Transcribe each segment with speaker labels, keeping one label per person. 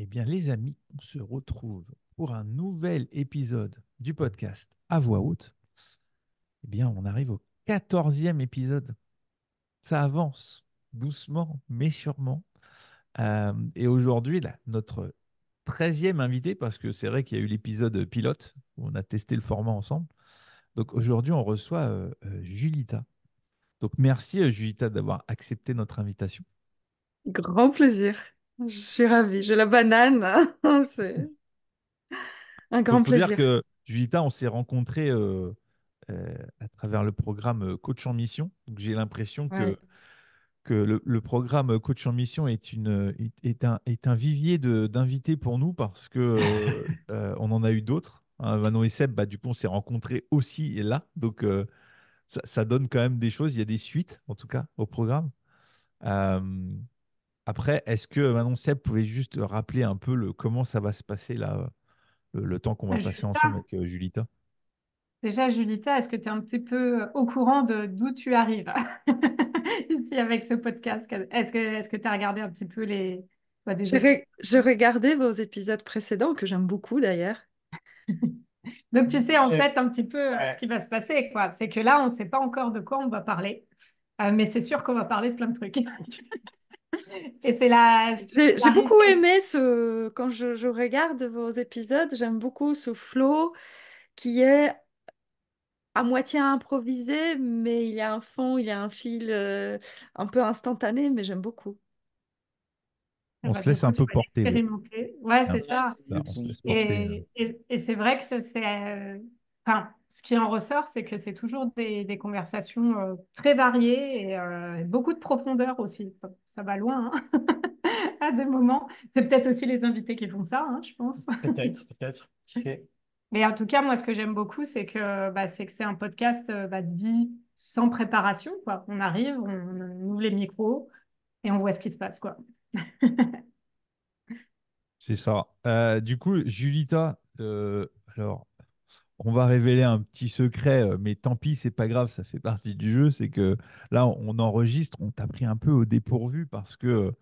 Speaker 1: Eh bien, les amis, on se retrouve pour un nouvel épisode du podcast à voix haute. Eh bien, on arrive au 14e épisode. Ça avance doucement, mais sûrement. Et aujourd'hui, là, notre 13e invité, parce que c'est vrai qu'il y a eu l'épisode pilote où on a testé le format ensemble. Donc aujourd'hui, on reçoit Julita. Donc merci, Julita, d'avoir accepté notre invitation.
Speaker 2: Grand plaisir. Je suis ravie. J'ai la banane. C'est un
Speaker 1: Donc,
Speaker 2: grand
Speaker 1: il faut dire
Speaker 2: plaisir.
Speaker 1: que Julita, on s'est rencontrés à travers le programme Coach en Mission. Donc, j'ai l'impression
Speaker 2: Ouais.
Speaker 1: que le programme Coach en Mission est un vivier d'invités pour nous parce que on en a eu d'autres. Hein, Manon et Seb, bah, du coup, on s'est rencontrés aussi et là. Donc, ça donne quand même des choses. Il y a des suites, en tout cas, au programme. Euh, Après, est-ce que Manon Seb pouvait juste rappeler un peu comment ça va se passer là, le temps qu'on va passer ensemble
Speaker 2: Julita,
Speaker 1: avec Julita?
Speaker 2: déjà, Julita, est-ce que tu es un petit peu au courant de d'où tu arrives ici avec ce podcast? Est-ce que tu as regardé un petit peu des épisodes?
Speaker 1: Ouais.
Speaker 2: J'ai regardé vos épisodes précédents, que j'aime beaucoup d'ailleurs. Donc, tu sais en fait un petit peu ce qui va se passer, quoi. C'est que là, on ne sait pas encore de quoi on va parler. Mais c'est sûr qu'on va parler de plein de trucs. Et
Speaker 1: Ouais.
Speaker 2: la
Speaker 1: Ouais.
Speaker 2: Ouais.
Speaker 1: Ouais.
Speaker 2: beaucoup aimé quand je regarde vos épisodes, j'aime beaucoup ce flow qui est à moitié improvisé, mais il y a un fond, il y a un fil un peu instantané, mais j'aime beaucoup.
Speaker 1: On
Speaker 2: Bah,
Speaker 1: se
Speaker 2: du
Speaker 1: laisse
Speaker 2: coup,
Speaker 1: un
Speaker 2: tu
Speaker 1: peu
Speaker 2: vas
Speaker 1: porter, oui.
Speaker 2: l'expérimenter. Ouais,
Speaker 1: C'est un
Speaker 2: c'est
Speaker 1: peu
Speaker 2: ça.
Speaker 1: ça, on se laisse porter.
Speaker 2: Et c'est vrai que enfin, ce qui en ressort, c'est que c'est toujours des conversations très variées et beaucoup de profondeur aussi. Ça va loin, hein, à des moments. C'est peut-être aussi les invités qui font ça, hein, je pense.
Speaker 1: Peut-être, peut-être. Qui sait?
Speaker 2: Mais en tout cas, moi, ce que j'aime beaucoup, c'est que c'est un podcast dit sans préparation, quoi. On arrive, on ouvre les micros et on voit ce qui se passe, quoi.
Speaker 1: C'est ça. Du coup, Julita, alors, on va révéler un petit secret, mais tant pis, c'est pas grave, ça fait partie du jeu. C'est que là, on enregistre, on t'a pris un peu au dépourvu parce que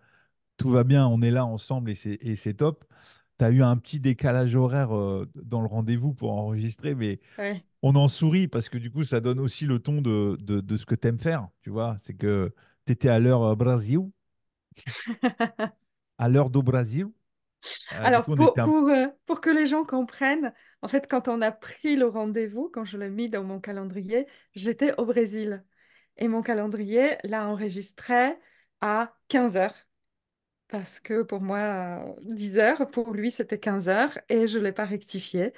Speaker 1: tout va bien, on est là ensemble et c'est top. Tu as eu un petit décalage horaire dans le rendez-vous pour enregistrer, mais
Speaker 2: Ouais.
Speaker 1: on en sourit parce que du coup, ça donne aussi le ton de ce que tu aimes faire. Tu vois, c'est que tu étais à l'heure Brasil, à l'heure do Brasil. Du
Speaker 2: Alors,
Speaker 1: coup, on était un...
Speaker 2: pour que les gens comprennent, en fait, quand on a pris le rendez-vous, quand je l'ai mis dans mon calendrier, j'étais au Brésil. Et mon calendrier l'a enregistré à 15 heures. Parce que pour moi, 10 heures, pour lui, c'était 15 heures et je ne l'ai pas rectifié.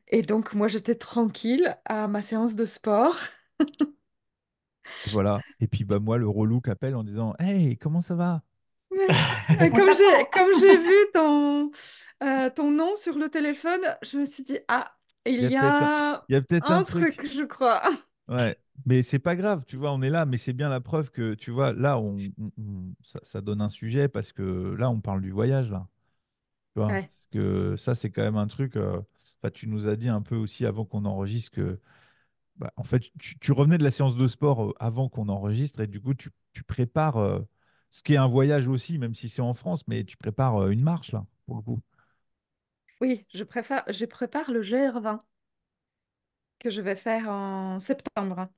Speaker 2: Et donc, moi, j'étais tranquille à ma séance de sport.
Speaker 1: Voilà. Et puis, bah, moi, le relou qui appelle en disant Hey, comment ça va?
Speaker 2: Mais comme j'ai vu ton nom sur le téléphone, je me suis dit, ah, il
Speaker 1: Il y a
Speaker 2: y
Speaker 1: peut-être un...
Speaker 2: a
Speaker 1: il y a peut-être un
Speaker 2: un
Speaker 1: truc.
Speaker 2: truc, je crois.
Speaker 1: Ouais. Mais c'est pas grave, tu vois, on est là, mais c'est bien la preuve que, tu vois, là, ça donne un sujet parce que là, on parle du voyage, là. Tu vois,
Speaker 2: Ouais.
Speaker 1: parce que ça, c'est quand même un truc. Enfin, tu nous as dit un peu aussi avant qu'on enregistre que, bah, en fait, tu revenais de la séance de sport avant qu'on enregistre et du coup, tu prépares ce qui est un voyage aussi, même si c'est en France, mais tu prépares une marche, là, pour le coup.
Speaker 2: Oui, je prépare le GR20 que je vais faire en septembre.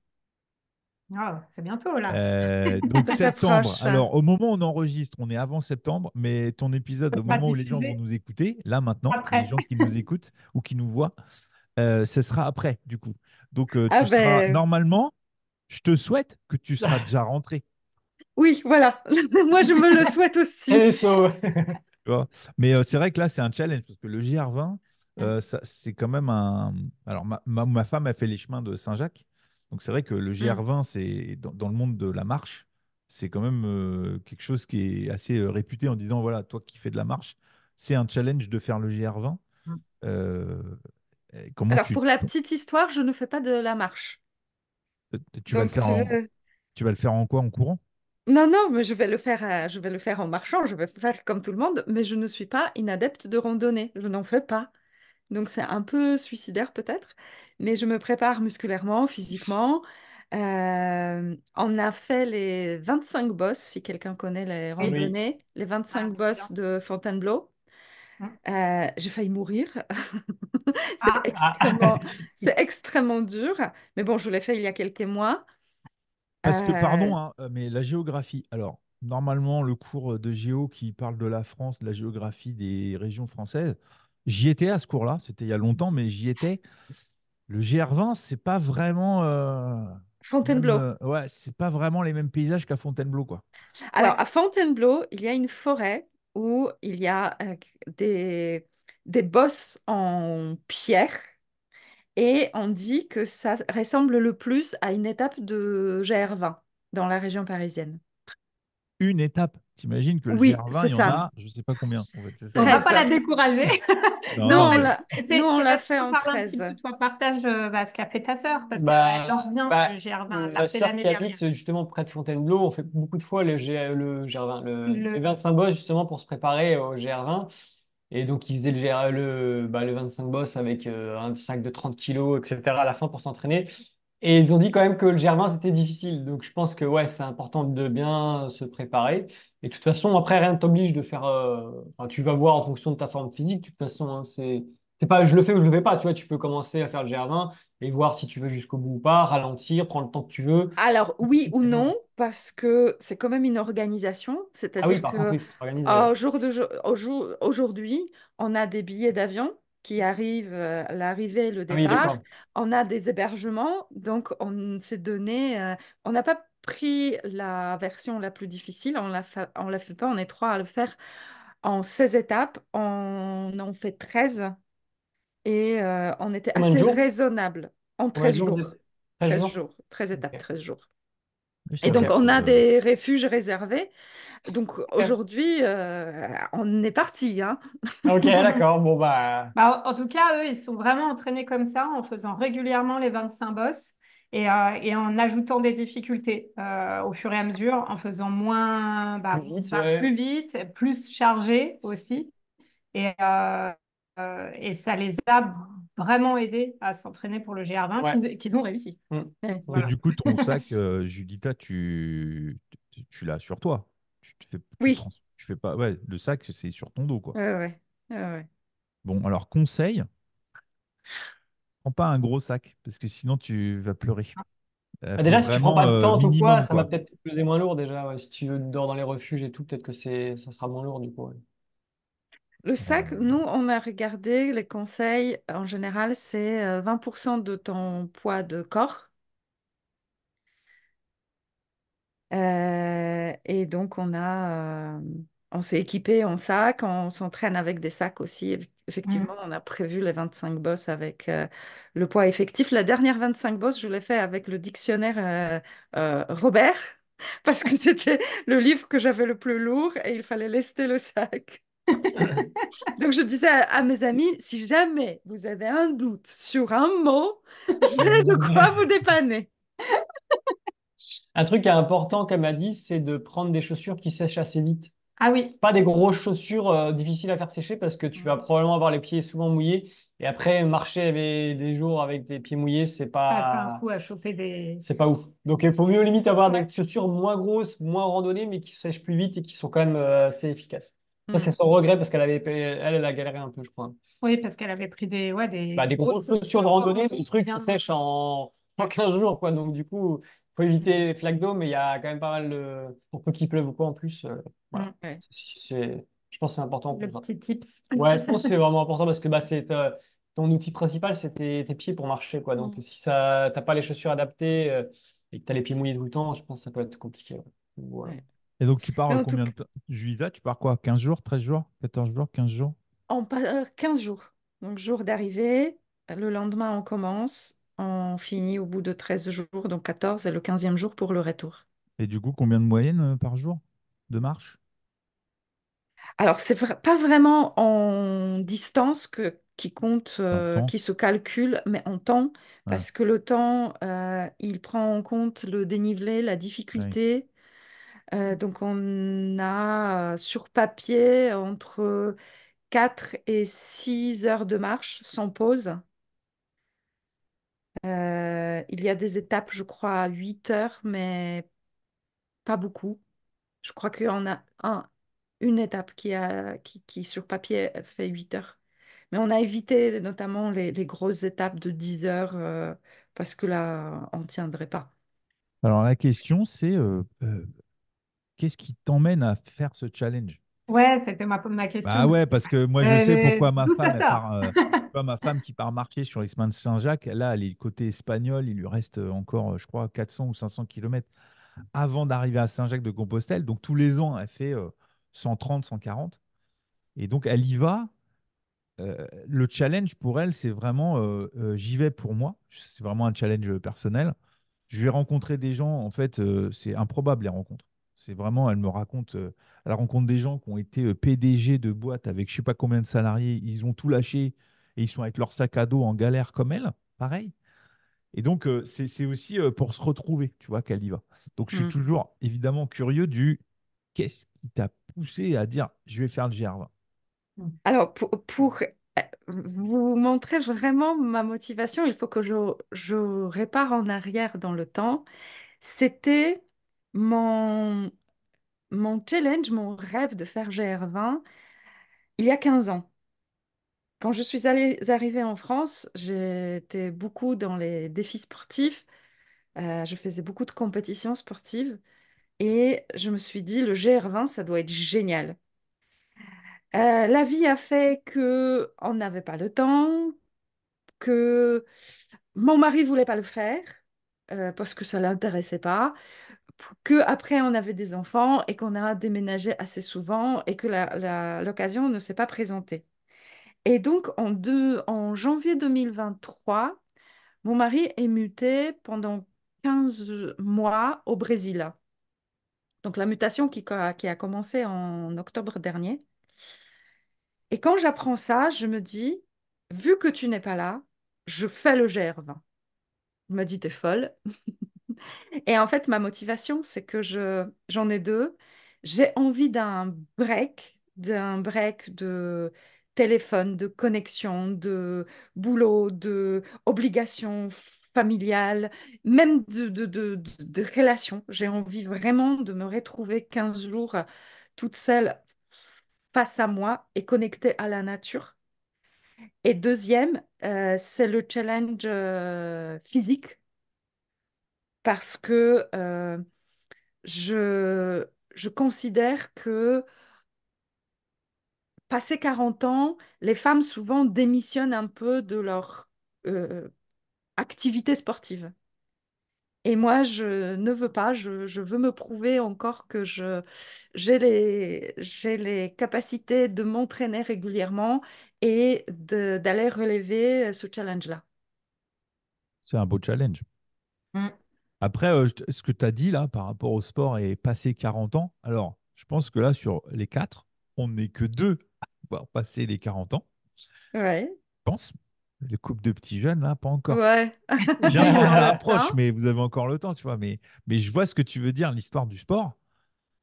Speaker 2: Ah, c'est bientôt là.
Speaker 1: Donc
Speaker 2: Ça
Speaker 1: septembre.
Speaker 2: s'approche.
Speaker 1: Alors au moment où on enregistre, on est avant septembre, mais ton épisode,
Speaker 2: Ça
Speaker 1: au
Speaker 2: sera
Speaker 1: moment où les gens vont
Speaker 2: diffusé
Speaker 1: nous écouter, là maintenant, les
Speaker 2: après.
Speaker 1: gens qui nous écoutent ou qui nous voient, ce sera après du coup. Donc
Speaker 2: Ah
Speaker 1: tu seras
Speaker 2: ben
Speaker 1: normalement, je te souhaite que tu seras déjà rentré.
Speaker 2: oui, voilà. Moi, je me le souhaite aussi.
Speaker 1: Et ça, tu vois. Mais c'est vrai que là, c'est un challenge parce que le JR20, c'est quand même un. Alors, ma femme a fait les chemins de Saint-Jacques. Donc, c'est vrai que le
Speaker 2: Mm.
Speaker 1: JR20, c'est dans le monde de la marche, c'est quand même quelque chose qui est assez réputé en disant voilà, toi qui fais de la marche, c'est un challenge de faire le JR20. Euh, Comment
Speaker 2: Alors, pour la petite histoire, je ne fais pas de la marche.
Speaker 1: tu vas le
Speaker 2: Donc,
Speaker 1: faire tu vas le faire en quoi? En courant?
Speaker 2: non, non, mais je vais le faire en marchant, je vais faire comme tout le monde, mais je ne suis pas une adepte de randonnée, je n'en fais pas. Donc c'est un peu suicidaire peut-être, mais je me prépare musculairement, physiquement. On a fait les 25 bosses, si quelqu'un connaît les
Speaker 1: Oui.
Speaker 2: randonnées, les
Speaker 1: Ah,
Speaker 2: 25
Speaker 1: bien sûr.
Speaker 2: bosses de Fontainebleau.
Speaker 3: Mm.
Speaker 2: J'ai failli mourir.
Speaker 3: Ah,
Speaker 2: Extrêmement, c'est extrêmement dur. Mais bon, je l'ai fait il y a quelques mois.
Speaker 1: Parce que,
Speaker 2: Euh,
Speaker 1: pardon, hein, mais la géographie, alors, normalement, le cours de géo qui parle de la France, de la géographie des régions françaises, j'y étais à ce cours-là, c'était il y a longtemps, mais j'y étais. Le GR20, c'est pas vraiment même,
Speaker 2: Fontainebleau.
Speaker 1: ouais, c'est pas vraiment les mêmes paysages qu'à Fontainebleau, quoi.
Speaker 2: Alors,
Speaker 3: ouais.
Speaker 2: à Fontainebleau, il y a une forêt où il y a des, des bosses en pierre et on dit que ça ressemble le plus à une étape de GR20 dans la région parisienne.
Speaker 1: Une étape. T'imagines que le
Speaker 2: Oui,
Speaker 1: GR20,
Speaker 2: c'est
Speaker 1: il y en
Speaker 2: ça.
Speaker 1: a, je sais pas combien, en fait, c'est ça.
Speaker 3: On va pas
Speaker 2: 13.
Speaker 3: la décourager.
Speaker 1: Non,
Speaker 2: Nous,
Speaker 1: non,
Speaker 3: Non,
Speaker 2: on
Speaker 3: mais
Speaker 1: mais
Speaker 2: nous, on
Speaker 3: c'est
Speaker 2: l'a fait
Speaker 3: vachement
Speaker 2: en
Speaker 3: parler un petit
Speaker 2: 13.
Speaker 3: peu. Toi, partage ce qu'a fait ta sœur, parce qu'elle
Speaker 4: Bah,
Speaker 3: en revient
Speaker 4: bah,
Speaker 3: le GR20. Elle l'a
Speaker 4: ma
Speaker 3: fait
Speaker 4: sœur
Speaker 3: l'année
Speaker 4: qui
Speaker 3: dernière.
Speaker 4: habite justement près de Fontainebleau, on fait beaucoup de fois le GR20, les
Speaker 3: Le...
Speaker 4: 25 bosses justement pour se préparer au GR20. Et donc, ils faisaient le 25 bosses avec un sac de 30 kilos, etc. à la fin pour s'entraîner. Et ils ont dit quand même que le GR20, c'était difficile. Donc, je pense que ouais, c'est important de bien se préparer. Et de toute façon, après, rien ne t'oblige de faire. Enfin, tu vas voir en fonction de ta forme physique. De toute façon, hein, c'est pas je le fais ou je le fais pas. Tu vois, tu peux commencer à faire le GR20 et voir si tu veux jusqu'au bout ou pas, ralentir, prendre le temps que tu veux.
Speaker 2: Alors, oui ou non, parce que c'est quand même une organisation,
Speaker 4: Ah oui,
Speaker 2: c'est-à-dire
Speaker 4: par contre,
Speaker 2: que
Speaker 4: oui, il faut s'organiser. Ouais.
Speaker 2: aujourd'hui, on a des billets d'avion qui arrivent à l'arrivée et le
Speaker 4: Ah oui,
Speaker 2: départ,
Speaker 4: d'accord.
Speaker 2: on a des hébergements, donc on s'est donné, on n'a pas pris la version la plus difficile, on la fait pas, on est trois à le faire en 16 étapes, on en fait 13 et on était
Speaker 4: Combien de
Speaker 2: assez
Speaker 4: jours?
Speaker 2: raisonnable en
Speaker 4: Combien
Speaker 2: 13
Speaker 4: de jours?
Speaker 2: jours.
Speaker 4: 13
Speaker 2: 13
Speaker 4: jours?
Speaker 2: jours, 13 étapes,
Speaker 4: Ok.
Speaker 2: 13 jours.
Speaker 1: mais
Speaker 2: Et
Speaker 1: ça
Speaker 2: donc,
Speaker 4: Ok.
Speaker 1: reste.
Speaker 2: on a des refuges réservés. Donc,
Speaker 4: Ok,
Speaker 2: aujourd'hui, on est parti, hein.
Speaker 4: ok, d'accord. Bon, bah.
Speaker 3: Bah, en tout cas, eux, ils sont vraiment entraînés comme ça, en faisant régulièrement les 25 bosses et en ajoutant des difficultés au fur et à mesure, en faisant moins,
Speaker 4: Plus
Speaker 3: bah,
Speaker 4: vite,
Speaker 3: plus
Speaker 4: ouais.
Speaker 3: vite, plus chargé aussi. Et ça les a vraiment aidés à s'entraîner pour le GR20
Speaker 4: Ouais.
Speaker 3: qu'ils ont réussi.
Speaker 4: Mm.
Speaker 2: Ouais.
Speaker 1: Mais
Speaker 3: Voilà.
Speaker 1: du coup, ton sac, Juditha, tu l'as sur toi.
Speaker 2: Oui,
Speaker 1: Tu fais pas. Ouais, le sac, c'est sur ton dos, quoi.
Speaker 2: ouais, ouais, ouais, ouais.
Speaker 1: Bon, alors, conseil, prends pas un gros sac, parce que sinon, tu vas pleurer. Il
Speaker 4: Bah,
Speaker 1: faut
Speaker 4: déjà, si tu prends pas
Speaker 1: vraiment
Speaker 4: de tente ou quoi,
Speaker 1: minimum,
Speaker 4: ça va
Speaker 1: quoi.
Speaker 4: peut-être peser moins lourd déjà. Ouais. Si tu dors dans les refuges et tout, peut-être que ça sera moins lourd du coup. Ouais.
Speaker 2: Le sac,
Speaker 1: Euh,
Speaker 2: nous, on a regardé les conseils. En général, c'est 20% de ton poids de corps. Et donc, on s'est équipé en sac, on s'entraîne avec des sacs aussi. Effectivement,
Speaker 3: Mm.
Speaker 2: on a prévu les 25 bosses avec le poids effectif. La dernière 25 bosses, je l'ai fait avec le dictionnaire Robert, parce que c'était le livre que j'avais le plus lourd et il fallait lester le sac. Donc, je disais à mes amis, si jamais vous avez un doute sur un mot, j'ai de quoi vous dépanner.
Speaker 4: Un truc qui est important qu'elle m'a dit, c'est de prendre des chaussures qui sèchent assez vite.
Speaker 3: Ah oui.
Speaker 4: Pas des grosses chaussures difficiles à faire sécher parce que tu vas
Speaker 3: Mm.
Speaker 4: probablement avoir les pieds souvent mouillés. Et après, marcher avec des jours avec des pieds mouillés,
Speaker 3: Ça fait un coup à choper des...
Speaker 4: c'est pas ouf. Donc, il faut mieux limite avoir des
Speaker 3: Ouais.
Speaker 4: chaussures moins grosses, moins randonnées, mais qui sèchent plus vite et qui sont quand même assez efficaces. Ça, c'est
Speaker 2: Mm.
Speaker 4: son regret parce elle a galéré un peu, je crois.
Speaker 3: Oui, parce qu'elle avait pris
Speaker 4: Bah,
Speaker 3: des
Speaker 4: des
Speaker 3: grosses
Speaker 4: grosses chaussures de
Speaker 3: chaussures
Speaker 4: randonnée, des trucs qui
Speaker 3: bien lourdes.
Speaker 4: sèchent en 15 jours, quoi. Donc, du coup, faut éviter les flaques d'eau, mais il y a quand même pas mal de. Pour peu qu'il pleuve ou quoi en plus. Voilà.
Speaker 3: Mm.
Speaker 2: Ouais.
Speaker 4: Je pense que c'est important
Speaker 3: Le
Speaker 4: pour ça.
Speaker 3: petit tips.
Speaker 4: Ouais, je pense que c'est vraiment important parce que bah, ton outil principal, c'est tes pieds pour marcher, quoi. Donc,
Speaker 3: Mm.
Speaker 4: si ça, t'as pas les chaussures adaptées et que tu as les pieds mouillés tout le temps, je pense que ça peut être compliqué. Ouais. Donc, voilà.
Speaker 2: Ouais.
Speaker 1: Et donc, tu
Speaker 2: Mais
Speaker 1: pars
Speaker 2: en tout
Speaker 1: combien de
Speaker 2: cas,
Speaker 1: temps? Juditha, tu pars quoi? 15 jours, 13 jours, 14 jours, 15 jours?
Speaker 2: on part 15 jours. Donc, jour d'arrivée, le lendemain, on commence. On finit au bout de 13 jours, donc 14 et le 15e jour pour le retour.
Speaker 1: Et du coup, combien de moyenne par jour de marche?
Speaker 2: Alors, pas vraiment en distance qui compte,
Speaker 1: Dans le temps?
Speaker 2: qui se calcule, mais en temps,
Speaker 1: Ouais,
Speaker 2: parce que le temps, il prend en compte le dénivelé, la
Speaker 1: ouais.
Speaker 2: difficulté. Donc, on a sur papier entre 4 et 6 heures de marche sans pause. Il y a des étapes, je crois, à 8 heures, mais pas beaucoup. Je crois qu'il y en a un. une étape qui, sur papier, fait 8 heures. Mais on a évité notamment les grosses étapes de 10 heures parce que là, on ne tiendrait pas.
Speaker 1: Alors la question, c'est qu'est-ce qui t'emmène à faire ce challenge?
Speaker 3: Ouais, c'était ma question
Speaker 1: Bah ouais,
Speaker 3: aussi.
Speaker 1: parce que moi je sais pourquoi ma
Speaker 3: D'où ça
Speaker 1: femme, elle
Speaker 3: sort?
Speaker 1: part, tu vois, ma femme qui part marcher sur les chemins de Saint-Jacques, là, elle est côté espagnol, il lui reste encore, je crois, 400 ou 500 kilomètres avant d'arriver à Saint-Jacques-de-Compostelle. Donc tous les ans, elle fait 130, 140. Et donc elle y va. Le challenge pour elle, c'est vraiment j'y vais pour moi. C'est vraiment un challenge personnel. Je vais rencontrer des gens, en fait, c'est improbable les rencontres. C'est vraiment, elle me raconte, elle rencontre des gens qui ont été PDG de boîtes avec je sais pas combien de salariés, ils ont tout lâché et ils sont avec leur sac à dos en galère comme elle, pareil. Et donc, c'est aussi pour se retrouver, tu vois, qu'elle y va. Donc, je suis
Speaker 2: Mm.
Speaker 1: toujours évidemment curieux du qu'est-ce qui t'a poussé à dire je vais faire le GR20.
Speaker 2: Alors, vous montrer vraiment ma motivation, il faut que je répare en arrière dans le temps. C'était mon, mon challenge, mon rêve de faire GR20 il y a 15 ans. Quand je suis arrivée en France, j'étais beaucoup dans les défis sportifs. Je faisais beaucoup de compétitions sportives et je me suis dit, le GR20, ça doit être génial. La vie a fait que on n'avait pas le temps, que mon mari voulait pas le faire parce que ça l'intéressait pas, que après on avait des enfants et qu'on a déménagé assez souvent et que l'occasion ne s'est pas présentée. Et donc en janvier 2023, mon mari est muté pendant 15 mois au Brésil. Donc la mutation qui a commencé en octobre dernier. Et quand j'apprends ça, je me dis, vu que tu n'es pas là, je fais le GR20. Il m'a dit, t'es folle. Et en fait, ma motivation, c'est que j'en ai deux. J'ai envie d'un break de téléphone, de connexion, de boulot, de obligations familiales, même de relations. J'ai envie vraiment de me retrouver 15 jours toute seule face à moi et connectée à la nature. Et deuxième, c'est le challenge physique parce que je, je considère que passé 40 ans, les femmes souvent démissionnent un peu de leur euh, activité sportive. Et moi, je ne veux pas, je veux me prouver encore que j'ai les capacités de m'entraîner régulièrement et d'aller relever ce challenge-là.
Speaker 1: C'est un beau challenge.
Speaker 3: Mm.
Speaker 1: Après, ce que tu as dit là par rapport au sport et passer 40 ans, alors je pense que là, sur les quatre, on n'est que deux à avoir passé les 40 ans.
Speaker 2: Ouais,
Speaker 1: Je pense. Le couple de petits jeunes, là, pas encore.
Speaker 2: ouais.
Speaker 1: Bientôt, ça approche,
Speaker 2: Hein.
Speaker 1: mais vous avez encore le temps, tu vois. Mais je vois ce que tu veux dire, l'histoire du sport.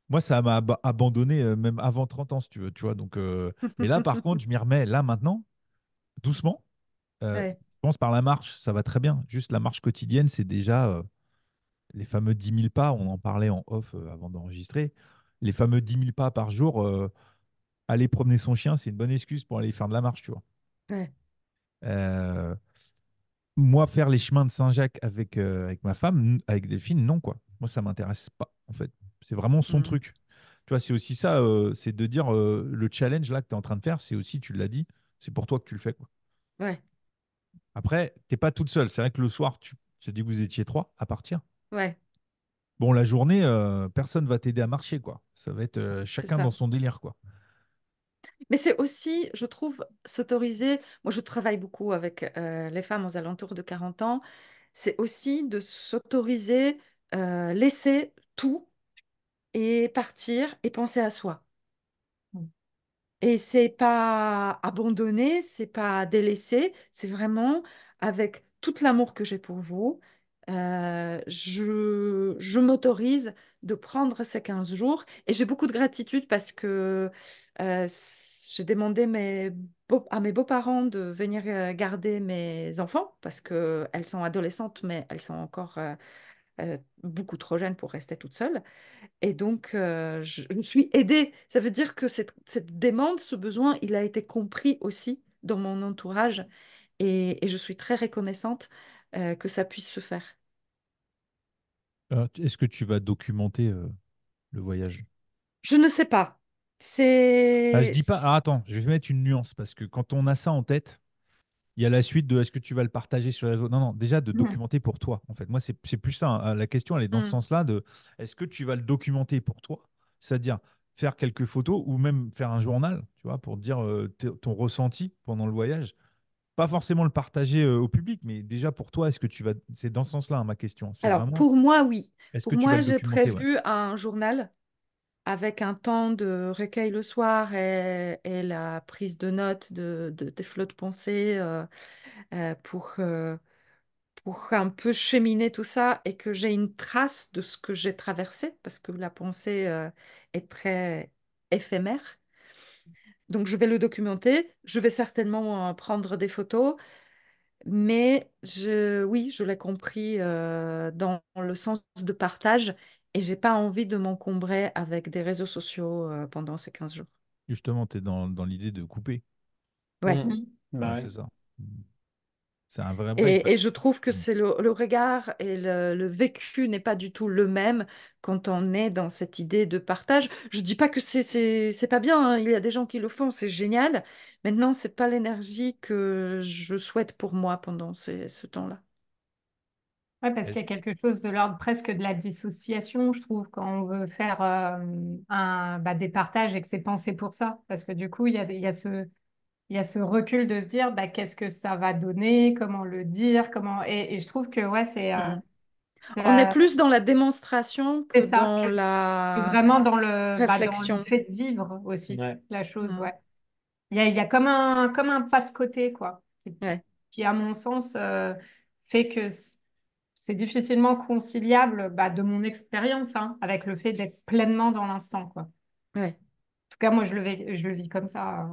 Speaker 1: Moi, ça m'a abandonné même avant 30 ans, si tu veux, tu vois. Donc, mais là, par contre, je m'y remets là maintenant, doucement.
Speaker 2: Ouais,
Speaker 1: Je pense par la marche, ça va très bien. Juste la marche quotidienne, c'est déjà les fameux 10 000 pas. On en parlait en off avant d'enregistrer. Les fameux 10 000 pas par jour, aller promener son chien, c'est une bonne excuse pour aller faire de la marche, tu vois.
Speaker 2: ouais,
Speaker 1: Euh, Moi, faire les chemins de Saint-Jacques avec ma femme, avec Delphine, non, quoi. Moi, ça m'intéresse pas, en fait. C'est vraiment son
Speaker 2: mm,
Speaker 1: truc. Tu vois, c'est aussi ça, c'est de dire le challenge là que tu es en train de faire, c'est aussi, tu l'as dit, c'est pour toi que tu le fais, quoi.
Speaker 2: ouais,
Speaker 1: Après, t'es pas toute seule. C'est vrai que le soir, tu as dit que vous étiez trois à partir.
Speaker 2: ouais,
Speaker 1: Bon, la journée, personne va t'aider à marcher, quoi. Ça va être
Speaker 2: c'est
Speaker 1: chacun dans
Speaker 2: ça.
Speaker 1: son délire, quoi.
Speaker 2: Mais c'est aussi, je trouve, s'autoriser. Moi, je travaille beaucoup avec les femmes aux alentours de 40 ans. C'est aussi de s'autoriser, laisser tout et partir et penser à soi. Et c'est pas abandonner, c'est pas délaisser, c'est vraiment avec tout l'amour que j'ai pour vous, je m'autorise de prendre ces 15 jours et j'ai beaucoup de gratitude parce que j'ai demandé à mes beaux-parents de venir garder mes enfants parce qu'elles sont adolescentes mais elles sont encore beaucoup trop jeune pour rester toute seule. Et donc, je suis aidée. Ça veut dire que cette demande, ce besoin, il a été compris aussi dans mon entourage. Et je suis très reconnaissante que ça puisse se faire.
Speaker 1: Est-ce que tu vas documenter le voyage?
Speaker 2: Je ne sais pas.
Speaker 1: Ah, je
Speaker 2: C'est...
Speaker 1: dis pas. Alors attends, je vais mettre une nuance parce que quand on a ça en tête, il y a la suite de est-ce que tu vas le partager sur les réseaux? Non, non, déjà de
Speaker 3: Mhm.
Speaker 1: documenter pour toi, en fait. Moi, c'est plus ça, hein. La question, elle est dans ce
Speaker 2: Hmm.
Speaker 1: sens-là de est-ce que tu vas le documenter pour toi? C'est-à-dire faire quelques photos ou même faire un journal, tu vois, pour dire ton ressenti pendant le voyage. Pas forcément le partager au public, mais déjà pour toi, est-ce que tu vas. C'est dans ce sens-là, hein, ma question. C'est
Speaker 2: Alors,
Speaker 1: vraiment,
Speaker 2: pour moi, oui.
Speaker 1: est-ce que
Speaker 2: Pour
Speaker 1: tu vas
Speaker 2: moi,
Speaker 1: le
Speaker 2: j'ai
Speaker 1: documenter? Ouais.
Speaker 2: prévu un journal avec un temps de recueil le soir et la prise de notes des flots de pensée pour un peu cheminer tout ça et que j'ai une trace de ce que j'ai traversé, parce que la pensée est très éphémère. Donc, je vais le documenter. Je vais certainement prendre des photos, mais oui, je l'ai compris dans le sens de partage et j'ai pas envie de m'encombrer avec des réseaux sociaux pendant ces 15 jours.
Speaker 1: Justement, tu es dans l'idée de couper.
Speaker 2: Ouais.
Speaker 4: Mm.
Speaker 3: Mhm.
Speaker 1: Ouais,
Speaker 4: Bah
Speaker 1: c'est
Speaker 4: ouais.
Speaker 1: ça. C'est un vrai break.
Speaker 2: Et je trouve que
Speaker 1: Mm.
Speaker 2: c'est le regard et le vécu n'est pas du tout le même quand on est dans cette idée de partage. Je dis pas que c'est pas bien, hein. Il y a des gens qui le font, c'est génial. Maintenant, c'est pas l'énergie que je souhaite pour moi pendant ce temps-là.
Speaker 3: Ouais, parce
Speaker 1: Et-
Speaker 3: qu'il y a quelque chose de l'ordre presque de la dissociation, je trouve, quand on veut faire des partages et que c'est pensé pour ça. Parce que du coup, il y a ce recul de se dire bah, qu'est-ce que ça va donner, comment le dire, comment. Et je trouve que ouais,
Speaker 2: Mm.
Speaker 3: c'est,
Speaker 2: On est
Speaker 3: euh,
Speaker 2: plus dans la démonstration que
Speaker 3: c'est ça,
Speaker 2: dans
Speaker 3: que
Speaker 2: la
Speaker 3: vraiment dans le
Speaker 2: réflexion.
Speaker 3: fait de vivre aussi
Speaker 4: Ouais.
Speaker 3: la chose,
Speaker 2: Mm.
Speaker 3: ouais. Il y a comme un pas de côté, quoi,
Speaker 2: Ouais,
Speaker 3: qui, à mon sens, fait que c'est difficilement conciliable bah, de mon expérience hein, avec le fait d'être pleinement dans l'instant, quoi. En
Speaker 2: ouais,
Speaker 3: tout cas, moi, je le vis comme ça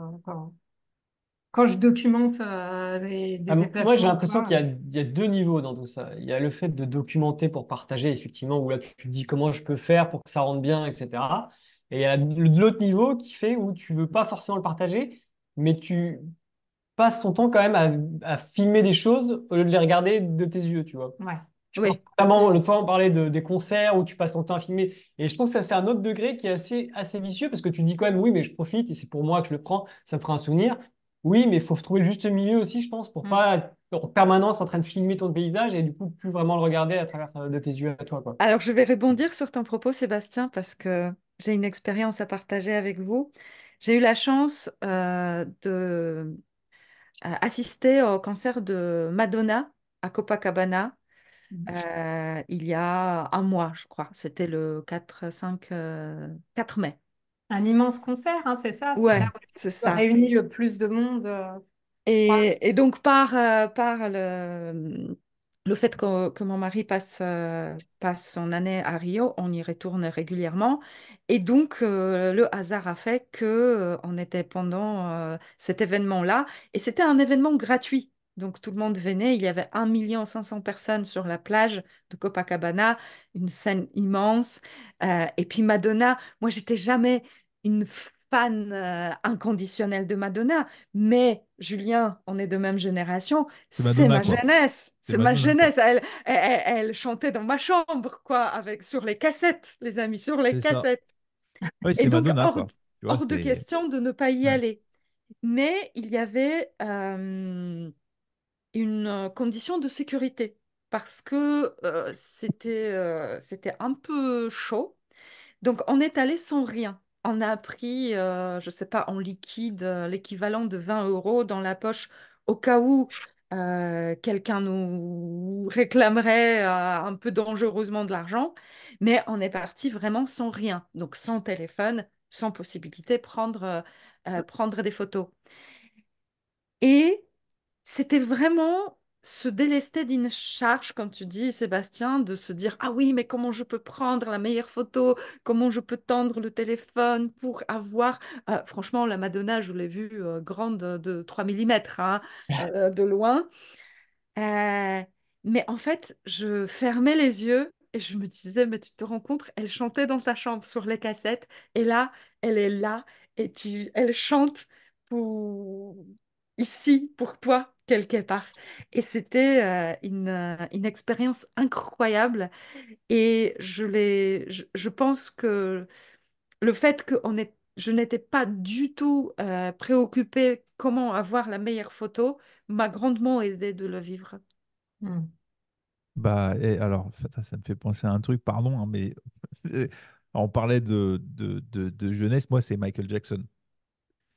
Speaker 3: quand je documente des
Speaker 4: Moi, j'ai
Speaker 3: déplacements ou
Speaker 4: l'impression
Speaker 3: quoi.
Speaker 4: qu'il y a deux niveaux dans tout ça. Il y a le fait de documenter pour partager, effectivement, où là, tu te dis comment je peux faire pour que ça rentre bien, etc. Et il y a l'autre niveau qui fait où tu veux pas forcément le partager, mais tu passes ton temps quand même à filmer des choses au lieu de les regarder de tes yeux, tu vois.
Speaker 3: Ouais.
Speaker 4: Je pense
Speaker 2: oui.
Speaker 4: notamment, l'autre fois, on parlait des concerts où tu passes ton temps à filmer. Et je pense que ça, c'est un autre degré qui est assez vicieux parce que tu dis quand même, oui, mais je profite et c'est pour moi que je le prends, ça me fera un souvenir. Oui, mais il faut trouver le juste milieu aussi, je pense, pour
Speaker 3: Mm.
Speaker 4: pas être en permanence en train de filmer ton paysage et du coup, plus vraiment le regarder à travers de tes yeux à toi, quoi.
Speaker 2: Alors, je vais rebondir sur ton propos, Sébastien, parce que j'ai une expérience à partager avec vous. J'ai eu la chance de assister au concert de Madonna à Copacabana il y a un mois, je crois. C'était le 4 mai.
Speaker 3: Un immense concert, hein, c'est ça. C'est là
Speaker 2: Ouais,
Speaker 3: où
Speaker 2: c'est
Speaker 3: tu
Speaker 2: ça.
Speaker 3: réunis le plus de monde, je crois.
Speaker 2: Et donc, par le fait que mon mari passe son année à Rio, on y retourne régulièrement. Et donc, le hasard a fait que, on était pendant cet événement-là. Et c'était un événement gratuit. Donc, tout le monde venait. Il y avait 1 500 000 personnes sur la plage de Copacabana, une scène immense. Et puis, Madonna, moi, j'étais jamais une fan inconditionnelle de Madonna. Mais Julien, on est de même génération,
Speaker 1: C'est
Speaker 2: c'est
Speaker 1: Madonna,
Speaker 2: ma
Speaker 1: quoi.
Speaker 2: jeunesse,
Speaker 1: C'est
Speaker 2: c'est ma
Speaker 1: Madonna, quoi.
Speaker 2: jeunesse. Elle chantait dans ma chambre, quoi, sur les cassettes, les amis, sur les
Speaker 1: C'est ça.
Speaker 2: cassettes.
Speaker 1: Oui,
Speaker 2: Et
Speaker 1: c'est
Speaker 2: donc,
Speaker 1: Madonna, quoi. Tu vois,
Speaker 2: hors de
Speaker 1: c'est.
Speaker 2: question de ne pas y
Speaker 1: Ouais.
Speaker 2: aller. Mais il y avait une condition de sécurité parce que c'était un peu chaud. Donc, on est allé sans rien. On a pris, je ne sais pas, en liquide, l'équivalent de 20 euros dans la poche au cas où quelqu'un nous réclamerait un peu dangereusement de l'argent. Mais on est parti vraiment sans rien. Donc, sans téléphone, sans possibilité de prendre des photos. Et c'était vraiment se délester d'une charge, comme tu dis, Sébastien, de se dire, ah oui, mais comment je peux prendre la meilleure photo? Comment je peux tendre le téléphone pour avoir... franchement, la Madonna, je l'ai vue grande de 3 millimètres de loin. Euh, mais en fait, je fermais les yeux et je me disais, mais tu te rends compte, elle chantait dans ta chambre sur les cassettes, et là, elle est là, et elle chante pour ici, pour toi, quelque part. Et c'était une expérience incroyable. Et je pense que le fait que je n'étais pas du tout préoccupée comment avoir la meilleure photo m'a grandement aidé de le vivre.
Speaker 3: Hmm.
Speaker 1: Bah, et alors, ça me fait penser à un truc, pardon, hein, mais on parlait de jeunesse. Moi, c'est Michael Jackson.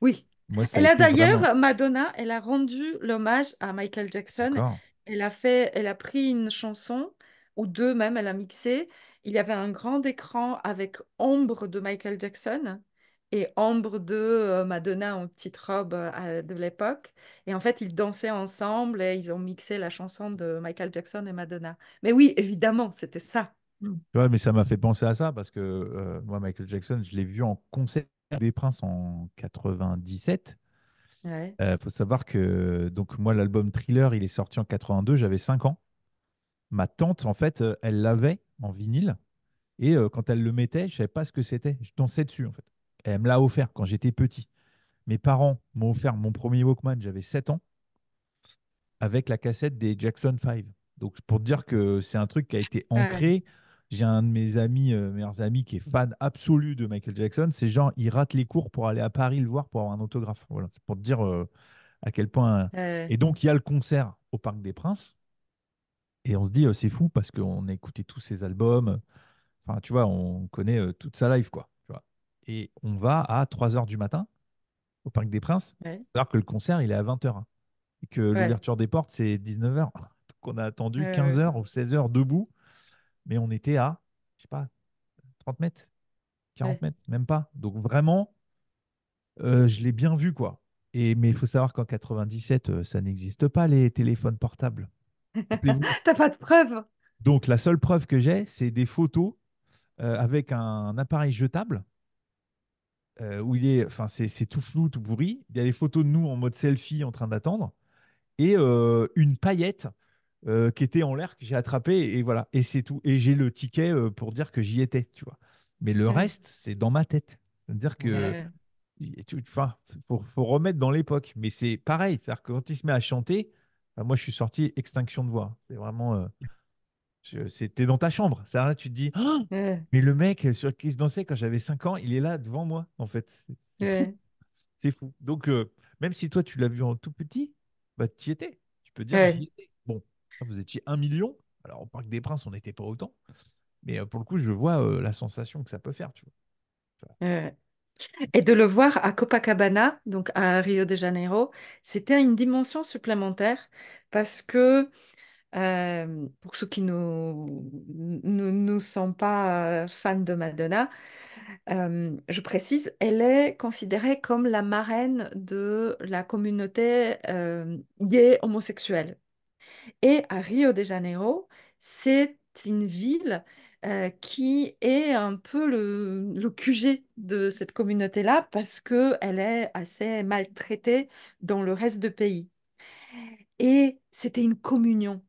Speaker 2: Oui.
Speaker 1: Moi, ça a
Speaker 2: Elle a
Speaker 1: été vraiment.
Speaker 2: d'ailleurs, Madonna, elle a rendu l'hommage à Michael Jackson.
Speaker 1: D'accord.
Speaker 2: Elle a pris une chanson, ou deux même, elle a mixé. Il y avait un grand écran avec ombre de Michael Jackson et ombre de Madonna en petite robe de l'époque. Et en fait, ils dansaient ensemble et ils ont mixé la chanson de Michael Jackson et Madonna. Mais oui, évidemment, c'était ça. Mm.
Speaker 1: Tu vois, mais ça m'a fait penser à ça parce que moi, Michael Jackson, je l'ai vu en concert des Princes en 97.
Speaker 2: Ouais,
Speaker 1: Faut savoir que donc moi, l'album Thriller, il est sorti en 82, j'avais 5 ans. Ma tante, en fait, elle l'avait en vinyle et quand elle le mettait, je savais pas ce que c'était. Je dansais dessus, en fait. Et elle me l'a offert quand j'étais petit. Mes parents m'ont offert mon premier Walkman, j'avais 7 ans, avec la cassette des Jackson 5. Donc, pour te dire que c'est un truc qui a été
Speaker 2: ouais,
Speaker 1: ancré. J'ai un de mes amis, meilleurs amis, qui est fan absolu de Michael Jackson. C'est genre, il rate les cours pour aller à Paris le voir pour avoir un autographe. Voilà, c'est pour te dire à quel point.
Speaker 2: ouais,
Speaker 1: Et donc, il y a le concert au Parc des Princes. Et on se dit, c'est fou parce qu'on a écouté tous ses albums. Enfin, tu vois, on connaît toute sa life, quoi. Tu vois. Et on va à 3 heures du matin au Parc des Princes,
Speaker 2: ouais,
Speaker 1: alors que le concert, il est à 20 heures, hein, et que
Speaker 2: ouais,
Speaker 1: l'ouverture des portes, c'est 19 heures. Donc, on a attendu
Speaker 2: ouais,
Speaker 1: 15
Speaker 2: ouais,
Speaker 1: heures ou 16 heures debout, mais on était à, je sais pas, 30 mètres, 40
Speaker 2: ouais.
Speaker 1: mètres, même pas. Donc, vraiment, je l'ai bien vu, quoi. Mais il faut savoir qu'en 97, ça n'existe pas, les téléphones portables. Rappelez-vous.
Speaker 2: T'as pas de preuves?
Speaker 1: Donc, la seule preuve que j'ai, c'est des photos avec un appareil jetable où enfin, c'est tout flou, tout pourri. Il y a les photos de nous en mode selfie en train d'attendre et une paillette qui était en l'air que j'ai attrapée et voilà. Et c'est tout. Et j'ai le ticket pour dire que j'y étais, tu vois. Mais le
Speaker 2: Ouais,
Speaker 1: reste, c'est dans ma tête. C'est-à-dire que
Speaker 2: ouais,
Speaker 1: enfin, faut remettre dans l'époque. Mais c'est pareil. C'est-à-dire que quand il se met à chanter, enfin, moi, je suis sorti extinction de voix. C'est vraiment. C'était dans ta chambre. Ça, là, tu te dis, ah,
Speaker 2: ouais,
Speaker 1: mais le mec sur qui je dansais quand j'avais 5 ans, il est là devant moi, en fait. C'est fou.
Speaker 2: ouais,
Speaker 1: C'est fou. Donc, même si toi, tu l'as vu en tout petit, bah, tu y étais. Tu peux dire, j'y
Speaker 2: ouais,
Speaker 1: étais. Bon, là, vous étiez 1 million. Alors, au Parc des Princes, on n'était pas autant. Mais pour le coup, je vois la sensation que ça peut faire, tu vois.
Speaker 2: ouais. Et de le voir à Copacabana, donc à Rio de Janeiro, c'était une dimension supplémentaire parce que pour ceux qui ne sont pas fans de Madonna, je précise, elle est considérée comme la marraine de la communauté gay homosexuelle. Et à Rio de Janeiro, c'est une ville qui est un peu le QG de cette communauté-là parce qu'elle est assez maltraitée dans le reste du pays. Et c'était une communion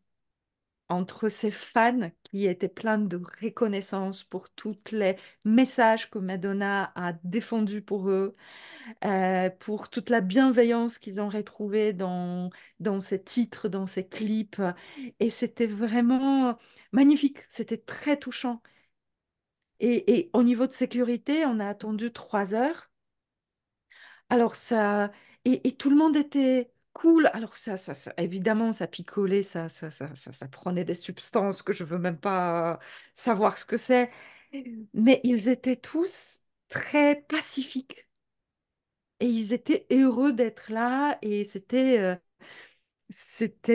Speaker 2: entre ces fans qui étaient pleins de reconnaissance pour tous les messages que Madonna a défendus pour eux, pour toute la bienveillance qu'ils ont retrouvée dans ces titres, dans ces clips. Et c'était vraiment magnifique, c'était très touchant. Et au niveau de sécurité, on a attendu 3 heures. Alors ça, et tout le monde était cool. Alors évidemment, ça picolait, ça prenait des substances que je veux même pas savoir ce que c'est. Mais ils étaient tous très pacifiques et ils étaient heureux d'être là et c'était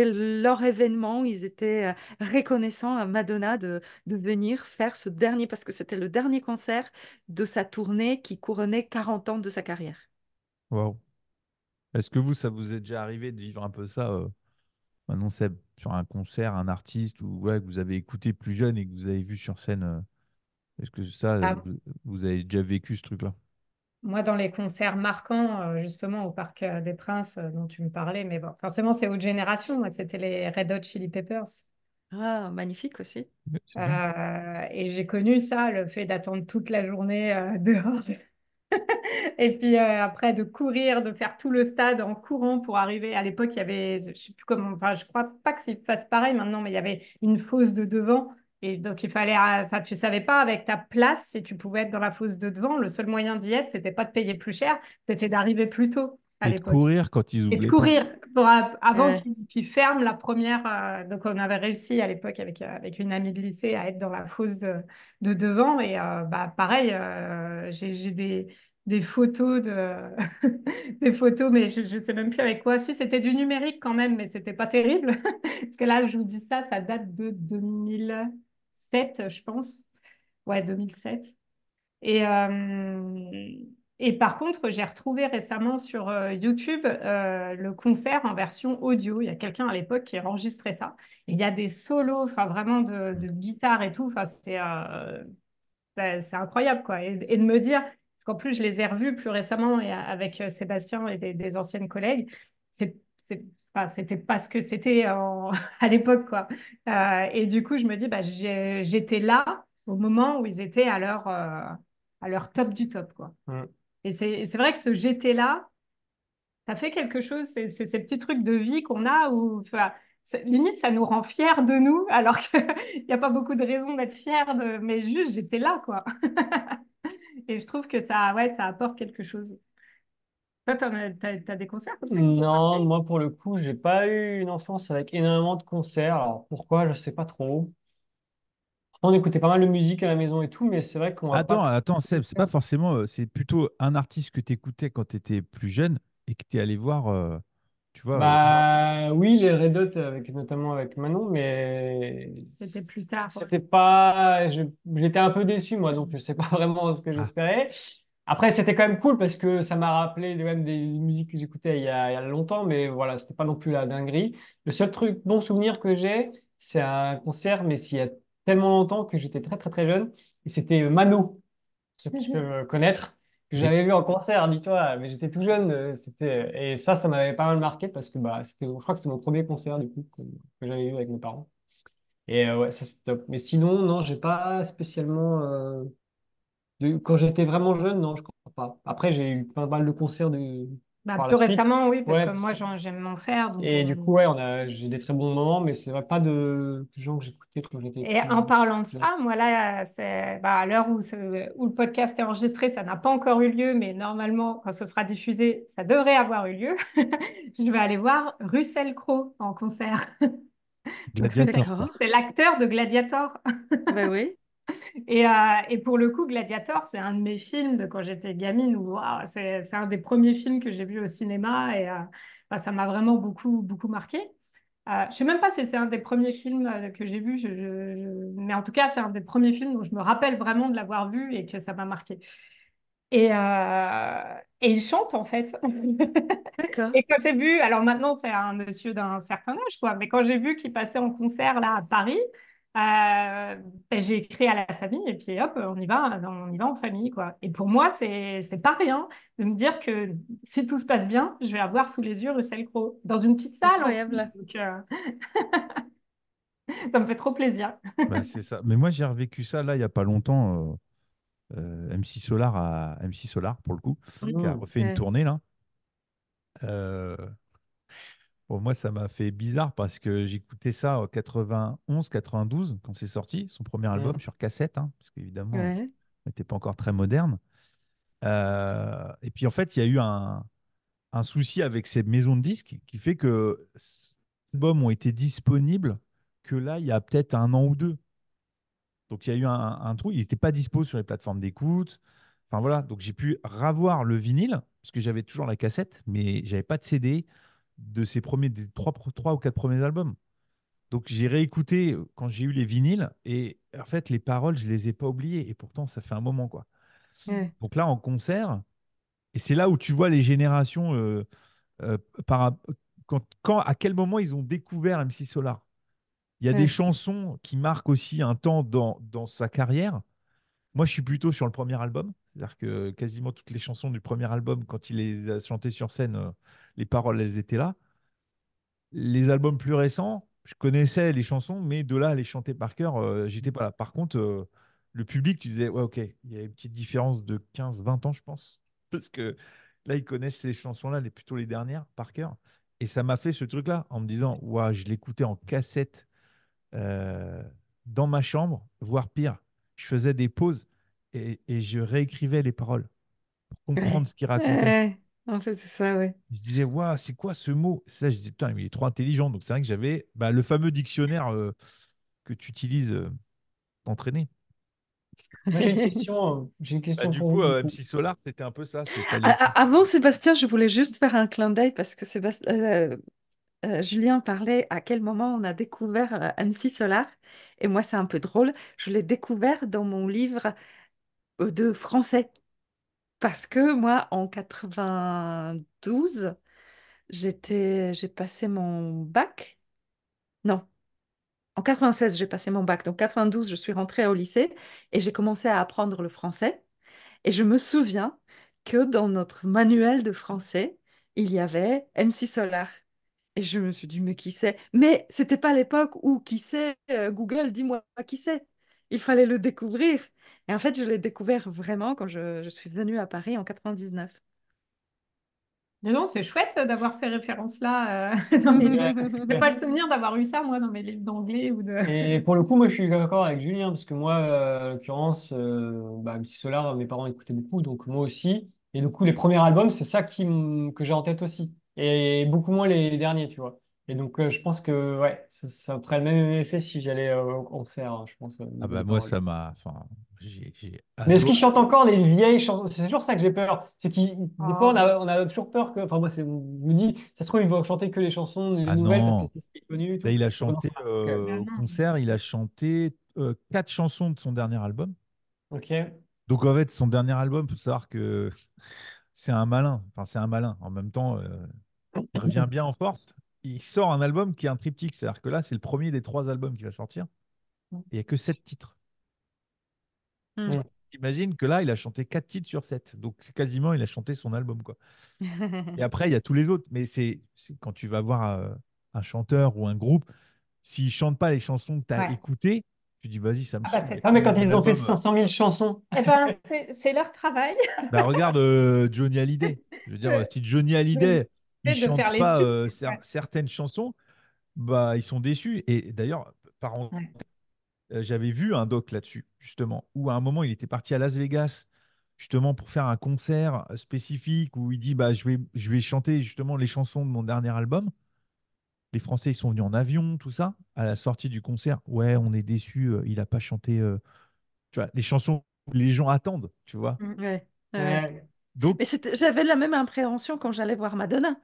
Speaker 2: leur événement. Ils étaient reconnaissants à Madonna de venir faire ce dernier, parce que c'était le dernier concert de sa tournée qui couronnait 40 ans de sa carrière.
Speaker 1: Waouh. Est-ce que vous, ça vous est déjà arrivé de vivre un peu ça, Manon Seb, sur un concert, un artiste ou ouais, que vous avez écouté plus jeune et que vous avez vu sur scène est-ce que ça,
Speaker 3: Ah,
Speaker 1: vous avez déjà vécu ce truc-là?
Speaker 3: moi, dans les concerts marquants, justement, au Parc des Princes dont tu me parlais, mais bon, forcément, c'est autre génération. Moi, c'était les Red Hot Chili Peppers.
Speaker 2: Ah, magnifique aussi.
Speaker 1: Ouais, c'est bien.
Speaker 3: Et j'ai connu ça, le fait d'attendre toute la journée dehors. Et puis après, de courir, de faire tout le stade en courant pour arriver. À l'époque, il y avait, je sais plus comment, enfin, je crois pas que c'est fasse pareil maintenant, mais il y avait une fosse de devant. Et donc, il fallait, enfin, tu savais pas avec ta place si tu pouvais être dans la fosse de devant. Le seul moyen d'y être, c'était pas de payer plus cher, c'était d'arriver plus tôt à
Speaker 1: Et de
Speaker 3: l'époque.
Speaker 1: courir quand ils ouvrent
Speaker 3: Et de
Speaker 1: les portes.
Speaker 3: courir avant
Speaker 2: Ouais.
Speaker 3: qu'ils ferment la première. Donc, on avait réussi à l'époque avec une amie de lycée à être dans la fosse de devant. Et bah, pareil, j'ai des photos des photos, mais je ne sais même plus avec quoi. Si, c'était du numérique quand même, mais c'était pas terrible. Parce que là, je vous dis ça, ça date de 2007, je pense. Ouais, 2007. Et, euh, et par contre, j'ai retrouvé récemment sur YouTube le concert en version audio. Il y a quelqu'un à l'époque qui a enregistré ça. Et il y a des solos, enfin vraiment de guitare et tout. Enfin, c'est incroyable, quoi. Et de me dire, parce qu'en plus, je les ai revus plus récemment et avec Sébastien et des anciennes collègues, c'est, c'est, enfin, c'était pas ce que c'était à l'époque, quoi. Et du coup, je me dis, bah, j'étais là au moment où ils étaient à leur top du top, quoi.
Speaker 4: Mm.
Speaker 3: Et c'est vrai que ce j'étais là, ça fait quelque chose, c'est ces petits trucs de vie qu'on a où, enfin, limite, ça nous rend fiers de nous, alors qu'il n'y a pas beaucoup de raisons d'être fiers, mais juste, j'étais là, quoi. Et je trouve que ça, ouais, ça apporte quelque chose. Toi, t'as des concerts comme ça qui t'ont
Speaker 4: Non,
Speaker 3: marqué?
Speaker 4: moi pour le coup, j'ai pas eu une enfance avec énormément de concerts. Alors pourquoi, je sais pas trop. On écoutait pas mal de musique à la maison et tout, mais c'est vrai qu'on va pas
Speaker 1: Attends,
Speaker 4: trop.
Speaker 1: attends, Seb, c'est pas forcément, c'est plutôt un artiste que tu écoutais quand tu étais plus jeune et que tu es allé voir, tu vois.
Speaker 4: Bah oui, les Red Hot avec notamment avec Manon, mais
Speaker 3: C'était plus tard, ouais.
Speaker 4: c'était pas. J'étais un peu déçu moi, donc je sais pas vraiment ce que
Speaker 1: Ah,
Speaker 4: j'espérais. Après, c'était quand même cool parce que ça m'a rappelé quand même des musiques que j'écoutais il y a longtemps, mais voilà, c'était pas non plus la dinguerie. Le seul truc, bon souvenir que j'ai, c'est un concert, mais s'il y a tellement longtemps que j'étais très très très jeune, et c'était Mano, ceux qui peuvent connaître, que
Speaker 1: oui.
Speaker 4: j'avais vu en concert, dis-toi, mais j'étais tout jeune, et ça m'avait pas mal marqué parce que bah, je crois que c'était mon premier concert du coup que j'avais vu avec mes parents. Et ouais, ça c'est top. Mais sinon, non, j'ai pas spécialement. Quand j'étais vraiment jeune, non, je crois pas. Après, j'ai eu pas mal de concerts
Speaker 3: Bah,
Speaker 4: par
Speaker 3: plus
Speaker 4: la suite.
Speaker 3: récemment, oui, parce que
Speaker 4: Ouais.
Speaker 3: moi, j'aime m'en faire. Donc
Speaker 4: Et du coup, ouais, j'ai des très bons moments, mais c'est vrai pas de gens que j'écoutais quand j'étais
Speaker 3: Et
Speaker 4: plus
Speaker 3: en parlant de
Speaker 4: jeune.
Speaker 3: ça, moi là, c'est bah, à l'heure où le podcast est enregistré, ça n'a pas encore eu lieu, mais normalement, quand ce sera diffusé, ça devrait avoir eu lieu. Je vais aller voir Russell Crowe en concert. Donc
Speaker 1: Gladiator, quoi.
Speaker 2: D'accord.
Speaker 3: C'est l'acteur de Gladiator.
Speaker 2: Ben oui.
Speaker 3: Et pour le coup, Gladiator, c'est un de mes films de quand j'étais gamine. Où, waouh, c'est un des premiers films que j'ai vu au cinéma et bah, ça m'a vraiment beaucoup, beaucoup marqué. Je ne sais même pas si c'est un des premiers films que j'ai vu, mais en tout cas, c'est un des premiers films dont je me rappelle vraiment de l'avoir vu et que ça m'a marqué. Et il chante en fait.
Speaker 2: D'accord.
Speaker 3: Et quand j'ai vu, alors maintenant c'est un monsieur d'un certain âge, quoi, mais quand j'ai vu qu'il passait en concert là à Paris, ben, j'ai écrit à la famille et puis hop, on y va en famille, quoi. Et pour moi, c'est pas rien de me dire que si tout se passe bien, je vais avoir sous les yeux Russell Crowe dans une petite salle en plus.
Speaker 2: Incroyable.
Speaker 3: Donc, ça me fait trop plaisir.
Speaker 1: Bah, c'est ça. Mais moi, j'ai revécu ça là, il n'y a pas longtemps. MC Solar, MC Solar, pour le coup, qui a
Speaker 4: Mmh.
Speaker 1: refait une
Speaker 2: Ouais.
Speaker 1: tournée là. Euh, Bon, moi, ça m'a fait bizarre parce que j'écoutais ça en 91, 92, quand c'est sorti, son premier album
Speaker 4: Mmh.
Speaker 1: sur cassette, hein, parce qu'évidemment,
Speaker 2: Ouais.
Speaker 1: on n'était pas encore très moderne. Et puis, en fait, il y a eu un souci avec ces maisons de disques qui fait que ces albums ont été disponibles que là, il y a peut-être un an ou deux. Donc, il y a eu un trou, il n'était pas dispo sur les plateformes d'écoute. Enfin, voilà, donc j'ai pu ravoir le vinyle, parce que j'avais toujours la cassette, mais j'avais pas de CD de ces premiers, des trois ou quatre premiers albums. Donc j'ai réécouté quand j'ai eu les vinyles et en fait les paroles je les ai pas oubliées et pourtant ça fait un moment quoi.
Speaker 2: Ouais.
Speaker 1: Donc là en concert et c'est là où tu vois les générations euh, par, à quel moment ils ont découvert MC Solar. Il y a des
Speaker 2: Ouais.
Speaker 1: chansons qui marquent aussi un temps dans sa carrière. Moi je suis plutôt sur le premier album, c'est-à-dire que quasiment toutes les chansons du premier album quand il les a chantées sur scène, les paroles elles étaient là. Les albums plus récents je connaissais les chansons, mais de là à les chanter par cœur, j'étais pas là. Par contre, le public, tu disais, ouais, ok, il y a une petite différence de 15-20 ans, je pense. Parce que là, ils connaissent ces chansons-là, plutôt les dernières, par cœur. Et ça m'a fait ce truc-là, en me disant, ouais, je l'écoutais en cassette euh, dans ma chambre, voire pire. Je faisais des pauses et je réécrivais les paroles pour comprendre
Speaker 2: Ouais.
Speaker 1: ce qu'il racontait.
Speaker 2: Ouais. En fait, c'est ça, ouais.
Speaker 1: Je disais, waouh, c'est quoi ce mot? C'est là, je disais, putain, il est trop intelligent. Donc, c'est vrai que j'avais bah, le fameux dictionnaire que tu utilises pour t'entraîner.
Speaker 4: Moi, j'ai une
Speaker 1: Bah,
Speaker 4: question
Speaker 1: du
Speaker 4: pour
Speaker 1: coup,
Speaker 4: vous, du coup.
Speaker 1: MC Solar, c'était un peu ça. C'est fallait.
Speaker 2: Avant Sébastien, je voulais juste faire un clin d'œil parce que Julien parlait à quel moment on a découvert MC Solar. Et moi, c'est un peu drôle. Je l'ai découvert dans mon livre de français. Parce que moi, en 92, j'ai passé mon bac. Non, en 96, j'ai passé mon bac. Donc 92, je suis rentrée au lycée et j'ai commencé à apprendre le français. Et je me souviens que dans notre manuel de français, il y avait MC Solar. Et je me suis dit, mais qui c'est? Mais c'était pas l'époque où qui c'est, Google, dis-moi qui c'est. Il fallait le découvrir. Et en fait, je l'ai découvert vraiment quand je suis venue à Paris en 99.
Speaker 3: Dis donc, c'est chouette d'avoir ces références-là dans mes livres.
Speaker 4: Ouais.
Speaker 3: J'ai pas le souvenir d'avoir eu ça, moi, dans mes livres d'anglais ou de...
Speaker 4: Et pour le coup, moi, je suis d'accord avec Julien, parce que moi, en l'occurrence, bah, MC Solar, mes parents écoutaient beaucoup, donc moi aussi. Et du coup, les premiers albums, c'est ça que j'ai en tête aussi. Et beaucoup moins les derniers, tu vois. Et donc, je pense que ouais, ça ferait le même effet si j'allais au concert, hein, je pense, au
Speaker 1: Ah
Speaker 4: niveau
Speaker 1: bah
Speaker 4: des
Speaker 1: moi,
Speaker 4: paroles.
Speaker 1: ça m'a. Enfin, j'ai
Speaker 4: Mais est-ce qu'ils
Speaker 1: adoré.
Speaker 4: chantent encore les vieilles chansons? C'est toujours ça que j'ai peur. C'est qu'ils, des fois,
Speaker 3: Oh.
Speaker 4: on a toujours peur que. Enfin, moi, je me dis, ça se trouve, ils vont chanter que les chansons, les
Speaker 1: Ah
Speaker 4: nouvelles, parce que
Speaker 1: non.
Speaker 4: c'est ce qui est connu et
Speaker 1: Là,
Speaker 4: tout.
Speaker 1: il a
Speaker 4: C'est
Speaker 1: chanté
Speaker 4: ça. Ok.
Speaker 3: Ben
Speaker 1: au
Speaker 3: non.
Speaker 1: concert, il a chanté 4 chansons de son dernier album.
Speaker 4: Ok.
Speaker 1: Donc en fait, son dernier album, faut savoir que c'est un malin. Enfin, c'est un malin. En même temps, il revient bien en force. Il sort un album qui est un triptyque. C'est-à-dire que là, c'est le premier des 3 albums qu'il va sortir. Et il n'y a que 7 titres.
Speaker 2: Hmm.
Speaker 4: Mm.
Speaker 1: T'imagines que là, il a chanté 4 titres sur 7. Donc c'est quasiment, il a chanté son album, quoi. Et après, il y a tous les autres. Mais c'est quand tu vas voir un chanteur ou un groupe, s'ils chantent pas les chansons que tu as
Speaker 3: Ouais.
Speaker 1: écoutées, tu dis, vas-y, ça me
Speaker 3: Ah bah
Speaker 1: saoule.
Speaker 3: c'est
Speaker 1: Il y a
Speaker 4: Ah,
Speaker 3: ça.
Speaker 4: mais
Speaker 1: combien
Speaker 4: quand ils ont fait
Speaker 1: d'albums
Speaker 4: 500 000 chansons.
Speaker 3: Eh ben, c'est leur travail
Speaker 1: Bah regarde Johnny Hallyday. Je veux dire, si Johnny Hallyday, il
Speaker 3: de faire
Speaker 1: chante
Speaker 3: les
Speaker 1: pas
Speaker 3: tubes. Ouais.
Speaker 1: certaines chansons, bah ils sont déçus. Et d'ailleurs,
Speaker 3: Ouais.
Speaker 1: j'avais vu un doc là-dessus, justement, où à un moment, il était parti à Las Vegas, justement, pour faire un concert spécifique où il dit, bah je vais chanter justement les chansons de mon dernier album. Les Français, ils sont venus en avion, tout ça. À la sortie du concert, ouais, on est déçus, il n'a pas chanté, tu vois, les chansons que les gens attendent, tu vois.
Speaker 2: Ouais, ouais, ouais.
Speaker 4: Ouais.
Speaker 2: Mais
Speaker 1: Donc,
Speaker 2: j'avais la même appréhension quand j'allais voir Madonna.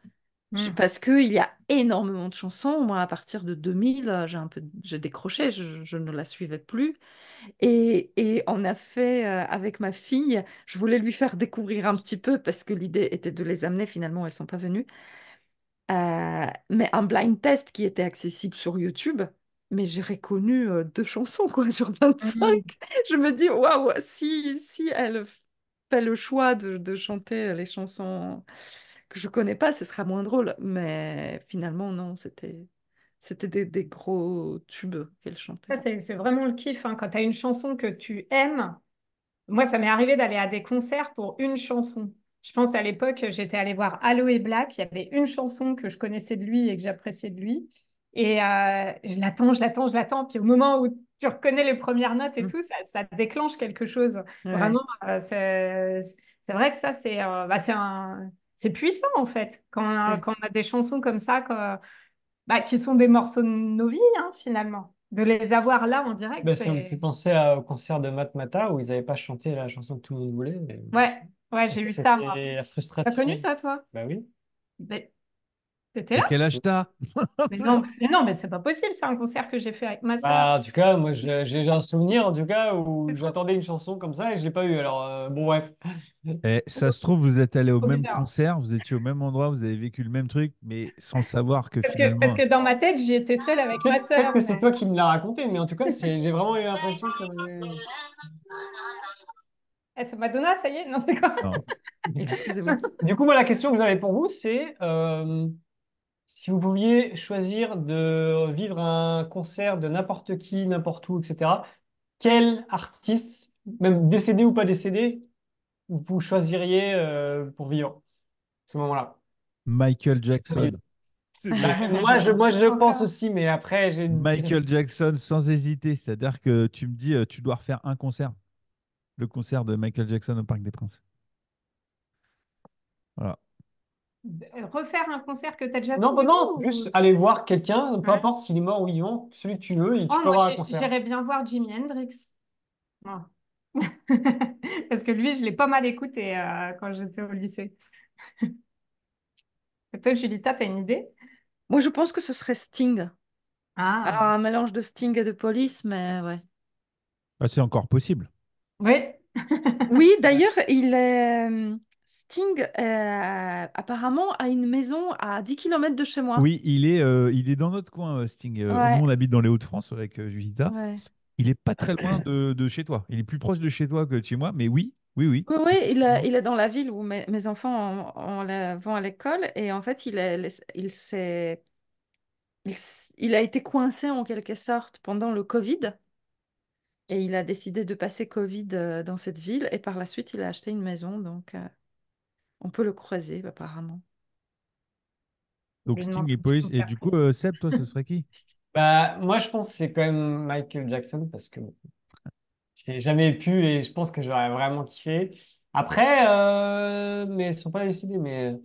Speaker 3: Mm.
Speaker 2: Parce qu'il y a énormément de chansons. Moi, à partir de 2000, j'ai décroché, je ne la suivais plus. Et on a fait avec ma fille, je voulais lui faire découvrir un petit peu parce que l'idée était de les amener. Finalement, elles sont pas venues. Mais un blind test qui était accessible sur YouTube. Mais j'ai reconnu 2 chansons quoi, sur 25.
Speaker 3: Mm.
Speaker 2: Je me dis, waouh, si elle fait le choix de chanter les chansons que je connais pas, ce sera moins drôle. Mais finalement, non, c'était des gros tubes qu'elle chantait.
Speaker 3: Ça, c'est vraiment le kiff, hein. Quand tu as une chanson que tu aimes. Moi, ça m'est arrivé d'aller à des concerts pour une chanson. Je pense à l'époque, j'étais allée voir Aloe Black. Il y avait une chanson que je connaissais de lui et que j'appréciais de lui. Et je l'attends, je l'attends, je l'attends. Puis au moment où tu reconnais les premières notes et
Speaker 2: Mm.
Speaker 3: tout, ça déclenche quelque chose.
Speaker 2: Ouais,
Speaker 3: Vraiment, c'est vrai que ça, c'est puissant en fait.
Speaker 2: ouais.
Speaker 3: Quand on a des chansons comme ça, qui sont des morceaux de nos vies, hein, finalement. De les avoir là en direct,
Speaker 4: Ben, ça me fait
Speaker 3: c'est...
Speaker 4: penser au concert de Matmata où ils n'avaient pas chanté la chanson que tout le monde voulait.
Speaker 3: Ouais, ouais, j'ai eu ça, moi.
Speaker 4: C'était la
Speaker 3: T'as connu
Speaker 4: frustration.
Speaker 3: ça, toi?
Speaker 4: Bah oui.
Speaker 3: Mais t'étais
Speaker 1: mais
Speaker 3: là?
Speaker 1: quel âge t'as?
Speaker 3: Mais non, mais c'est pas possible, c'est un concert que j'ai fait avec ma sœur.
Speaker 4: Bah, en tout cas, moi, j'ai un souvenir, en tout cas,
Speaker 3: C'est
Speaker 4: où
Speaker 3: trop,
Speaker 4: j'attendais une chanson comme ça et je l'ai pas eu. Alors, bon, bref.
Speaker 1: Eh, ça se trouve, vous êtes allé au
Speaker 3: trop
Speaker 1: même
Speaker 3: bizarre.
Speaker 1: concert, vous étiez au même endroit, vous avez vécu le même truc, mais sans le savoir que
Speaker 3: Parce
Speaker 1: finalement.
Speaker 3: que dans ma tête, j'y étais seule avec ma
Speaker 4: Peut-être
Speaker 3: sœur.
Speaker 4: que c'est toi qui me l'as raconté, mais en tout cas, j'ai vraiment eu l'impression que ça
Speaker 3: Eh, c'est Madonna, ça y est? Non, c'est quoi?
Speaker 1: Non.
Speaker 2: Excusez-moi.
Speaker 4: Du coup, moi, la question que j'avais pour vous, Si vous pouviez choisir de vivre un concert de n'importe qui, n'importe où, etc., quel artiste, même décédé ou pas décédé, vous choisiriez pour vivre ce moment-là?
Speaker 1: Michael
Speaker 4: Seriez-
Speaker 1: Jackson. C'est
Speaker 4: Bah,
Speaker 1: bon.
Speaker 4: moi, je le pense
Speaker 3: Encore.
Speaker 4: aussi, mais après, j'ai une petite
Speaker 1: Michael
Speaker 4: réflexion.
Speaker 1: Jackson sans hésiter. C'est-à-dire que tu me dis, tu dois refaire un concert. Le concert de Michael Jackson au Parc des Princes. Voilà.
Speaker 3: Refaire un concert que tu as déjà vu
Speaker 4: Non,
Speaker 3: du coup
Speaker 4: non, juste
Speaker 3: ou-
Speaker 4: aller voir quelqu'un, peu
Speaker 3: Ouais.
Speaker 4: importe s'il est mort ou vivant, celui que tu veux, et tu
Speaker 3: Oh,
Speaker 4: peux
Speaker 3: moi,
Speaker 4: avoir un concert.
Speaker 3: j'irais bien voir Jimi Hendrix. Ouais. Parce que lui, je l'ai pas mal écouté quand j'étais au lycée. Et toi, Julita, t'as une idée?
Speaker 2: Moi, je pense que ce serait Sting. Alors,
Speaker 3: Ah,
Speaker 2: un mélange de Sting et de Police, mais ouais.
Speaker 1: Ah, c'est encore possible.
Speaker 3: oui.
Speaker 2: Oui, d'ailleurs, Sting, apparemment, a une maison à 10 kilomètres de chez moi.
Speaker 1: Oui, il est dans notre coin, Sting. Nous,
Speaker 2: Ouais,
Speaker 1: on habite dans les Hauts-de-France avec Julita.
Speaker 2: ouais.
Speaker 1: Il est pas très loin de chez toi. Il est plus proche de chez toi que de chez moi, mais oui, oui, oui.
Speaker 2: Oui, oui,
Speaker 1: Effectivement.
Speaker 2: il est dans la ville où mes enfants vont à l'école et en fait, il a été coincé en quelque sorte pendant le Covid et il a décidé de passer Covid dans cette ville et par la suite, il a acheté une maison donc on peut le croiser apparemment.
Speaker 3: Je
Speaker 1: Donc
Speaker 3: lui
Speaker 1: Sting
Speaker 3: demande
Speaker 1: et
Speaker 3: un petit
Speaker 1: Police. Et
Speaker 3: concert
Speaker 1: du coup,
Speaker 3: privé.
Speaker 1: Seb, toi, ce serait qui?
Speaker 4: Bah, moi, je pense que c'est quand même Michael Jackson parce que j'ai jamais pu et je pense que j'aurais vraiment kiffé. Après, mais ils sont pas décidés, mais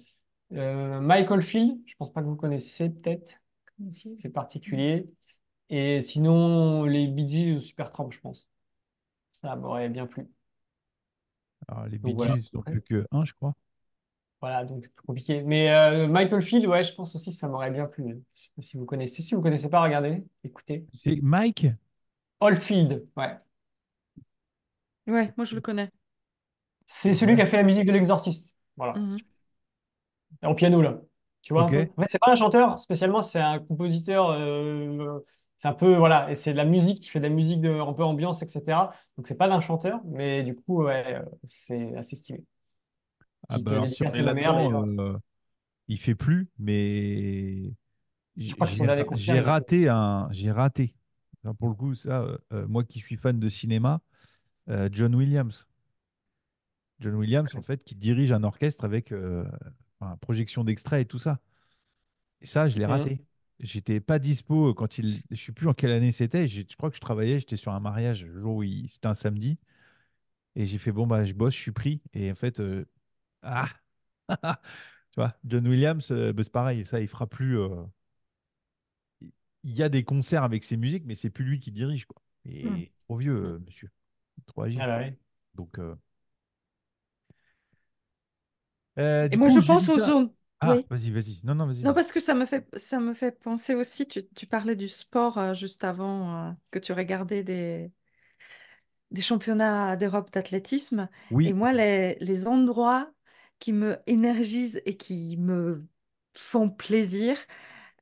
Speaker 4: Michael Field, je pense pas que vous connaissez peut-être,
Speaker 3: Monsieur.
Speaker 4: c'est particulier. Et sinon, les Bee Gees ou Supertramp, je pense. Ça m'aurait bien plu.
Speaker 1: Alors, les
Speaker 4: Donc
Speaker 1: Bee
Speaker 4: voilà.
Speaker 1: Gees sont plus que un, je crois.
Speaker 4: Voilà, donc c'est plus compliqué. Mais Michael Field, ouais, je pense aussi que ça m'aurait bien plu. Je sais pas si vous connaissez. Si vous connaissez pas, regardez, écoutez.
Speaker 1: C'est Mike?
Speaker 4: Oldfield, ouais.
Speaker 2: Ouais, moi je le connais.
Speaker 4: C'est celui qui
Speaker 1: Ouais.
Speaker 4: a fait la musique de l'Exorciste. Voilà.
Speaker 2: Mhm.
Speaker 4: En piano, là. Tu vois un
Speaker 1: Ok.
Speaker 4: peu? En fait, c'est pas un chanteur spécialement, c'est un compositeur. C'est un peu, voilà, et c'est de la musique qui fait de la musique un peu ambiance, etc. Donc, c'est pas d'un chanteur, mais du coup, ouais, c'est assez stylé.
Speaker 1: Ah
Speaker 4: Petite
Speaker 1: bah alors si on
Speaker 4: dédicace
Speaker 1: est
Speaker 4: à ma mère,
Speaker 1: là-dedans,
Speaker 4: d'ailleurs.
Speaker 1: il fait plus, mais
Speaker 4: Je crois que son dernier concert,
Speaker 1: j'ai
Speaker 4: il a fait.
Speaker 1: raté un, j'ai raté. Enfin, pour le coup, ça, moi qui suis fan de cinéma, John Williams. John Williams, en fait, qui dirige un orchestre avec enfin, projection d'extraits et tout ça. Et ça, je l'ai
Speaker 4: Mhm.
Speaker 1: raté. J'étais pas dispo quand je sais plus en quelle année c'était. Je crois que je travaillais, j'étais sur un mariage le jour où c'était un samedi. Et j'ai fait, bon, bah, je bosse, je suis pris. Et en fait, ah, tu vois, John Williams, bah, c'est pareil, ça, il fera plus. Il y a des concerts avec ses musiques, mais c'est plus lui qui dirige, quoi.
Speaker 3: Hmm.
Speaker 1: Et trop vieux, monsieur. Trop
Speaker 4: Ah
Speaker 1: âgé.
Speaker 4: bah oui.
Speaker 1: Donc,
Speaker 2: Et
Speaker 1: du
Speaker 2: moi
Speaker 1: coup,
Speaker 2: je pense aux
Speaker 1: Julita.
Speaker 2: zones.
Speaker 1: Ah,
Speaker 2: Oui.
Speaker 1: vas-y, vas-y. Non, non, vas-y,
Speaker 2: Non,
Speaker 1: vas-y.
Speaker 2: parce que ça me fait penser aussi, tu parlais du sport juste avant que tu regardais des championnats d'Europe d'athlétisme. Et
Speaker 1: Oui,
Speaker 2: moi, les endroits qui me énergisent et qui me font plaisir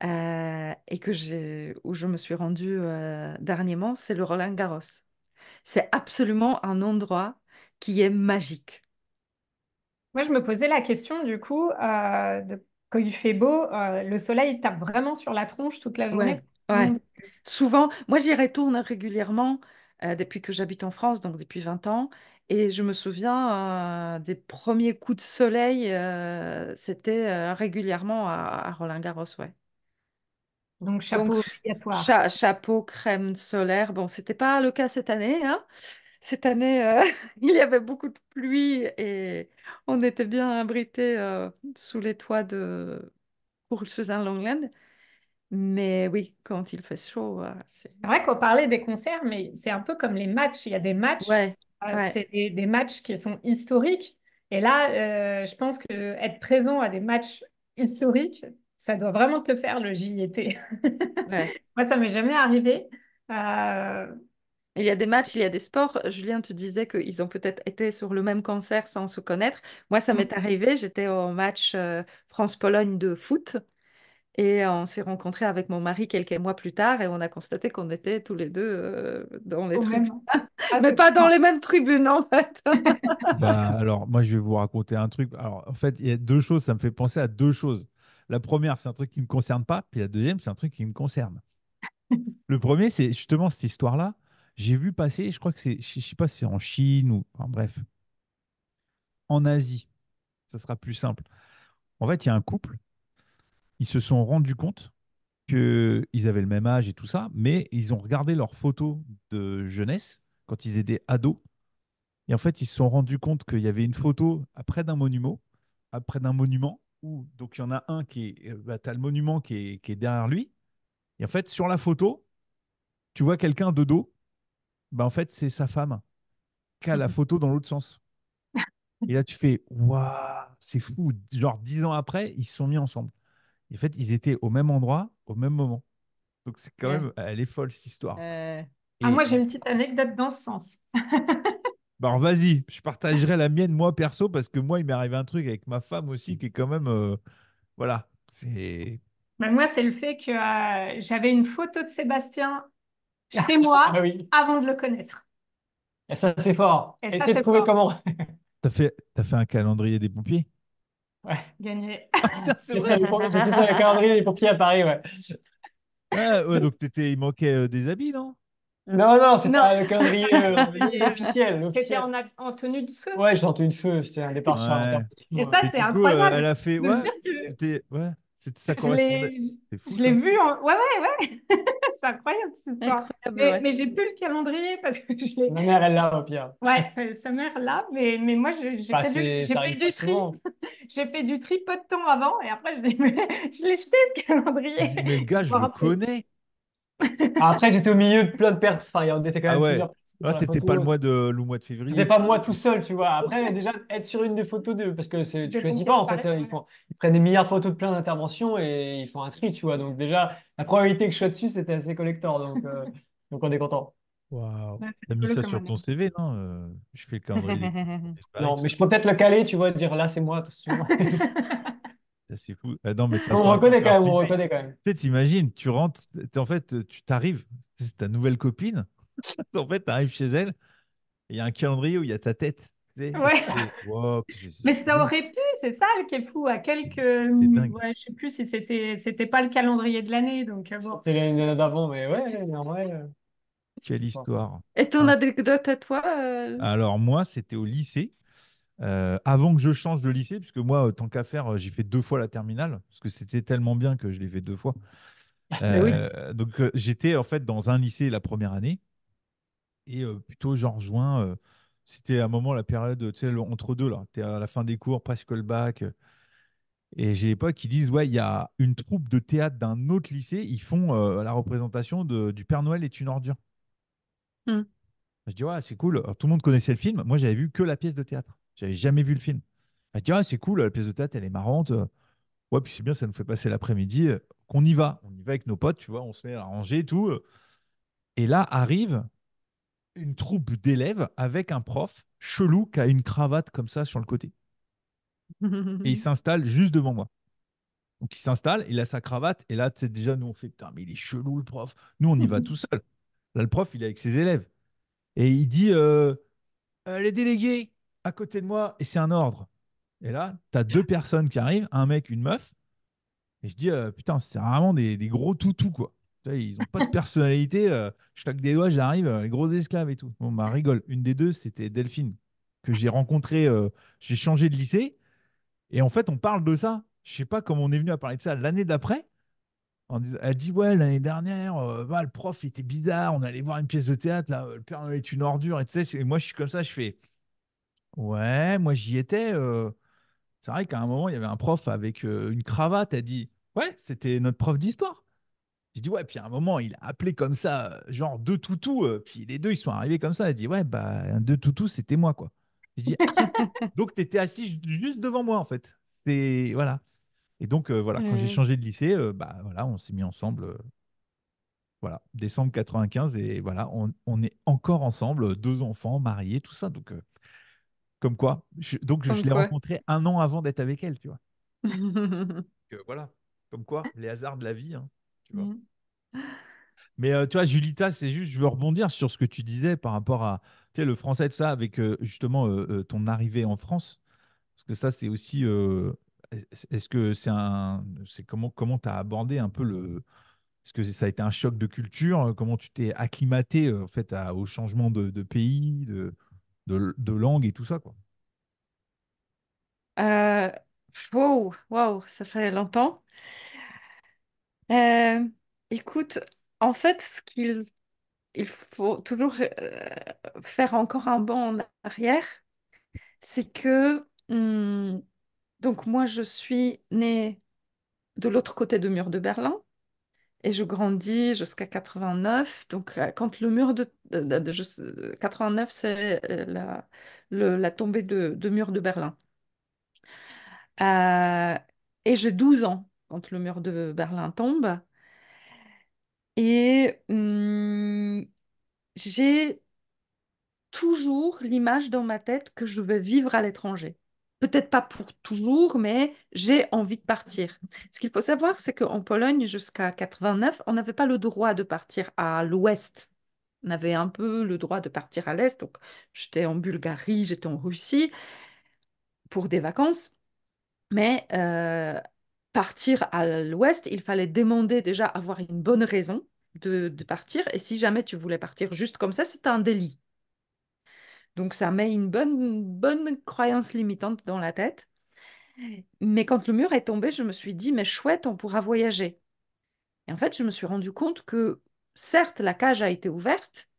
Speaker 2: et où je me suis rendue dernièrement, c'est le Roland-Garros. C'est absolument un endroit qui est magique.
Speaker 3: Moi, je me posais la question, du coup, quand il fait beau, le soleil tape vraiment sur la tronche toute la journée.
Speaker 2: Ouais, ouais. Souvent, moi j'y retourne régulièrement depuis que j'habite en France, donc depuis 20 ans. Et je me souviens des premiers coups de soleil, c'était régulièrement à Roland-Garros, ouais.
Speaker 3: Donc,
Speaker 2: Donc,
Speaker 3: chapeau obligatoire.
Speaker 2: chapeau, crème solaire. Bon, c'était pas le cas cette année, hein. Cette année, il y avait beaucoup de pluie et on était bien abrités sous les toits de Coursusan-Longland. Mais oui, quand il fait chaud, c'est...
Speaker 3: C'est vrai qu'on parlait des concerts, mais c'est un peu comme les matchs. Il y a des matchs,
Speaker 2: Ouais, ouais,
Speaker 3: c'est des matchs qui sont historiques. Et là, je pense que être présent à des matchs historiques, ça doit vraiment te faire le j'y étais.
Speaker 2: ouais.
Speaker 3: Moi, ça m'est jamais arrivé. Euh,
Speaker 2: Il y a des matchs, il y a des sports. Julien te disait qu'ils ont peut-être été sur le même concert sans se connaître. Moi, ça m'est arrivé. J'étais au match France-Pologne de foot et on s'est rencontrés avec mon mari quelques mois plus tard et on a constaté qu'on était tous les deux dans les
Speaker 3: au
Speaker 2: tribunes.
Speaker 3: même. Ah,
Speaker 2: Mais
Speaker 3: c'est
Speaker 2: pas
Speaker 3: trop
Speaker 2: dans
Speaker 3: marrant.
Speaker 2: les mêmes tribunes, en fait.
Speaker 1: bah alors moi je vais vous raconter un truc. Alors en fait, il y a deux choses, ça me fait penser à deux choses. La première, c'est un truc qui ne me concerne pas, puis la deuxième, c'est un truc qui me concerne. Le premier, c'est justement cette histoire-là. J'ai vu passer, je crois que c'est, je sais pas si c'est en Chine ou, enfin, bref, en Asie. Ça sera plus simple. En fait, il y a un couple, ils se sont rendus compte qu'ils avaient le même âge et tout ça, mais ils ont regardé leurs photos de jeunesse quand ils étaient ados. Et en fait, ils se sont rendus compte qu'il y avait une photo près d'un monument, où donc il y en a un qui est, bah, t'as le monument qui est derrière lui. Et en fait, sur la photo, tu vois quelqu'un de dos, bah, en fait, c'est sa femme qui a la photo dans l'autre sens. Et là, tu fais, waouh, c'est fou. Genre 10 ans après, ils se sont mis ensemble. Et en fait, ils étaient au même endroit, au même moment. Donc c'est quand
Speaker 2: Ouais.
Speaker 1: même, elle est folle cette histoire.
Speaker 3: Ah, moi,
Speaker 1: Et
Speaker 3: j'ai une petite anecdote dans ce sens.
Speaker 1: bah, alors vas-y, je partagerai la mienne moi perso parce que moi il m'est arrivé un truc avec ma femme aussi qui est quand même, voilà, c'est
Speaker 3: Ben, moi, c'est le fait que j'avais une photo de Sébastien chez moi
Speaker 4: Ah oui.
Speaker 3: avant de le connaître.
Speaker 4: Et ça, c'est fort.
Speaker 3: Et ça,
Speaker 4: Essaye de
Speaker 3: c'est
Speaker 4: trouver
Speaker 3: fort.
Speaker 4: comment.
Speaker 1: t'as fait un calendrier des pompiers.
Speaker 4: Ouais.
Speaker 3: Gagné.
Speaker 1: Ah putain, c'est
Speaker 4: J'ai fait
Speaker 1: vrai.
Speaker 4: j'ai fait le calendrier des pompiers à Paris, ouais.
Speaker 1: Ah, ouais, donc il manquait des habits, non?
Speaker 4: Non, non, c'est
Speaker 3: Non,
Speaker 4: pas le calendrier
Speaker 3: calendrier,
Speaker 4: l'officiel.
Speaker 3: c'était
Speaker 4: L'officiel.
Speaker 3: en tenue de feu.
Speaker 4: Ouais, j'ai tenté une feu. C'était un départ sur
Speaker 1: Ouais.
Speaker 3: Et
Speaker 4: intervention.
Speaker 3: ça,
Speaker 1: Et
Speaker 3: c'est
Speaker 1: du coup, elle
Speaker 3: incroyable
Speaker 1: a fait,
Speaker 3: de se
Speaker 1: ouais,
Speaker 3: dire que
Speaker 1: ouais, ça correspondait. C'est fou
Speaker 3: je l'ai
Speaker 1: ça.
Speaker 3: vu en... Ouais, ouais, ouais. C'est incroyable, cette histoire.
Speaker 2: Incroyable, ouais.
Speaker 3: Mais j'ai plus le calendrier parce que je l'ai...
Speaker 4: Ma mère, elle l'a au pire.
Speaker 3: Ouais, sa mère là, mais moi,
Speaker 4: Bah,
Speaker 3: j'ai
Speaker 4: ça
Speaker 3: fait
Speaker 4: arrive pas
Speaker 3: du tri.
Speaker 4: souvent.
Speaker 3: J'ai fait du tri peu de temps avant et après, je l'ai jeté, ce
Speaker 1: Tu
Speaker 3: calendrier.
Speaker 1: dis, mais le
Speaker 3: Je
Speaker 1: gars, je
Speaker 3: m'en
Speaker 1: le
Speaker 3: rappelle.
Speaker 1: connais.
Speaker 4: Après, j'étais au milieu de plein de personnes. Enfin, on était quand
Speaker 1: Ah
Speaker 4: même
Speaker 1: ouais.
Speaker 4: plusieurs personnes
Speaker 1: Ah,
Speaker 4: sur la
Speaker 1: t'étais pas
Speaker 4: photo.
Speaker 1: le mois de
Speaker 4: C'était
Speaker 1: février,
Speaker 4: pas
Speaker 1: quoi.
Speaker 4: moi tout seul, tu vois. Après, déjà, être sur une des photos de. Parce que tu
Speaker 3: Des
Speaker 4: choisis
Speaker 3: pompiers
Speaker 4: pas,
Speaker 3: de
Speaker 4: en
Speaker 3: Paris,
Speaker 4: fait.
Speaker 3: ouais.
Speaker 4: Ils prennent des milliards de photos de plein d'interventions et ils font un tri, tu vois. Donc, déjà, la probabilité que je sois dessus, c'était assez collector. Donc on est content.
Speaker 1: Waouh.
Speaker 3: Ouais, c'est
Speaker 1: T'as mis
Speaker 3: rigolo
Speaker 1: ça
Speaker 3: comme
Speaker 1: sur ton
Speaker 3: anecdote.
Speaker 1: CV, non? Je fais le calendrier des pompiers de Paris,
Speaker 4: Non,
Speaker 1: tout
Speaker 4: mais
Speaker 1: ça.
Speaker 4: je peux peut-être le caler, tu vois, dire là, c'est moi, attention.
Speaker 1: Ça, c'est fou. Ah non, mais ça
Speaker 4: On
Speaker 1: aurait pu
Speaker 4: reconnaît quand
Speaker 1: faire
Speaker 4: même, on
Speaker 1: film.
Speaker 4: reconnaît quand même.
Speaker 1: Tu sais, t'imagines, tu rentres, en fait, tu t'arrives, c'est ta nouvelle copine. En fait, t'arrives chez elle, et il y a un calendrier où il y a ta tête. Tu sais, et tu
Speaker 3: Ouais.
Speaker 1: fais, wow,
Speaker 3: Mais
Speaker 1: c'est
Speaker 3: ça
Speaker 1: ouf,
Speaker 3: aurait pu, c'est ça qui est fou. À quelques,
Speaker 1: c'est dingue.
Speaker 3: ouais, je sais plus si c'était pas le calendrier de l'année, donc bon.
Speaker 4: C'était l'année d'avant, mais ouais, en vrai.
Speaker 1: Quelle
Speaker 4: C'est fort.
Speaker 1: histoire.
Speaker 2: Et ton
Speaker 1: Ah,
Speaker 2: anecdote à toi
Speaker 1: alors, moi, c'était au lycée. Avant que je change de lycée, puisque moi, tant qu'à faire, j'ai fait 2 fois la terminale, parce que c'était tellement bien que je l'ai fait 2 fois.
Speaker 2: Ben oui.
Speaker 1: Donc, j'étais en fait dans un lycée la première année, et plutôt genre juin, c'était à un moment la période, tu sais, entre deux, là. Tu es à la fin des cours, presque le bac. Et j'ai des potes qui disent, ouais, il y a une troupe de théâtre d'un autre lycée, ils font la représentation du Père Noël est une ordure.
Speaker 2: Hmm.
Speaker 1: Je dis, ouais, c'est cool. Alors, tout le monde connaissait le film. Moi, j'avais vu que la pièce de théâtre. J'avais jamais vu le film. Je dis, ouais, c'est cool, la pièce de théâtre, elle est marrante. Ouais, puis c'est bien, ça nous fait passer l'après-midi. Qu'on y va. On y va avec nos potes, tu vois, on se met à ranger et tout. Et là arrive une troupe d'élèves avec un prof chelou qui a une cravate comme ça sur le côté. Et il s'installe juste devant moi. Donc il s'installe, il a sa cravate, et là, tu sais, déjà, nous, on fait, putain, mais il est chelou, le prof. Nous, on y va tout seul. Là, le prof, il est avec ses élèves. Et il dit, les délégués, à côté de moi, et c'est un ordre. Et là, tu as 2 personnes qui arrivent, un mec, une meuf. Et je dis, putain, c'est vraiment des gros toutous, quoi. Tu vois, ils n'ont pas de personnalité. Je claque des doigts, j'arrive, les gros esclaves et tout. Bon, bah, rigole. Une des deux, c'était Delphine, que j'ai rencontrée. J'ai changé de lycée. Et en fait, on parle de ça. Je sais pas comment on est venu à parler de ça l'année d'après. Elle dit, ouais, l'année dernière, bah, le prof était bizarre. On allait voir une pièce de théâtre, là, le Père Noël est une ordure. Et, tu sais, et moi, je suis comme ça, je fais, ouais, moi, j'y étais. C'est vrai qu'à un moment, il y avait un prof avec une cravate. Elle dit, ouais, c'était notre prof d'histoire. J'ai dit, ouais, puis à un moment, il a appelé comme ça, genre 2 toutous, puis les deux, ils sont arrivés comme ça. Elle dit, ouais, bah, un 2 toutous, c'était moi, quoi. J'ai dit, ah, donc tu étais assis juste devant moi, en fait. C'est, voilà. Et donc, voilà, quand j'ai
Speaker 2: Euh,
Speaker 1: changé de lycée, bah, voilà, on s'est mis ensemble, voilà, décembre 95, et voilà, on est encore ensemble, 2 enfants, mariés, tout ça. Donc, comme quoi, donc je
Speaker 2: Comme
Speaker 1: l'ai
Speaker 2: quoi.
Speaker 1: rencontré un an avant d'être avec elle, tu vois. Voilà, comme quoi, les hasards de la vie, hein, tu vois.
Speaker 3: Mm.
Speaker 1: Mais tu vois, Julita, c'est juste, je veux rebondir sur ce que tu disais par rapport à, tu sais, le français, tout ça, avec justement ton arrivée en France. Parce que ça, c'est aussi est-ce que c'est comment tu as abordé un peu est-ce que ça a été un choc de culture? Comment tu t'es acclimaté en fait au changement de pays, de langue et tout ça, quoi?
Speaker 2: Euh, wow, wow, ça fait longtemps. Euh, Écoute, en fait, il faut toujours faire encore un bond en arrière, c'est que donc moi je suis née de l'autre côté du mur de Berlin et je grandis jusqu'à 89. Donc quand le mur de 89, c'est la tombée de mur de Berlin. Euh, et j'ai 12 ans quand le mur de Berlin tombe. Et j'ai toujours l'image dans ma tête que je vais vivre à l'étranger. Peut-être pas pour toujours, mais j'ai envie de partir. Ce qu'il faut savoir, c'est qu'en Pologne, jusqu'à 89, on n'avait pas le droit de partir à l'ouest. On avait un peu le droit de partir à l'est. Donc, j'étais en Bulgarie, j'étais en Russie pour des vacances. Mais partir à l'ouest, il fallait demander déjà avoir une bonne raison de partir. Et si jamais tu voulais partir juste comme ça, c'était un délit. Donc ça met une bonne croyance limitante dans la tête. Mais quand le mur est tombé, je me suis dit, mais chouette, on pourra voyager. Et en fait, je me suis rendu compte que certes, la cage a été ouverte,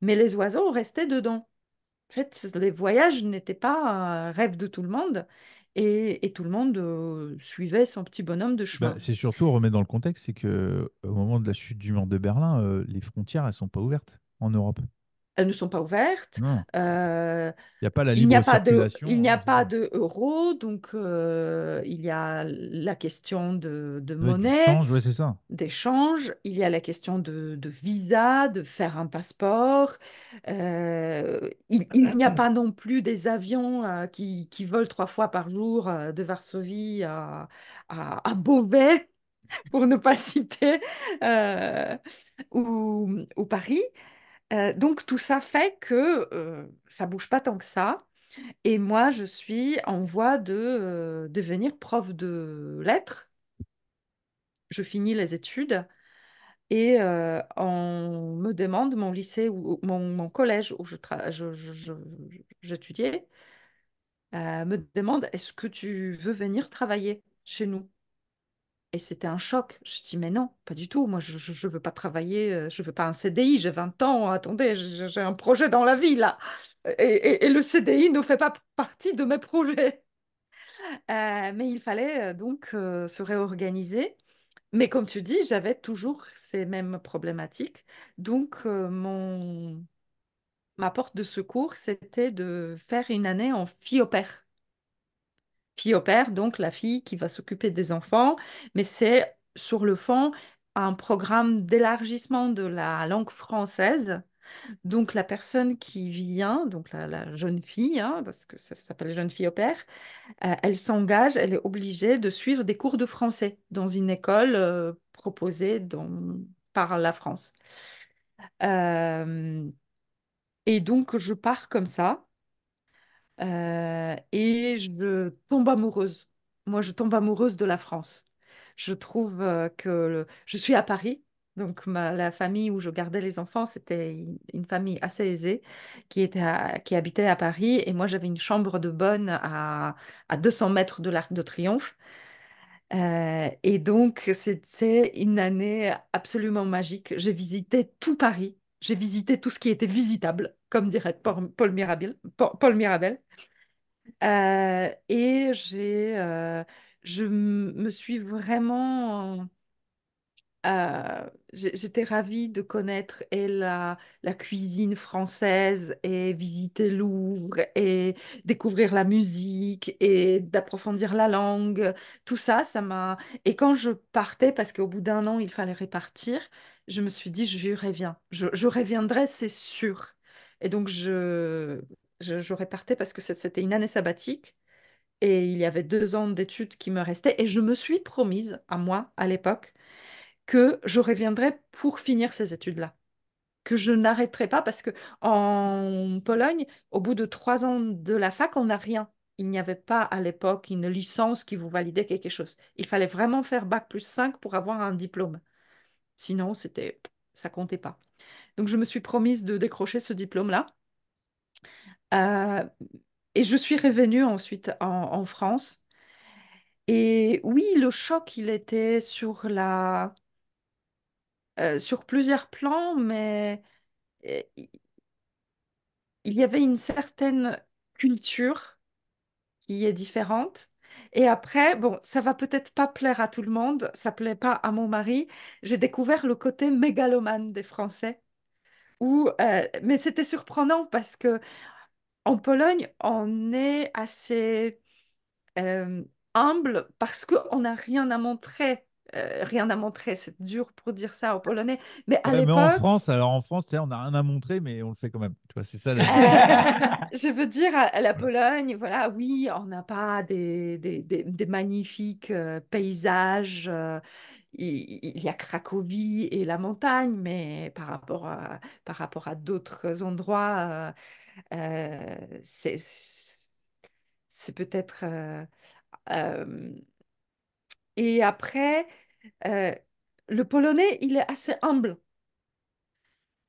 Speaker 2: mais les oiseaux restaient dedans. En fait, les voyages n'étaient pas un rêve de tout le monde et tout le monde suivait son petit bonhomme de
Speaker 1: Bah,
Speaker 2: chemin.
Speaker 1: c'est surtout remettre dans le contexte, c'est que au moment de la chute du mur de Berlin, les frontières elles sont pas ouvertes en Europe.
Speaker 2: Elles ne sont pas ouvertes.
Speaker 1: Non,
Speaker 2: Euh,
Speaker 1: il n'y a pas la
Speaker 2: il n'y
Speaker 1: libre
Speaker 2: a pas de, il
Speaker 1: circulation,
Speaker 2: n'y a
Speaker 1: hein, c'est ça.
Speaker 2: pas de euro, donc il y a la question de
Speaker 1: Ouais, du
Speaker 2: monnaie,
Speaker 1: change, ouais, c'est ça.
Speaker 2: d'échange, il y a la question de visa, de faire un passeport. Il n'y a pas non plus des avions qui volent 3 fois par jour de Varsovie à Beauvais, pour ne pas citer, euh, ou Paris. Donc tout ça fait que ça bouge pas tant que ça. Et moi, je suis en voie de devenir prof de lettres. Je finis les études et on me demande, mon lycée ou mon collège où j'étudiais, me demande, est-ce que tu veux venir travailler chez nous? Et c'était un choc. Je dis, mais non, pas du tout. Moi, je veux pas travailler, je veux pas un CDI, j'ai 20 ans, attendez, j'ai un projet dans la vie, là. Et le CDI ne fait pas partie de mes projets. Mais il fallait donc se réorganiser. Mais comme tu dis, j'avais toujours ces mêmes problématiques. Donc, ma porte de secours, c'était de faire une année en fille au pair. Fille au pair, donc la fille qui va s'occuper des enfants, mais c'est sur le fond un programme d'élargissement de la langue française. Donc la personne qui vient, donc la jeune fille, hein, parce que ça s'appelle jeune fille au pair, elle s'engage, elle est obligée de suivre des cours de français dans une école proposée par la France. Euh, et donc je pars comme ça. Et je tombe amoureuse. Moi, je tombe amoureuse de la France. Je trouve je suis à Paris. Donc, la famille où je gardais les enfants, c'était une famille assez aisée qui habitait à Paris. Et moi, j'avais une chambre de bonne à 200 mètres de l'Arc de Triomphe. Et donc, c'est une année absolument magique. J'ai visité tout Paris. J'ai visité tout ce qui était visitable, comme dirait Paul Mirabel. Paul Mirabel. Et me suis vraiment, j'étais ravie de connaître et la cuisine française et visiter Louvre et découvrir la musique et d'approfondir la langue. Tout ça, ça m'a. Et quand je partais, parce qu'au bout d'un an, il fallait répartir, je me suis dit, je reviens. Je reviendrai, c'est sûr. Et donc, je repartais parce que c'était une année sabbatique. Et il y avait 2 ans d'études qui me restaient. Et je me suis promise à moi, à l'époque, que je reviendrai pour finir ces études-là. Que je n'arrêterai pas parce que en Pologne, au bout de 3 ans de la fac, on n'a rien. il n'y avait pas à l'époque une licence qui vous validait quelque chose. Il fallait vraiment faire bac+5 pour avoir un diplôme. Sinon, ça comptait pas. Donc, je me suis promise de décrocher ce diplôme-là. Euh, et je suis revenue ensuite en France. Et oui, le choc, il était sur plusieurs plans, mais euh, il y avait une certaine culture qui est différente. Et après, bon, ça va peut-être pas plaire à tout le monde, ça plaît pas à mon mari. J'ai découvert le côté mégalomane des Français. Mais c'était surprenant parce que en Pologne, on est assez euh, humble parce qu'on n'a rien à montrer. Rien à montrer, c'est dur pour dire ça aux Polonais. Mais à
Speaker 1: Ouais, mais en
Speaker 2: l'époque,
Speaker 1: France, alors en France, tu sais, on n'a rien à montrer, mais on le fait quand même. Tu vois, c'est ça la différence.
Speaker 2: Euh, je veux dire, à la
Speaker 1: Voilà.
Speaker 2: Pologne, voilà, oui, on n'a pas des magnifiques paysages. Il y a Cracovie et la montagne, mais par rapport à d'autres endroits, c'est peut-être. Euh, et après, euh, le Polonais, il est assez humble.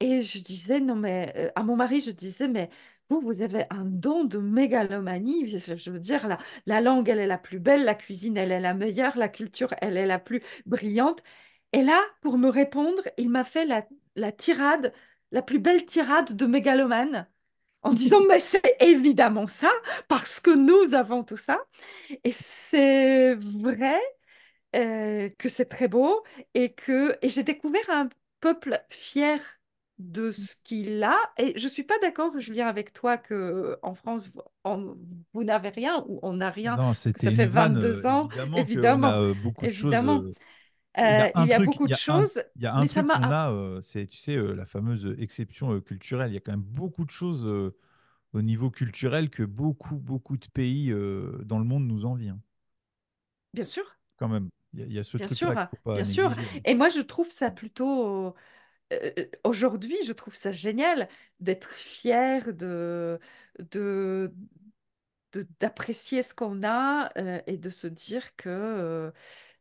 Speaker 2: Et je disais, non, mais à mon mari, je disais, mais vous avez un don de mégalomanie. Je veux dire, la langue, elle est la plus belle, la cuisine, elle est la meilleure, la culture, elle est la plus brillante. Et là, pour me répondre, il m'a fait la tirade, la plus belle tirade de mégalomane, en disant, mais c'est évidemment ça, parce que nous avons tout ça. Et c'est vrai que c'est très beau et j'ai découvert un peuple fier de ce qu'il a. Et je suis pas d'accord, Julien, avec toi que en France, vous n'avez rien ou on n'a rien,
Speaker 1: Non,
Speaker 2: parce que
Speaker 1: c'était
Speaker 2: ça
Speaker 1: une
Speaker 2: fait
Speaker 1: vanne.
Speaker 2: 22 ans,
Speaker 1: Évidemment qu'on a
Speaker 2: évidemment,
Speaker 1: beaucoup de choses.
Speaker 2: évidemment.
Speaker 1: Il y a
Speaker 2: Il
Speaker 1: un
Speaker 2: y a
Speaker 1: truc,
Speaker 2: beaucoup de choses,
Speaker 1: il y a un
Speaker 2: mais ça
Speaker 1: truc qu'on
Speaker 2: m'a...
Speaker 1: a, c'est, tu sais, la fameuse exception culturelle. Il y a quand même beaucoup de choses au niveau culturel que beaucoup de pays dans le monde nous envient, hein,
Speaker 2: Bien sûr,
Speaker 1: quand même. Il y a ce
Speaker 2: bien sûr,
Speaker 1: truc-là qu'il faut pas
Speaker 2: bien sûr.
Speaker 1: négliger.
Speaker 2: Et moi, je trouve ça plutôt... aujourd'hui, je trouve ça génial d'être fier de, d'apprécier ce qu'on a et de se dire que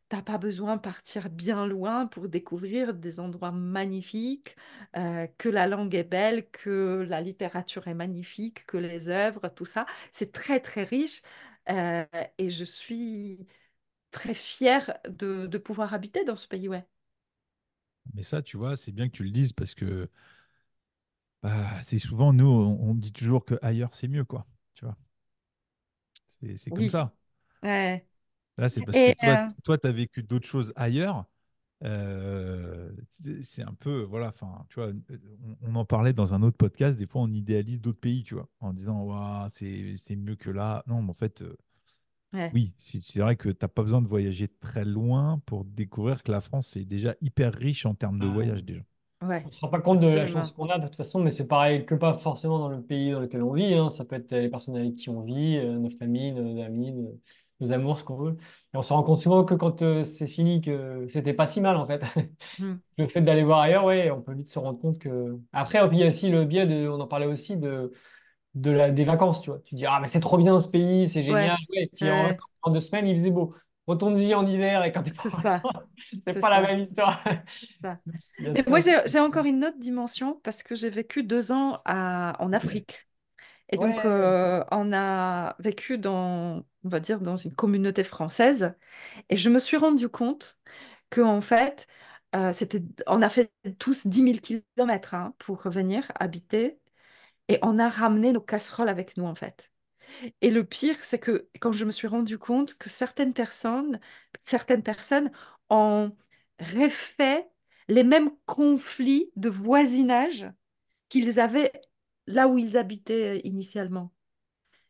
Speaker 2: t'as pas besoin de partir bien loin pour découvrir des endroits magnifiques, que la langue est belle, que la littérature est magnifique, que les œuvres, tout ça, c'est très très riche euh, et je suis très fière de pouvoir habiter dans ce pays, ouais.
Speaker 1: Mais ça, tu vois, c'est bien que tu le dises parce que bah, c'est souvent, nous, on dit toujours que ailleurs, c'est mieux, quoi. Tu vois, c'est comme
Speaker 2: Oui,
Speaker 1: ça.
Speaker 2: ouais.
Speaker 1: Là, c'est parce que
Speaker 2: Et
Speaker 1: toi, tu as vécu d'autres choses ailleurs. C'est un peu, voilà, enfin, tu vois, on en parlait dans un autre podcast. Des fois, on idéalise d'autres pays, tu vois, en disant, ouah, c'est mieux que là. Non, mais en fait,
Speaker 2: ouais,
Speaker 1: oui, c'est vrai que t'as pas besoin de voyager très loin pour découvrir que la France est déjà hyper riche en termes de voyage, déjà.
Speaker 2: ouais,
Speaker 4: On ne se rend pas compte de la
Speaker 2: absolument.
Speaker 4: chance qu'on a de toute façon, mais c'est pareil que pas forcément dans le pays dans lequel on vit, hein. Ça peut être les personnes avec qui on vit, nos familles, nos amis, nos amours, ce qu'on veut. Et on se rend compte souvent que quand c'est fini, que c'était pas si mal en fait.
Speaker 2: Mm.
Speaker 4: Le fait d'aller voir ailleurs, ouais, on peut vite se rendre compte que. Après, il y a aussi le biais on en parlait aussi des vacances, tu vois. Tu dis, ah, mais c'est trop bien ce pays, c'est génial.
Speaker 2: Ouais,
Speaker 4: Ouais, et puis
Speaker 2: ouais,
Speaker 4: en 2 semaines, il faisait beau. Retourne-y en hiver et quand t'es pas
Speaker 2: c'est
Speaker 4: en
Speaker 2: ça,
Speaker 4: vacances, c'est
Speaker 2: c'est
Speaker 4: pas la
Speaker 2: ça.
Speaker 4: même histoire.
Speaker 2: Ça.
Speaker 4: Il y a
Speaker 2: Mais
Speaker 4: ça
Speaker 2: moi,
Speaker 4: aussi.
Speaker 2: j'ai encore une autre dimension parce que j'ai vécu 2 ans en Afrique. Et donc,
Speaker 4: Ouais.
Speaker 2: on a vécu on va dire, dans une communauté française. Et je me suis rendu compte qu'en fait, on a fait tous 10 000 kilomètres pour revenir habiter. Et on a ramené nos casseroles avec nous, en fait. Et le pire, c'est que quand je me suis rendu compte que certaines personnes ont refait les mêmes conflits de voisinage qu'ils avaient là où ils habitaient initialement.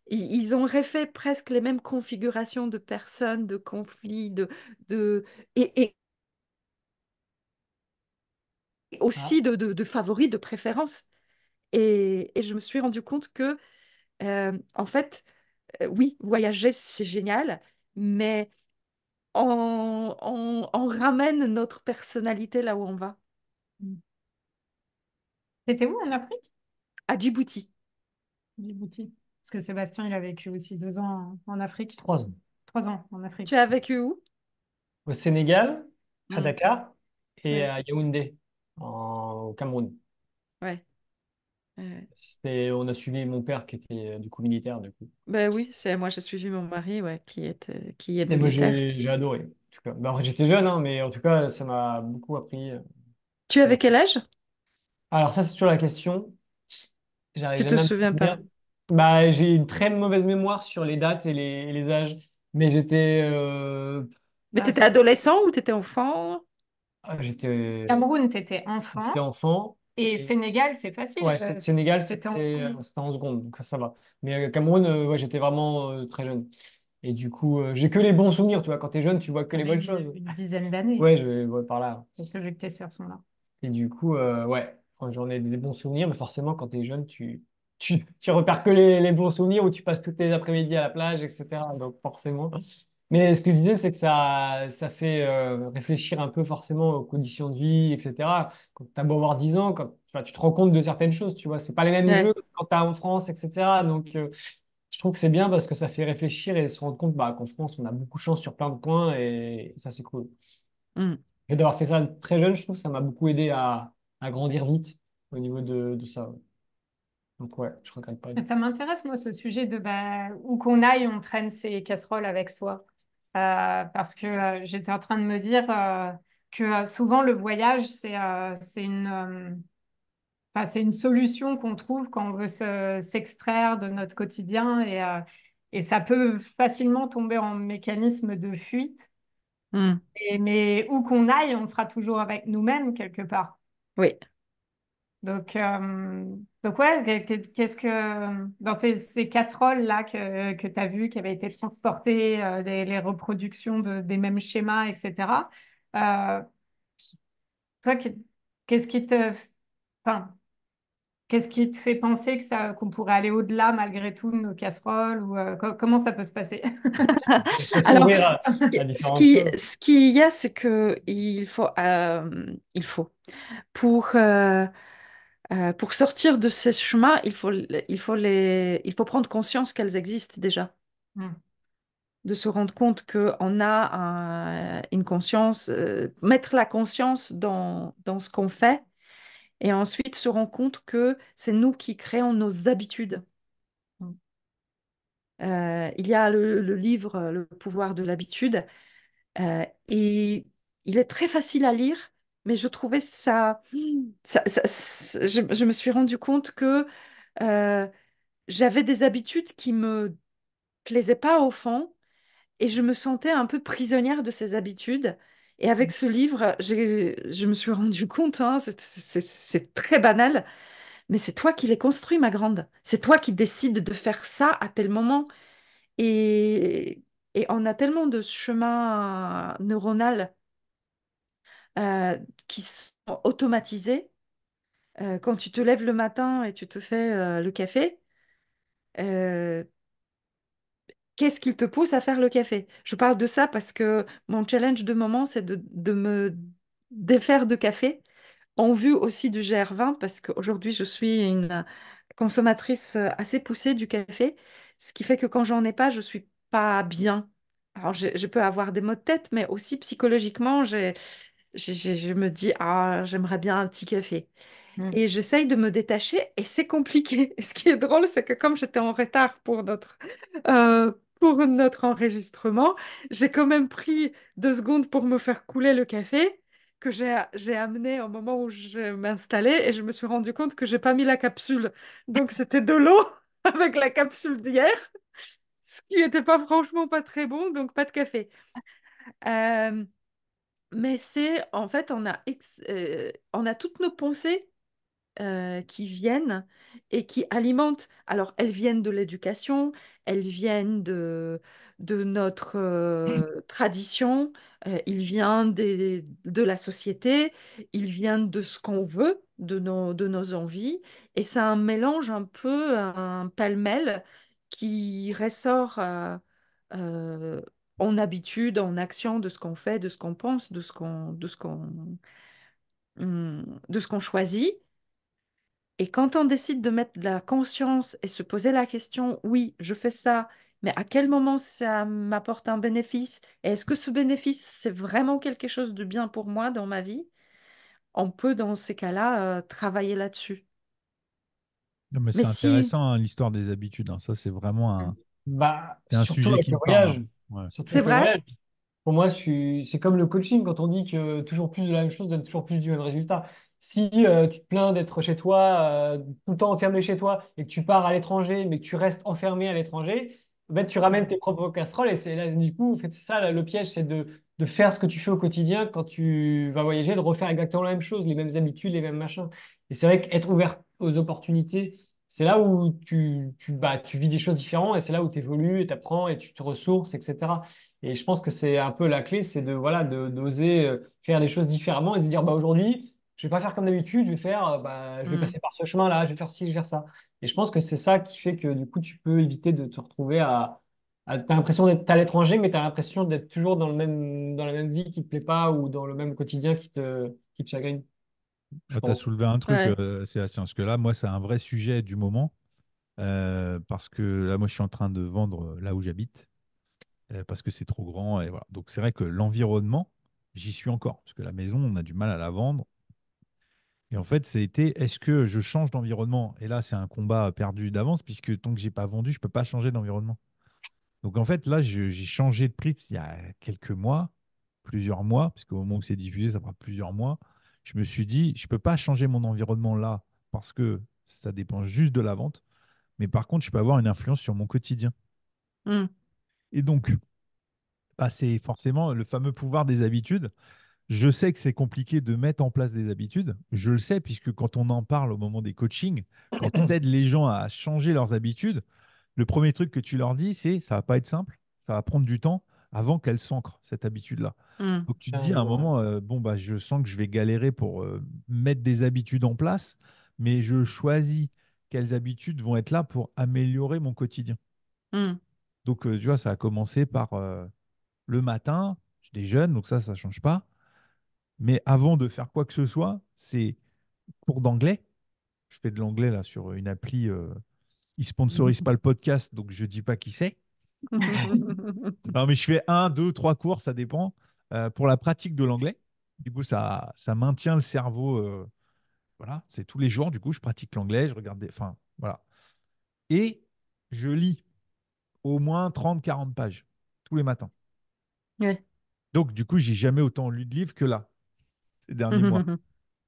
Speaker 2: Ils ont refait presque les mêmes configurations de personnes, de conflits, et
Speaker 4: Ah,
Speaker 2: aussi de favoris, de préférences. Et je me suis rendu compte que, en fait, oui, voyager, c'est génial, mais on ramène notre personnalité là où on va,
Speaker 3: C'était où en Afrique?
Speaker 2: à Djibouti.
Speaker 3: Djibouti. Parce que Sébastien, il a vécu aussi 2 ans en Afrique.
Speaker 4: 3 ans.
Speaker 3: 3 ans en
Speaker 2: Tu
Speaker 3: Afrique.
Speaker 2: as vécu où?
Speaker 4: Au Sénégal, à
Speaker 2: Hmm.
Speaker 4: Dakar et
Speaker 2: Ouais,
Speaker 4: à Yaoundé, au Cameroun.
Speaker 2: ouais. Ouais.
Speaker 4: On a suivi mon père qui était du coup militaire, du coup.
Speaker 2: Ben oui, c'est moi j'ai suivi mon mari, ouais, qui est
Speaker 4: Et moi,
Speaker 2: militaire.
Speaker 4: j'ai adoré, en tout cas. Bah, après, j'étais jeune, hein, mais en tout cas, ça m'a beaucoup appris.
Speaker 2: Tu
Speaker 4: Ça
Speaker 2: avais
Speaker 4: m'a-
Speaker 2: quel âge?
Speaker 4: Alors, ça, c'est sur la question. J'arrive
Speaker 2: Tu te
Speaker 4: jamais à me
Speaker 2: souviens pas?
Speaker 4: souvenir. Bah, j'ai une très mauvaise mémoire sur les dates et les âges. Mais j'étais.
Speaker 2: Mais tu étais adolescent ou tu étais enfant?
Speaker 4: J'étais
Speaker 3: Cameroun, tu étais enfant.
Speaker 4: enfant.
Speaker 3: Et
Speaker 4: Et
Speaker 3: Sénégal, c'est facile.
Speaker 4: ouais, Sénégal,
Speaker 3: T'étais enfant.
Speaker 4: c'était en seconde, donc ça va. Mais Cameroun, ouais, j'étais vraiment très jeune. Et du coup, j'ai que les bons souvenirs, tu vois. Quand t'es jeune, tu vois que les
Speaker 3: T'avais
Speaker 4: bonnes choses.
Speaker 3: une dizaine d'années.
Speaker 4: Ouais, ouais, par là.
Speaker 3: Parce que vu que tes sœurs sont là.
Speaker 4: Et du coup, ouais, j'en ai des bons souvenirs, mais forcément, quand tu es jeune, tu repères que les bons souvenirs où tu passes toutes tes après-midi à la plage, etc. Donc, forcément. Mais ce que je disais, c'est que ça fait réfléchir un peu forcément aux conditions de vie, etc. Quand tu as beau avoir 10 ans, enfin, tu te rends compte de certaines choses, tu vois. C'est pas les mêmes
Speaker 2: Ouais.
Speaker 4: jeux que quand tu es en France, etc. Donc, je trouve que c'est bien parce que ça fait réfléchir et se rendre compte bah, qu'en France, on a beaucoup de chance sur plein de points et ça, c'est cool.
Speaker 2: Hmm.
Speaker 4: Et d'avoir fait ça très jeune, je trouve que ça m'a beaucoup aidé à grandir vite au niveau de ça. Donc ouais, je regrette pas.
Speaker 3: Ça m'intéresse, moi, ce sujet de bah, où qu'on aille, on traîne ses casseroles avec soi. Parce que j'étais en train de me dire que souvent, le voyage, c'est une solution qu'on trouve quand on veut s'extraire de notre quotidien et ça peut facilement tomber en mécanisme de fuite.
Speaker 2: Hmm.
Speaker 3: Mais où qu'on aille, on sera toujours avec nous-mêmes quelque part.
Speaker 2: Oui.
Speaker 3: Donc, donc ouais, qu'est-ce que dans ces casseroles-là que tu as vues, qui avaient été transportées, les reproductions des mêmes schémas, etc. euh, toi, qu'est-ce qui te, enfin, qu'est-ce qui te fait penser qu'on pourrait aller au-delà malgré tout de nos casseroles ou comment ça peut se passer?
Speaker 4: Il faut
Speaker 2: Alors,
Speaker 4: s'ouvrir à différentes choses.
Speaker 2: ce qu'il y a, c'est que il faut pour pour sortir de ces chemins, il faut prendre conscience qu'elles existent déjà,
Speaker 3: Hmm.
Speaker 2: de se rendre compte qu'on a une conscience, mettre la conscience dans ce qu'on fait, et ensuite se rendre compte que c'est nous qui créons nos habitudes.
Speaker 3: Hmm.
Speaker 2: Il y a le livre Le pouvoir de l'habitude, et il est très facile à lire, mais je trouvais je me suis rendu compte que euh, j'avais des habitudes qui me plaisaient pas au fond, et je me sentais un peu prisonnière de ces habitudes. Et avec ce livre, je me suis rendu compte, hein, c'est très banal, mais c'est toi qui les construis, ma grande. C'est toi qui décides de faire ça à tel moment. Et, et on a tellement de chemins neuronaux qui sont automatisés. Quand tu te lèves le matin et tu te fais le café, euh, qu'est-ce qu'il te pousse à faire le café? Je parle de ça parce que mon challenge de moment, c'est de me défaire de café en vue aussi du GR20, parce qu'aujourd'hui, je suis une consommatrice assez poussée du café, ce qui fait que quand j'en ai pas, je suis pas bien. Alors, je peux avoir des maux de tête, mais aussi psychologiquement, je me dis, ah, j'aimerais bien un petit café.
Speaker 3: Hmm.
Speaker 2: Et j'essaye de me détacher et c'est compliqué. Et ce qui est drôle, c'est que comme j'étais en retard pour notre enregistrement, j'ai quand même pris 2 secondes pour me faire couler le café que j'ai amené au moment où je m'installais, et je me suis rendu compte que j'ai pas mis la capsule. Donc c'était de l'eau avec la capsule d'hier, ce qui n'était pas franchement pas très bon, donc pas de café. Euh, mais c'est en fait, on a toutes nos pensées qui viennent et qui alimentent. Alors, elles viennent de l'éducation, elles viennent de notre tradition, il vient de la société, il vient de ce qu'on veut, de nos envies. Et c'est un mélange un peu, un pêle-mêle qui ressort euh, en habitude, en action de ce qu'on fait, de ce qu'on pense, de ce qu'on choisit. Et quand on décide de mettre de la conscience et se poser la question, oui, je fais ça, mais à quel moment ça m'apporte un bénéfice? Et est-ce que ce bénéfice, c'est vraiment quelque chose de bien pour moi dans ma vie? On peut, dans ces cas-là, travailler là-dessus.
Speaker 1: Non, mais
Speaker 2: Mais
Speaker 1: c'est
Speaker 2: si...
Speaker 1: intéressant, hein, l'histoire des habitudes, hein. Ça, c'est vraiment
Speaker 4: Bah,
Speaker 1: c'est un
Speaker 4: surtout
Speaker 1: sujet
Speaker 4: avec
Speaker 1: qui
Speaker 4: le
Speaker 1: me parle, hein.
Speaker 4: voyage.
Speaker 1: Ouais.
Speaker 4: Surtout
Speaker 2: C'est
Speaker 4: avec le
Speaker 2: vrai?
Speaker 4: voyage. Pour moi, c'est comme le coaching quand on dit que toujours plus de la même chose donne toujours plus du même résultat. Si tu te plains d'être chez toi, tout le temps enfermé chez toi, et que tu pars à l'étranger, mais que tu restes enfermé à l'étranger, en fait, tu ramènes tes propres casseroles. Et c'est là, du coup, en fait, c'est ça le piège, c'est de faire ce que tu fais au quotidien quand tu vas voyager, de refaire exactement la même chose, les mêmes habitudes, les mêmes machins. Et c'est vrai qu'être ouvert aux opportunités, c'est là où tu vis des choses différentes, et c'est là où tu évolues, et tu apprends, et tu te ressources, etc. Et je pense que c'est un peu la clé, c'est d'oser faire les choses différemment et de dire bah aujourd'hui, je vais pas faire comme d'habitude, je vais
Speaker 2: Hmm.
Speaker 4: passer par ce chemin-là, je vais faire ci, je vais faire ça. Et je pense que c'est ça qui fait que du coup, tu peux éviter de te retrouver t'as l'impression d'être à l'étranger, mais tu as l'impression d'être toujours dans la même vie qui te plaît pas ou dans le même quotidien qui te chagrine, je
Speaker 1: Tu as
Speaker 4: pense.
Speaker 1: soulevé un truc,
Speaker 2: Ouais.
Speaker 1: Sébastien, parce que là, moi, c'est un vrai sujet du moment, parce que là, moi, je suis en train de vendre là où j'habite, parce que c'est trop grand, et voilà. Donc, c'est vrai que l'environnement, j'y suis encore, parce que la maison, on a du mal à la vendre. Et en fait, c'était, est-ce que je change d'environnement? Et là, c'est un combat perdu d'avance, puisque tant que j'ai pas vendu, je peux pas changer d'environnement. Donc, en fait, là, j'ai changé de prix il y a quelques mois, plusieurs mois, parce qu'au moment où c'est diffusé, ça fera plusieurs mois. Je me suis dit, je peux pas changer mon environnement là, parce que ça dépend juste de la vente. Mais par contre, je peux avoir une influence sur mon quotidien.
Speaker 2: Hmm.
Speaker 1: Et donc, bah, c'est forcément le fameux pouvoir des habitudes. Je sais que c'est compliqué de mettre en place des habitudes. Je le sais, puisque quand on en parle au moment des coachings, quand tu aides les gens à changer leurs habitudes, le premier truc que tu leur dis, c'est ça va pas être simple, ça va prendre du temps avant qu'elles s'ancrent, cette habitude-là.
Speaker 2: Hmm.
Speaker 1: Donc tu te dis à un
Speaker 4: Ouais.
Speaker 1: moment, bon, bah, je sens que je vais galérer pour mettre des habitudes en place, mais je choisis quelles habitudes vont être là pour améliorer mon quotidien.
Speaker 2: Hmm.
Speaker 1: Donc, tu vois, ça a commencé par le matin, je déjeune, donc ça ne change pas. Mais avant de faire quoi que ce soit, c'est cours d'anglais. Je fais de l'anglais là sur une appli. Ils sponsorisent pas le podcast, donc je dis pas qui c'est. Non, mais je fais un, deux, trois cours, ça dépend, pour la pratique de l'anglais. Du coup, ça maintient le cerveau. Voilà, c'est tous les jours. Du coup, je pratique l'anglais, je regarde des. Enfin, voilà. Et je lis au moins 30, 40 pages tous les matins.
Speaker 2: Ouais.
Speaker 1: Donc, du coup, j'ai jamais autant lu de livres que là, ces derniers mois.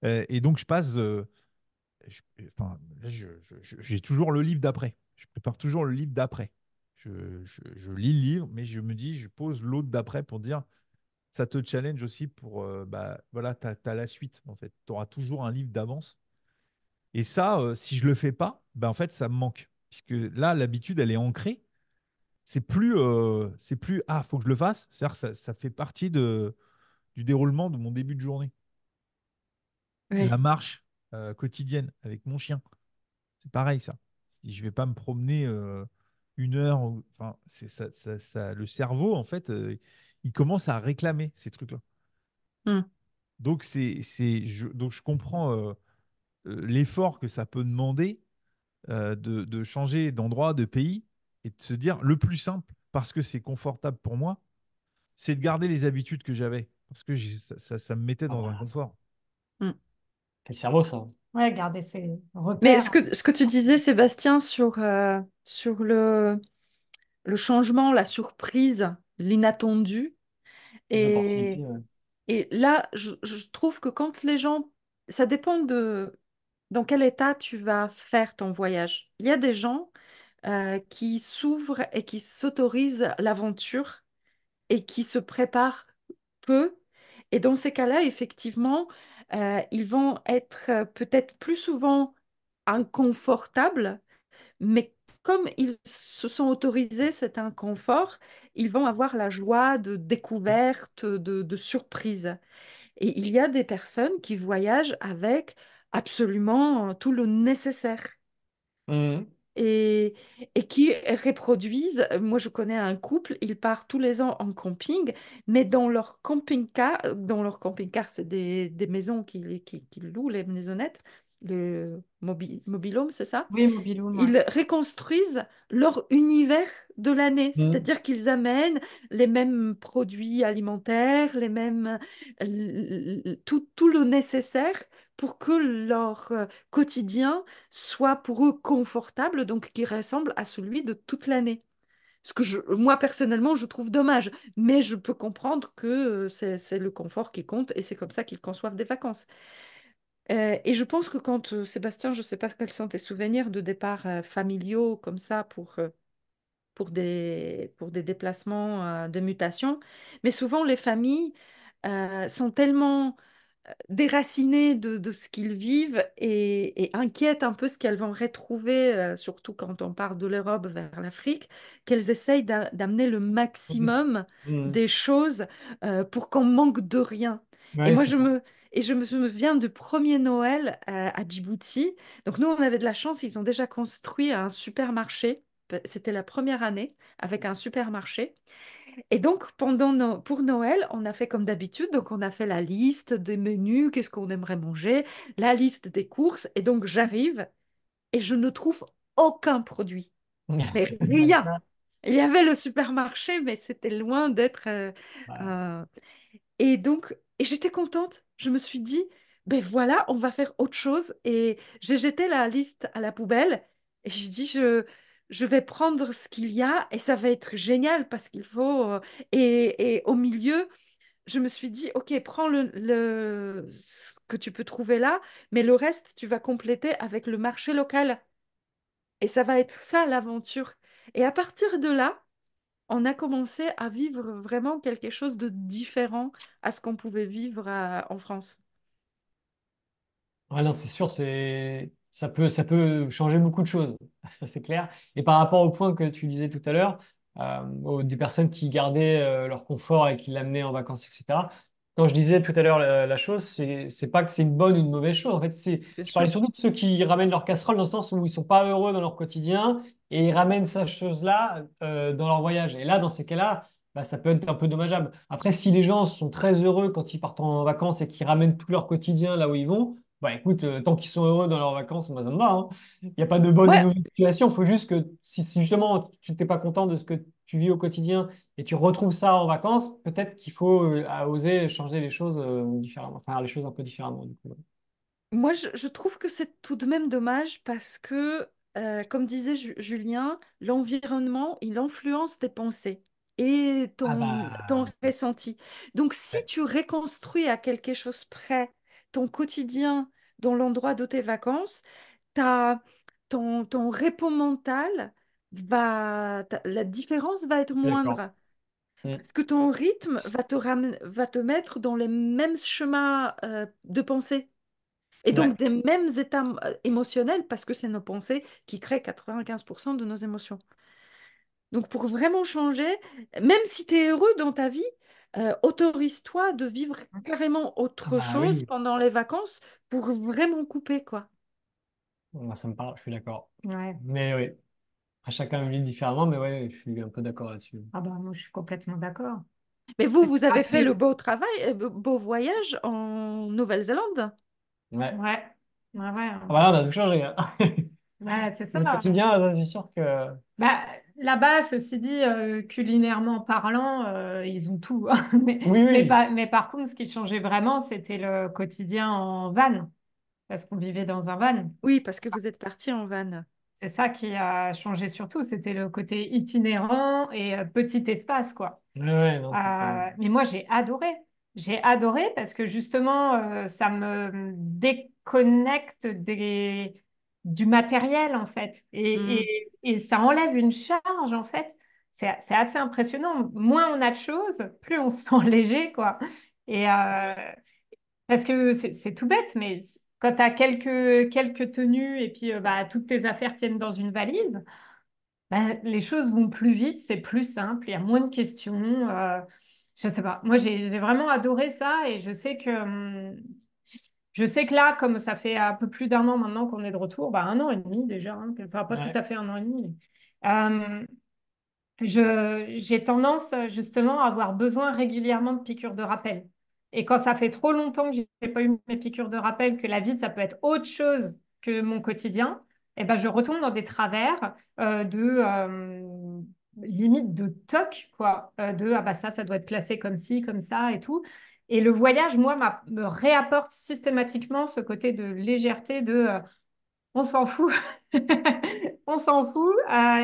Speaker 1: Et donc, je passe. Enfin, là, j'ai toujours le livre d'après. Je prépare toujours le livre d'après. Je lis le livre, mais je me dis, je pose l'autre d'après pour dire, ça te challenge aussi pour, bah, voilà, tu as la suite, en fait. Tu auras toujours un livre d'avance. Et ça, si je le fais pas, bah, en fait, ça me manque. Puisque là, l'habitude, elle est ancrée. C'est plus, ah, faut que je le fasse. C'est-à-dire que ça fait partie du déroulement de mon début de journée. La
Speaker 2: Ouais.
Speaker 1: marche quotidienne avec mon chien. C'est pareil, ça. Si je vais pas me promener 1 heure, enfin, le cerveau, en fait, il commence à réclamer ces trucs-là.
Speaker 2: Hmm.
Speaker 1: Donc, donc je comprends l'effort que ça peut demander de changer d'endroit, de pays, et de se dire le plus simple, parce que c'est confortable pour moi, c'est de garder les habitudes que j'avais, parce que ça me mettait
Speaker 4: Ah
Speaker 1: dans un
Speaker 4: bah,
Speaker 1: confort.
Speaker 2: Hmm.
Speaker 4: c'est le cerveau, ça.
Speaker 3: Ouais, garder ses
Speaker 2: Mais
Speaker 3: repères.
Speaker 2: ce que tu disais, Sébastien, sur le changement, la surprise, l'inattendu,
Speaker 4: Les
Speaker 2: et,
Speaker 4: opportunités, ouais.
Speaker 2: et là, je trouve que quand les gens, ça dépend de dans quel état tu vas faire ton voyage. Il y a des gens qui s'ouvrent et qui s'autorisent l'aventure et qui se préparent peu. Et dans ces cas-là, effectivement, ils vont être peut-être plus souvent inconfortables, mais comme ils se sont autorisés cet inconfort, ils vont avoir la joie de découverte, de surprise. Et il y a des personnes qui voyagent avec absolument tout le nécessaire
Speaker 4: Mhm.
Speaker 2: et, et qui reproduisent. Moi, je connais un couple, ils partent tous les ans en camping, mais dans leur camping-car, c'est des maisons qu'ils louent, les maisonnettes. le mobil-home, c'est ça?
Speaker 3: Oui, Mobilhome, ouais.
Speaker 2: Ils reconstruisent leur univers de l'année,
Speaker 4: Mhm.
Speaker 2: c'est-à-dire qu'ils amènent les mêmes produits alimentaires, les mêmes, tout le nécessaire pour que leur quotidien soit pour eux confortable, donc qui ressemble à celui de toute l'année. Ce que moi personnellement, je trouve dommage, mais je peux comprendre que c'est le confort qui compte et c'est comme ça qu'ils conçoivent des vacances. Et je pense que quand, Sébastien, je ne sais pas quels sont tes souvenirs de départs familiaux comme ça pour des déplacements de mutation, mais souvent les familles sont tellement déracinées de ce qu'ils vivent et inquiètent un peu ce qu'elles vont retrouver, surtout quand on part de l'Europe vers l'Afrique, qu'elles essayent d'amener le maximum
Speaker 4: Mhm.
Speaker 2: des choses pour qu'on manque de rien. Et
Speaker 4: Ouais,
Speaker 2: moi,
Speaker 4: c'est ça.
Speaker 2: je me souviens du premier Noël à Djibouti. Donc nous, on avait de la chance, ils ont déjà construit un supermarché. C'était la première année avec un supermarché. Et donc, pour Noël, on a fait comme d'habitude. Donc, on a fait la liste des menus, qu'est-ce qu'on aimerait manger, la liste des courses. Et donc, j'arrive et je ne trouve aucun produit. Mais rien. Il y avait le supermarché, mais c'était loin d'être
Speaker 4: Ouais.
Speaker 2: un- et donc, et j'étais contente. Je me suis dit, ben voilà, on va faire autre chose. Et j'ai jeté la liste à la poubelle. Et j'ai dit, je vais prendre ce qu'il y a et ça va être génial parce qu'il faut. Et au milieu, je me suis dit, OK, prends ce que tu peux trouver là, mais le reste, tu vas compléter avec le marché local. Et ça va être ça l'aventure. Et à partir de là, on a commencé à vivre vraiment quelque chose de différent à ce qu'on pouvait vivre en France.
Speaker 4: Ouais, non, c'est sûr, ça peut changer beaucoup de choses, ça c'est clair. Et par rapport au point que tu disais tout à l'heure, des personnes qui gardaient leur confort et qui l'amenaient en vacances, etc. Quand je disais tout à l'heure la chose, c'est pas que c'est une bonne ou une mauvaise chose. En fait,
Speaker 2: Bien
Speaker 4: je parlais
Speaker 2: sûr.
Speaker 4: surtout de ceux qui ramènent leur casserole dans le sens où ils sont pas heureux dans leur quotidien et ils ramènent cette chose-là dans leur voyage. Et là, dans ces cas-là, bah, ça peut être un peu dommageable. Après, si les gens sont très heureux quand ils partent en vacances et qu'ils ramènent tout leur quotidien là où ils vont, bah écoute, tant qu'ils sont heureux dans leurs vacances, moi ça me va, hein. Il n'y a pas de bonne ou de
Speaker 2: Ouais,
Speaker 4: mauvaise situation. Il faut juste que si justement tu n'es pas content de ce que tu vis au quotidien et tu retrouves ça en vacances, peut-être qu'il faut oser changer les choses différemment, faire les choses un peu différemment du coup.
Speaker 2: moi je trouve que c'est tout de même dommage parce que, comme disait Julien, l'environnement, il influence tes pensées et
Speaker 4: Ah
Speaker 2: ton
Speaker 4: bah
Speaker 2: ressenti. Donc si
Speaker 4: ouais,
Speaker 2: tu reconstruis à quelque chose près ton quotidien dans l'endroit de tes vacances, ta, ton repos mental la différence va être
Speaker 4: je suis d'accord.
Speaker 2: moindre.
Speaker 4: Mm.
Speaker 2: Parce que ton rythme va te mettre dans les mêmes schémas de pensée et
Speaker 4: Ouais.
Speaker 2: donc des mêmes états émotionnels parce que c'est nos pensées qui créent 95% de nos émotions. Donc pour vraiment changer, même si tu es heureux dans ta vie, autorise-toi de vivre carrément
Speaker 4: Ah
Speaker 2: autre
Speaker 4: bah
Speaker 2: chose
Speaker 4: oui,
Speaker 2: pendant les vacances pour vraiment couper, quoi.
Speaker 4: moi, ça me parle, je suis d'accord.
Speaker 3: Ouais.
Speaker 4: Mais oui, après, chacun vit différemment, mais ouais, je suis un peu d'accord là-dessus.
Speaker 3: Ah bah, moi, je suis complètement d'accord.
Speaker 2: Mais vous,
Speaker 3: C'est
Speaker 2: vous
Speaker 3: pas
Speaker 2: avez fait le
Speaker 3: que-
Speaker 2: beau travail, beau voyage en Nouvelle-Zélande.
Speaker 4: Ouais.
Speaker 3: Ouais, ouais, ouais,
Speaker 4: Ah bah là, on a tout changé, hein.
Speaker 3: ouais, c'est ça.
Speaker 4: Le quotidien, ça, c'est sûr que.
Speaker 3: Bah, là-bas, ceci dit, culinairement parlant, ils ont tout.
Speaker 4: Oui, oui.
Speaker 3: Mais par contre, ce qui changeait vraiment, c'était le quotidien en van, parce qu'on vivait dans un van.
Speaker 2: Oui, parce que vous êtes parti en van.
Speaker 3: C'est ça qui a changé surtout, c'était le côté itinérant et petit espace, quoi.
Speaker 4: Ouais, ouais, non, c'est clair.
Speaker 3: Mais moi, j'ai adoré. J'ai adoré parce que justement, ça me déconnecte du matériel, en fait.
Speaker 2: Hmm.
Speaker 3: Et ça enlève une charge, en fait. C'est assez impressionnant. Moins on a de choses, plus on se sent léger, quoi. Et parce que c'est tout bête, mais quand tu as quelques tenues et puis bah, toutes tes affaires tiennent dans une valise, bah, les choses vont plus vite, c'est plus simple, il y a moins de questions. Je sais pas. Moi, j'ai vraiment adoré ça et je sais que là, comme ça fait un peu plus d'un an maintenant qu'on est de retour, bah, un an et demi déjà, hein, enfin pas tout
Speaker 4: Ouais.
Speaker 3: à fait un an et demi. euh, j'ai tendance justement à avoir besoin régulièrement de piqûres de rappel. Et quand ça fait trop longtemps que j'ai pas eu mes piqûres de rappel, que la vie, ça peut être autre chose que mon quotidien, eh ben, je retombe dans des travers limite de toc, quoi. Ah bah ça doit être classé comme ci, comme ça et tout. Et le voyage, moi, me réapporte systématiquement ce côté de légèreté, on s'en fout, on s'en fout.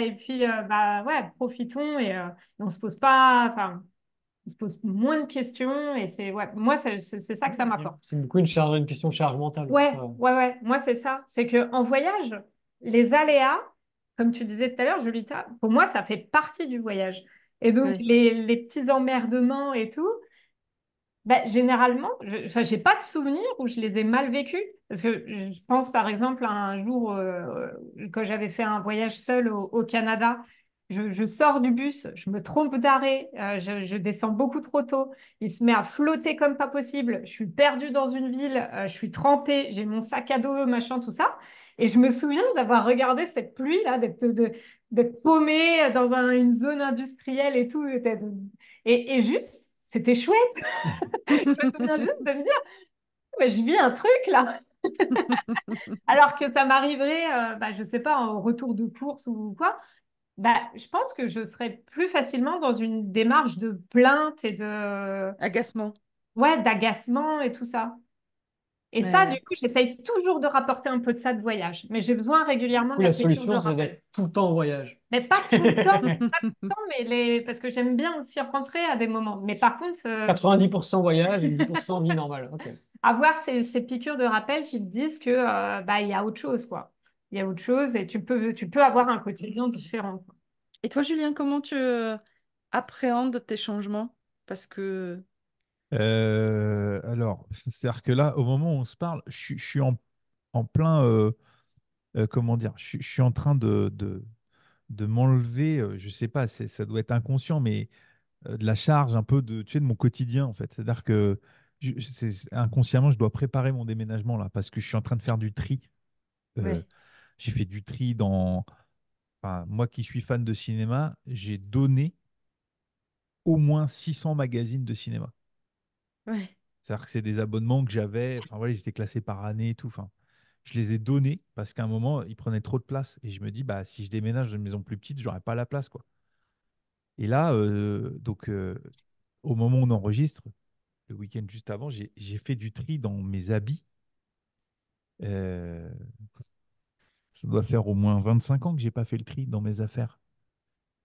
Speaker 3: Et puis, bah ouais, profitons et on se pose pas, enfin, on se pose moins de questions et c'est ouais, moi c'est ça que ça m'apporte.
Speaker 4: C'est beaucoup une question de charge mentale.
Speaker 3: Ouais,
Speaker 4: Ouais.
Speaker 3: ouais, ouais, moi c'est ça. C'est que en voyage, les aléas, comme tu disais tout à l'heure, Jolita, pour moi ça fait partie du voyage. Et donc
Speaker 2: Ouais.
Speaker 3: les petits emmerdements et tout, ben, généralement, enfin, j'ai pas de souvenirs où je les ai mal vécus. Parce que je pense par exemple à un jour quand j'avais fait un voyage seul au Canada, je sors du bus, je me trompe d'arrêt, je descends beaucoup trop tôt, il se met à flotter comme pas possible, je suis perdue dans une ville, je suis trempée, j'ai mon sac à dos, machin, tout ça. Et je me souviens d'avoir regardé cette pluie-là, d'être paumée dans une zone industrielle et tout. Et juste, c'était chouette. Je me souviens juste de me dire, mais je vis un truc là. Alors que ça m'arriverait, bah, je sais pas, en retour de course ou quoi, bah, je pense que je serais plus facilement dans une démarche de plainte et
Speaker 2: Agacement.
Speaker 3: ouais, d'agacement et tout ça. Et
Speaker 2: Ouais,
Speaker 3: ça, du
Speaker 2: ouais.
Speaker 3: coup, j'essaye toujours de rapporter un peu de ça de voyage. Mais j'ai besoin
Speaker 4: Du
Speaker 3: régulièrement
Speaker 4: coup,
Speaker 3: de la
Speaker 4: la
Speaker 3: piqûre de
Speaker 4: solution, c'est
Speaker 3: rappel.
Speaker 4: d'être tout le temps en voyage.
Speaker 3: Mais pas tout le temps, pas tout le temps, parce que j'aime bien aussi rentrer à des moments. Mais par contre,
Speaker 4: 90% voyage et 10% vie normale. Ok.
Speaker 3: avoir ces piqûres de rappel qui te disent que bah, il y a autre chose, quoi. Il y a autre chose et tu peux avoir un quotidien différent, quoi.
Speaker 2: Et toi, Julien, comment tu appréhendes tes changements? Parce que...
Speaker 1: Alors, c'est-à-dire que là, au moment où on se parle, je suis en plein, comment dire, je suis en train de m'enlever, je sais pas, ça doit être inconscient, mais de la charge un peu de, tu sais, de mon quotidien, en fait. C'est-à-dire que inconsciemment, je dois préparer mon déménagement là, parce que je suis en train de faire du tri. Euh,
Speaker 2: Ouais,
Speaker 1: j'ai fait du tri dans, enfin, moi qui suis fan de cinéma, j'ai donné au moins 600 magazines de cinéma.
Speaker 2: ouais.
Speaker 1: C'est-à-dire que c'est des abonnements que j'avais, enfin voilà, ils étaient classés par année et tout. Enfin, je les ai donnés parce qu'à un moment, ils prenaient trop de place. Et je me dis, bah, si je déménage dans une maison plus petite, j'aurais pas la place, quoi. Et là, au moment où on enregistre, le week-end juste avant, j'ai fait du tri dans mes habits. Euh, Ça doit faire au moins 25 ans que j'ai pas fait le tri dans mes affaires.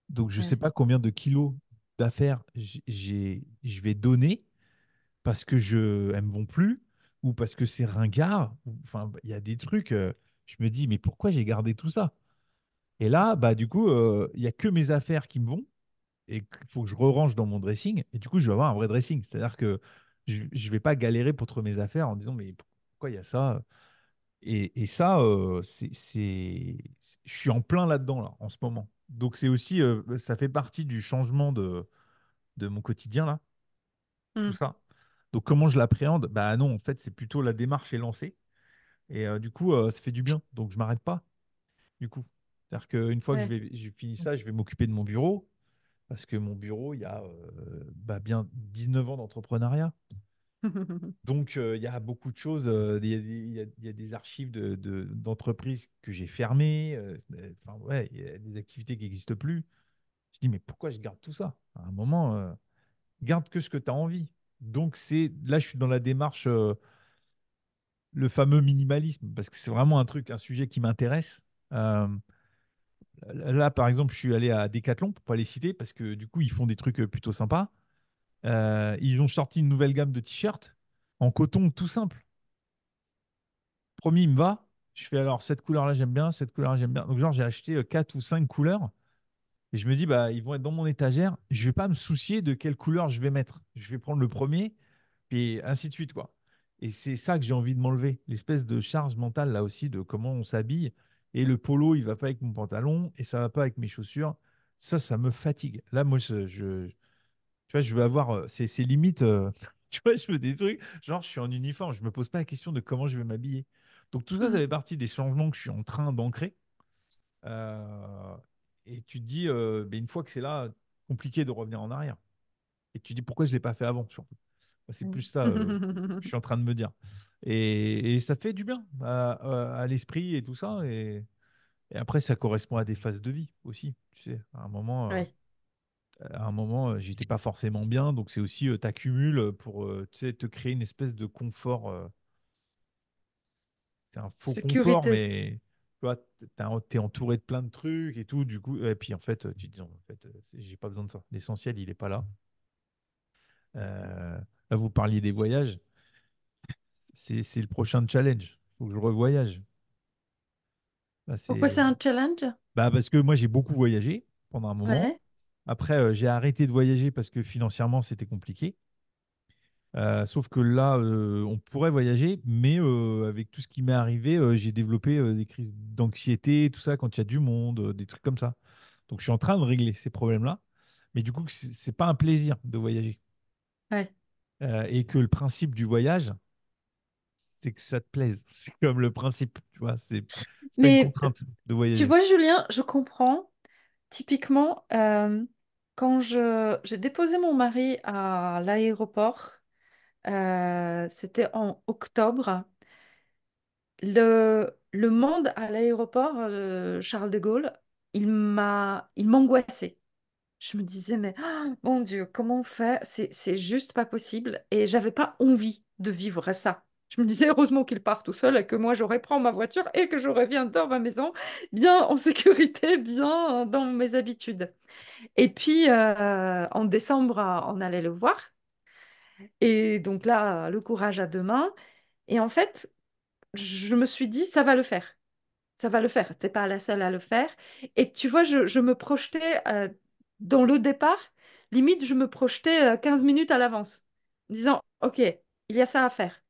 Speaker 1: Donc, je sais
Speaker 2: Ouais.
Speaker 1: pas combien de kilos d'affaires je vais donner parce que elles me vont plus ou parce que c'est ringard. Enfin, il y a des trucs, je me dis, mais pourquoi j'ai gardé tout ça? Et là, bah, du coup, il y a que mes affaires qui me vont et qu'il faut que je re-range dans mon dressing. Et du coup, je vais avoir un vrai dressing. C'est-à-dire que je vais pas galérer pour trouver mes affaires en disant, mais pourquoi il y a ça? Et ça, je suis en plein là-dedans, là, en ce moment. Donc, c'est aussi, ça fait partie du changement de mon quotidien, là, tout
Speaker 2: Hmm.
Speaker 1: ça. Donc, comment je l'appréhende? Bah non, en fait, c'est plutôt la démarche est lancée. Et du coup, ça fait du bien. Donc, je m'arrête pas, du coup. C'est-à-dire qu'une fois que
Speaker 2: Ouais.
Speaker 1: j'ai fini ça, je vais m'occuper de mon bureau. Parce que mon bureau, il y a bien 19 ans d'entrepreneuriat. Donc, il y a beaucoup de choses. Il y a des archives d'entreprises que j'ai fermées. Enfin, ouais, il y a des activités qui n'existent plus. Je dis, mais pourquoi je garde tout ça? À un moment, garde que ce que tu as envie. Donc, là, je suis dans la démarche, le fameux minimalisme, parce que c'est vraiment un sujet qui m'intéresse. Euh, Là, par exemple, je suis allé à Decathlon, pour pas les citer, parce que du coup, ils font des trucs plutôt sympas. Ils ont sorti une nouvelle gamme de t-shirts en coton tout simple. Promis, il me va. Je fais alors cette couleur-là, j'aime bien, cette couleur-là, j'aime bien. Donc, genre, j'ai acheté 4 ou 5 couleurs et je me dis, bah, ils vont être dans mon étagère. Je vais pas me soucier de quelle couleur je vais mettre. Je vais prendre le premier, puis ainsi de suite, quoi. Et c'est ça que j'ai envie de m'enlever, l'espèce de charge mentale là aussi de comment on s'habille. Et le polo, il va pas avec mon pantalon et ça va pas avec mes chaussures. Ça me fatigue. Là, moi, tu vois, je veux avoir, c'est limite, tu vois, je veux des trucs, genre je suis en uniforme, je me pose pas la question de comment je vais m'habiller. Donc tout ça, ça
Speaker 2: Hmm.
Speaker 1: fait partie des changements que je suis en train d'ancrer. Euh, et tu te dis, une fois que c'est là, compliqué de revenir en arrière. Et tu te dis pourquoi je ne l'ai pas fait avant, surtout. C'est plus ça, je suis en train de me dire. Et ça fait du bien à l'esprit et tout ça. Et après, ça correspond à des phases de vie aussi. Tu sais,
Speaker 2: Ouais.
Speaker 1: à un moment, j'étais pas forcément bien. Donc, c'est aussi, t'accumules pour tu sais, te créer une espèce de confort. C'est un faux confort,
Speaker 2: Sécurité.
Speaker 1: mais tu vois, t'es entouré de plein de trucs et tout. Du coup, et puis en fait, tu te dis, en fait, j'ai pas besoin de ça. L'essentiel, il est pas là. Là, vous parliez des voyages. C'est le prochain challenge. Il faut que je revoyage. Là,
Speaker 2: Pourquoi
Speaker 1: c'est
Speaker 2: c'est un challenge?
Speaker 1: bah, parce que moi, j'ai beaucoup voyagé pendant un moment.
Speaker 2: Ouais.
Speaker 1: Après, j'ai arrêté de voyager parce que financièrement, c'était compliqué. Sauf que là, on pourrait voyager, mais avec tout ce qui m'est arrivé, j'ai développé des crises d'anxiété, tout ça, quand il y a du monde, des trucs comme ça. Donc, je suis en train de régler ces problèmes-là. Mais du coup, c'est pas un plaisir de voyager.
Speaker 2: Ouais.
Speaker 1: Et que le principe du voyage, c'est que ça te plaise. C'est comme le principe, tu vois. C'est pas une
Speaker 2: Mais
Speaker 1: contrainte de
Speaker 2: tu
Speaker 1: voyager.
Speaker 2: vois, Julien, je comprends. Typiquement, quand j'ai déposé mon mari à l'aéroport, c'était en octobre. Le monde à l'aéroport Charles de Gaulle, il m'angoissait. Je me disais, mais mon Dieu, comment on fait? C'est juste pas possible. Et j'avais pas envie de vivre ça. Je me disais, heureusement qu'il part tout seul et que moi, je reprends ma voiture et que je reviens dans ma maison, bien en sécurité, bien dans mes habitudes. Et puis, en décembre, on allait le voir. Et donc là, le courage à deux mains. Et en fait, je me suis dit, ça va le faire. Ça va le faire. T'es pas la seule à le faire. Et tu vois, je me projetais dans le départ. Limite, je me projetais 15 minutes à l'avance, en disant, OK, il y a ça à faire.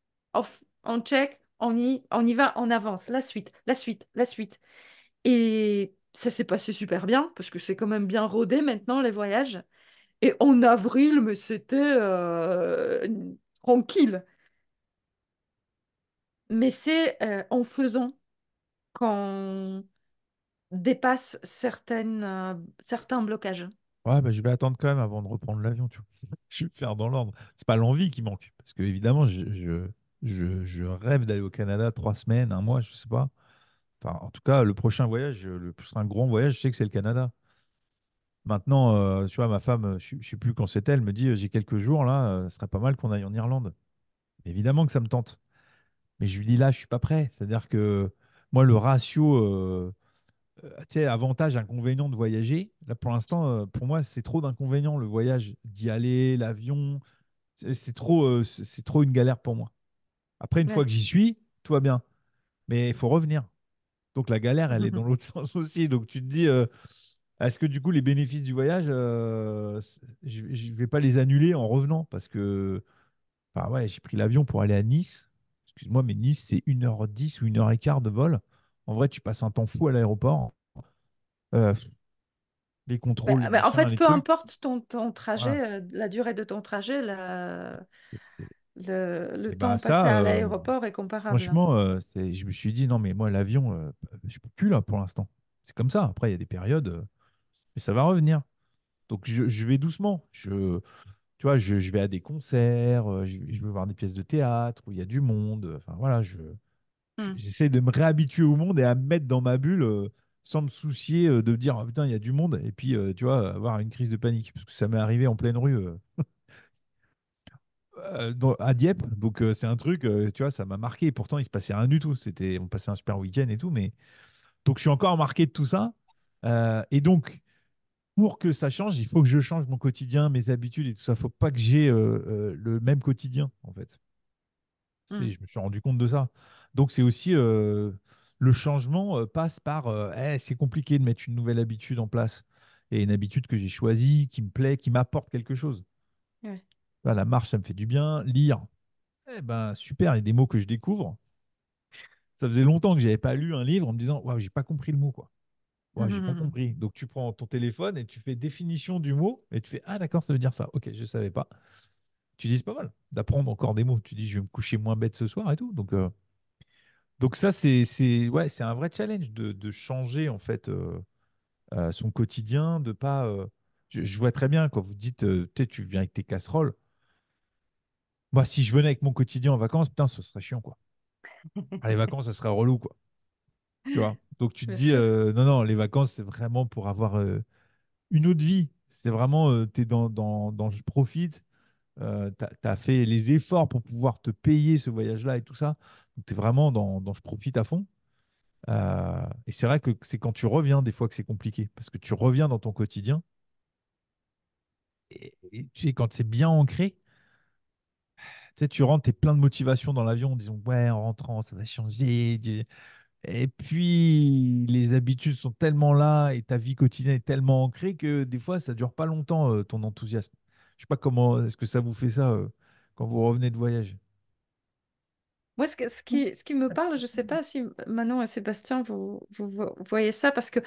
Speaker 2: On check, on y va, on avance. La suite, la suite, la suite. Et ça s'est passé super bien, parce que c'est quand même bien rodé maintenant, les voyages. Et en avril, mais c'était tranquille. Mais c'est en faisant qu'on dépasse certains blocages.
Speaker 1: Ouais, bah, je vais attendre quand même avant de reprendre l'avion, tu vois. Je vais faire dans l'ordre. C'est pas l'envie qui manque, parce que évidemment, je rêve d'aller au Canada 3 semaines, un mois, je sais pas. Enfin, en tout cas, le prochain voyage, le plus un grand voyage, je sais que c'est le Canada. Maintenant, tu vois, ma femme, je sais plus quand c'était, elle me dit, j'ai quelques jours là, ce serait pas mal qu'on aille en Irlande. Évidemment que ça me tente. Mais je lui dis là, je suis pas prêt. C'est-à-dire que moi, le ratio, tu sais, avantage, inconvénient de voyager, là pour l'instant, pour moi, c'est trop d'inconvénients. Le voyage, d'y aller, l'avion, c'est trop une galère pour moi. Après, une fois
Speaker 2: Ouais.
Speaker 1: que j'y suis, tout va bien. Mais il faut revenir. Donc la galère, elle est dans l'autre sens aussi. Donc tu te dis, est-ce que du coup, les bénéfices du voyage, je ne vais pas les annuler en revenant? Parce que, enfin, ouais, j'ai pris l'avion pour aller à Nice. Excuse-moi, mais Nice, c'est 1h10 ou 1h15 de vol. En vrai, tu passes un temps fou à l'aéroport. Euh, les contrôles, les
Speaker 2: En
Speaker 1: machins,
Speaker 2: fait,
Speaker 1: les
Speaker 2: peu
Speaker 1: trucs.
Speaker 2: importe ton
Speaker 1: Voilà.
Speaker 2: trajet, la durée de ton trajet, le
Speaker 1: Et ben
Speaker 2: temps passé
Speaker 1: ça,
Speaker 2: à l'aéroport est comparable.
Speaker 1: franchement, je me suis dit, non, mais moi, l'avion, je peux plus là pour l'instant. C'est comme ça. Après, il y a des périodes, mais ça va revenir. Donc, je vais doucement. Tu vois, je vais à des concerts, je vais voir des pièces de théâtre où il y a du monde. Enfin, voilà,
Speaker 2: Hmm.
Speaker 1: j'essaie de me réhabituer au monde et à me mettre dans ma bulle sans me soucier de me dire, oh, putain, il y a du monde. Et puis, tu vois, avoir une crise de panique. Parce que ça m'est arrivé en pleine rue à Dieppe. Donc, c'est un truc, tu vois, ça m'a marqué. Et pourtant, il se passait rien du tout. On passait un super week-end et tout. Mais donc, je suis encore marqué de tout ça. Et donc, pour que ça change, il faut que je change mon quotidien, mes habitudes et tout ça. Faut pas que j'ai le même quotidien, en fait.
Speaker 2: Hmm.
Speaker 1: Je me suis rendu compte de ça. Donc, c'est aussi le changement passe par c'est compliqué de mettre une nouvelle habitude en place. Et une habitude que j'ai choisie, qui me plaît, qui m'apporte quelque chose.
Speaker 2: Ouais.
Speaker 1: Là, la marche, ça me fait du bien. Lire, eh ben, super, il y a des mots que je découvre. Ça faisait longtemps que j'avais pas lu un livre en me disant, waouh, j'ai pas compris le mot, quoi. Ouais, j'ai pas compris. Donc, tu prends ton téléphone et tu fais définition du mot et tu fais, ah, d'accord, ça veut dire ça. Ok, je savais pas. Tu dis, c'est pas mal d'apprendre encore des mots. Tu dis, je vais me coucher moins bête ce soir et tout. Donc ça, ouais, c'est un vrai challenge de changer en fait son quotidien, de pas. Je vois très bien quand vous dites, tu sais, tu viens avec tes casseroles. Moi, si je venais avec mon quotidien en vacances, putain, ce serait chiant, quoi. Ah, les vacances, ça serait relou, quoi. Tu vois? Donc, tu te
Speaker 2: Bien
Speaker 1: dis,
Speaker 2: sûr.
Speaker 1: non, non, les vacances, c'est vraiment pour avoir une autre vie. C'est vraiment, tu es dans je profite. Tu as fait les efforts pour pouvoir te payer ce voyage-là et tout ça. Donc, tu es vraiment dans je profite à fond. Et c'est vrai que c'est quand tu reviens, des fois, que c'est compliqué. Parce que tu reviens dans ton quotidien. Et tu sais, quand c'est bien ancré, tu sais, tu rentres, tu es plein de motivation dans l'avion en disant, ouais, en rentrant, ça va changer. Et puis, les habitudes sont tellement là et ta vie quotidienne est tellement ancrée que des fois, ça dure pas longtemps, ton enthousiasme. Je sais pas comment, est-ce que ça vous fait ça quand vous revenez de voyage?
Speaker 2: Moi, ce qui me parle, je ne sais pas si Manon et Sébastien, vous voyez ça, parce que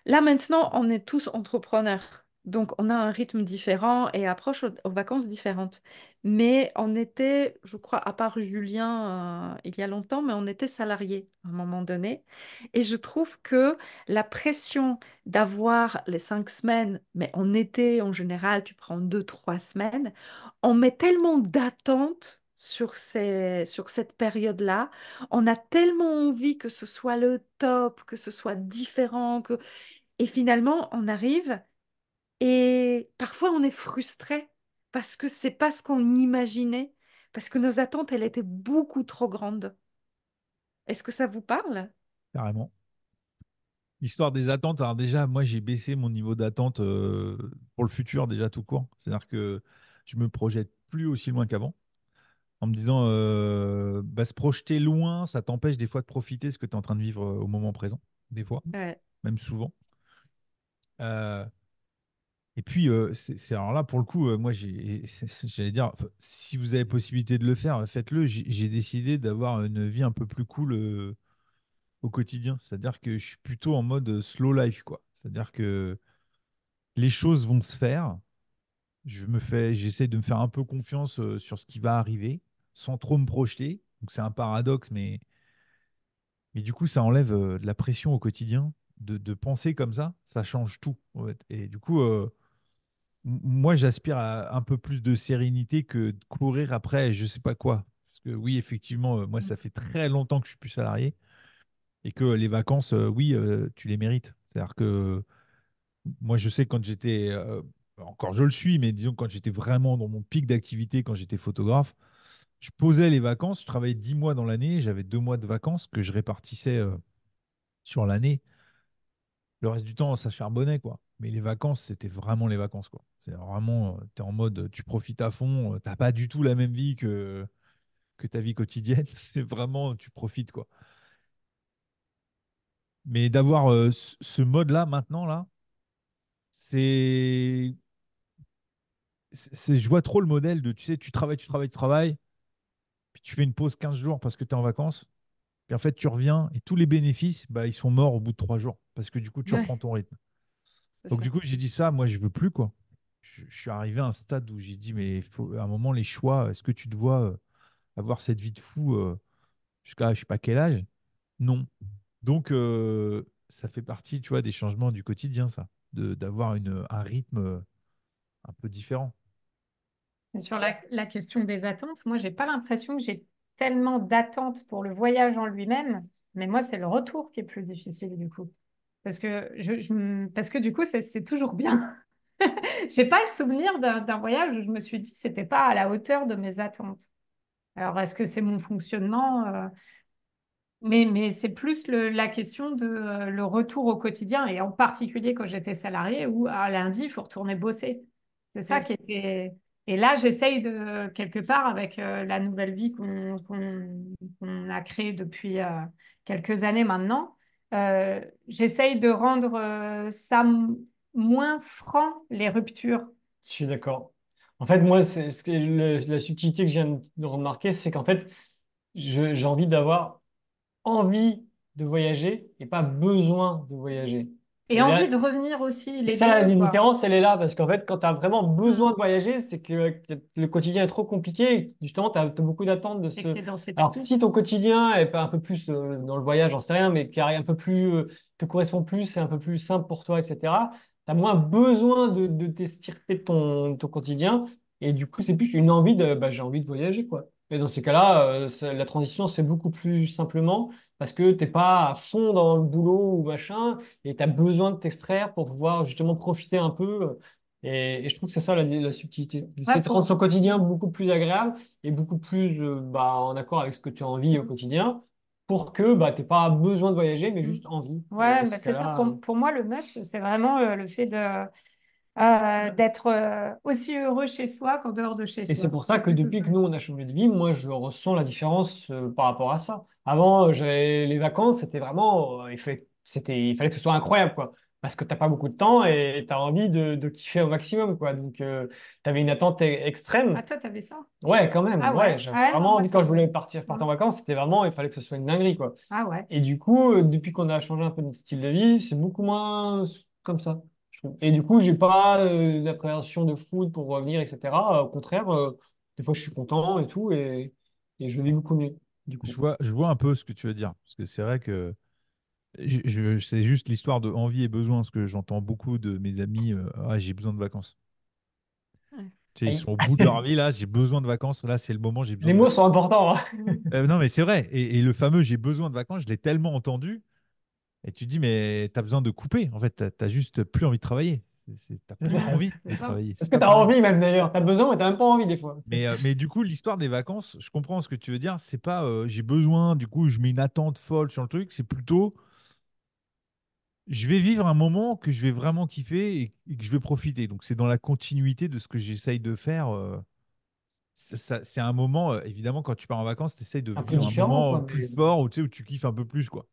Speaker 2: là, maintenant, on est tous entrepreneurs. Donc, on a un rythme différent et approche aux vacances différentes. Mais on était, je crois, à part Julien, il y a longtemps, mais on était salariés à un moment donné. Et je trouve que la pression d'avoir les 5 semaines, mais en été, en général, tu prends 2, 3 semaines, on met tellement d'attentes sur cette période-là. On a tellement envie que ce soit le top, que ce soit différent, et finalement, on arrive et parfois on est frustré parce que c'est pas ce qu'on imaginait, parce que nos attentes, elles étaient beaucoup trop grandes. Est-ce que ça vous parle?
Speaker 1: Carrément. L'histoire des attentes, alors déjà, moi, j'ai baissé mon niveau d'attente pour le futur, déjà tout court. C'est-à-dire que je me projette plus aussi loin qu'avant, en me disant, bah, se projeter loin, ça t'empêche des fois de profiter de ce que tu es en train de vivre au moment présent, des fois,
Speaker 2: Ouais,
Speaker 1: même souvent. Euh, et puis, alors là, pour le coup, moi, j'allais dire, enfin, si vous avez possibilité de le faire, faites-le. J'ai décidé d'avoir une vie un peu plus cool au quotidien. C'est-à-dire que je suis plutôt en mode slow life, quoi. C'est-à-dire que les choses vont se faire. J'essaie de me faire un peu confiance sur ce qui va arriver, sans trop me projeter. Donc c'est un paradoxe, mais du coup, ça enlève de la pression au quotidien. De penser comme ça change tout, en fait. Et du coup, moi, j'aspire à un peu plus de sérénité que de courir après je sais pas quoi. Parce que oui, effectivement, moi, ça fait très longtemps que je suis plus salarié et que les vacances, oui, tu les mérites. C'est-à-dire que moi, je sais quand j'étais, encore je le suis, mais disons quand j'étais vraiment dans mon pic d'activité, quand j'étais photographe, je posais les vacances, je travaillais 10 mois dans l'année, j'avais 2 mois de vacances que je répartissais sur l'année. Le reste du temps, ça charbonnait, quoi. Mais les vacances, c'était vraiment les vacances, quoi. C'est vraiment, tu es en mode, tu profites à fond, t'as pas du tout la même vie que ta vie quotidienne. C'est vraiment, tu profites, quoi. Mais d'avoir ce mode-là, maintenant, là, c'est je vois trop le modèle de, tu sais, tu travailles, tu travailles, tu travailles, puis tu fais une pause 15 jours parce que tu es en vacances, puis en fait, tu reviens et tous les bénéfices, bah, ils sont morts au bout de 3 jours parce que du coup, tu reprends
Speaker 2: ouais,
Speaker 1: ton rythme.
Speaker 2: c'est
Speaker 1: Donc,
Speaker 2: ça.
Speaker 1: du coup, j'ai dit ça, moi, je veux plus, quoi. Je suis arrivé à un stade où j'ai dit, mais il faut, à un moment, les choix, est-ce que tu te vois avoir cette vie de fou jusqu'à je sais pas quel âge? Non. Donc, ça fait partie, tu vois, des changements du quotidien, ça, d'avoir un rythme un peu différent.
Speaker 3: Et sur la question des attentes, moi, j'ai pas l'impression que j'ai tellement d'attentes pour le voyage en lui-même, mais moi, c'est le retour qui est plus difficile du coup. Parce que, parce que du coup, c'est toujours bien. J'ai pas le souvenir d'un voyage où je me suis dit c'était pas à la hauteur de mes attentes. Alors, est-ce que c'est mon fonctionnement? Mais c'est plus la question de le retour au quotidien, et en particulier quand j'étais salariée, où à lundi, il faut retourner bosser. C'est ça qui
Speaker 2: Ouais.
Speaker 3: était... Et là, j'essaye de, quelque part, avec la nouvelle vie qu'on a créée depuis quelques années maintenant, j'essaye de rendre moins franc, les ruptures.
Speaker 4: Je suis d'accord. En fait, moi, la subtilité que je viens de remarquer, c'est qu'en fait, j'ai envie d'avoir envie de voyager et pas besoin de voyager.
Speaker 3: Et
Speaker 4: Et là,
Speaker 3: envie de revenir aussi,
Speaker 4: et
Speaker 3: les
Speaker 4: ça, la
Speaker 3: deux, quoi.
Speaker 4: différence, elle est là, parce qu'en fait, quand tu as vraiment besoin
Speaker 3: Mm.
Speaker 4: de voyager, c'est que le quotidien est trop compliqué, et justement, tu as beaucoup d'attentes de
Speaker 3: Et que
Speaker 4: ce...
Speaker 3: t'es dans ces
Speaker 4: Alors,
Speaker 3: trous.
Speaker 4: si ton quotidien est pas un peu plus dans le voyage, j'en sais rien, mais qui est un peu plus, te correspond plus, c'est un peu plus simple pour toi, etc., tu as moins besoin de t'extirper de ton quotidien, Et du coup, c'est plus une envie de, bah, j'ai envie de voyager, quoi. Et dans ces cas-là, la transition se fait beaucoup plus simplement parce que t'es pas à fond dans le boulot ou machin et tu as besoin de t'extraire pour pouvoir justement profiter un peu. Et je trouve que c'est ça la subtilité.
Speaker 3: Ouais,
Speaker 4: D'essayer de rendre son quotidien beaucoup plus agréable et beaucoup plus bah, en accord avec ce que tu as envie au quotidien pour que bah, tu n'aies pas besoin de voyager, mais
Speaker 3: Mm.
Speaker 4: juste envie. Et
Speaker 3: Ouais,
Speaker 4: dans
Speaker 3: bah
Speaker 4: ces
Speaker 3: c'est ça.
Speaker 4: cas-là,
Speaker 3: Pour moi, le must, c'est vraiment le fait d'être aussi heureux chez soi qu'en dehors de chez
Speaker 4: et c'est
Speaker 3: soi.
Speaker 4: pour ça que depuis que nous, on a changé de vie, moi, je ressens la différence par rapport à ça. Avant, j'avais les vacances, c'était vraiment, il fallait que ce soit incroyable, quoi. Parce que t'as pas beaucoup de temps et tu as envie de kiffer au maximum, quoi. Donc, tu avais une attente
Speaker 3: Ah,
Speaker 4: extrême.
Speaker 3: toi, t'avais ça?
Speaker 4: Ouais, quand même.
Speaker 3: Ah
Speaker 4: Ouais,
Speaker 3: ouais?
Speaker 4: j'avais
Speaker 3: Ah ouais, non,
Speaker 4: vraiment
Speaker 3: moi,
Speaker 4: envie,
Speaker 3: ça
Speaker 4: quand je voulais
Speaker 3: me...
Speaker 4: partir
Speaker 3: Mm.
Speaker 4: en vacances, c'était vraiment, il fallait que ce soit une dinguerie, quoi.
Speaker 3: Ah ouais.
Speaker 4: Et du coup, depuis qu'on a changé un peu notre style de vie, c'est beaucoup moins comme ça, je trouve. Et du coup, j'ai pas d'appréhension de foot pour revenir, etc. Au contraire, des fois, je suis content et tout, et je vis beaucoup mieux, du coup.
Speaker 1: Je vois un peu ce que tu veux dire, parce que c'est vrai que c'est juste l'histoire de envie et besoin, parce que j'entends beaucoup de mes amis, ah, j'ai besoin de vacances.
Speaker 2: Ouais.
Speaker 1: Tu sais, ils
Speaker 4: Aïe.
Speaker 1: sont au bout de leur vie, là, j'ai besoin de vacances, là, c'est le moment, j'ai besoin
Speaker 4: Les
Speaker 1: de
Speaker 4: mots
Speaker 1: vacances.
Speaker 4: sont importants, hein.
Speaker 3: Mm.
Speaker 1: Non, mais c'est vrai, et le fameux j'ai besoin de vacances, je l'ai tellement entendu, et tu te dis, mais t'as besoin de couper, en fait, t'as juste plus envie de travailler. T'as
Speaker 4: C'est
Speaker 1: plus
Speaker 4: ça.
Speaker 1: envie
Speaker 3: C'est
Speaker 1: de
Speaker 3: ça.
Speaker 1: travailler,
Speaker 4: Parce
Speaker 1: c'est
Speaker 4: que
Speaker 1: pas
Speaker 4: tu as
Speaker 1: pareil.
Speaker 4: envie même d'ailleurs. Tu as besoin, mais tu n'as même pas envie des fois.
Speaker 1: Mais du coup, l'histoire des vacances, je comprends ce que tu veux dire. C'est pas j'ai besoin, du coup, je mets une attente folle sur le truc. C'est plutôt je vais vivre un moment que je vais vraiment kiffer et que je vais profiter. Donc, c'est dans la continuité de ce que j'essaye de faire. C'est un moment, évidemment, quand tu pars en vacances, tu essayes de
Speaker 4: Un peu
Speaker 1: vivre un
Speaker 4: différent,
Speaker 1: moment
Speaker 4: quoi.
Speaker 1: plus fort où, tu sais, où tu kiffes un peu plus, quoi.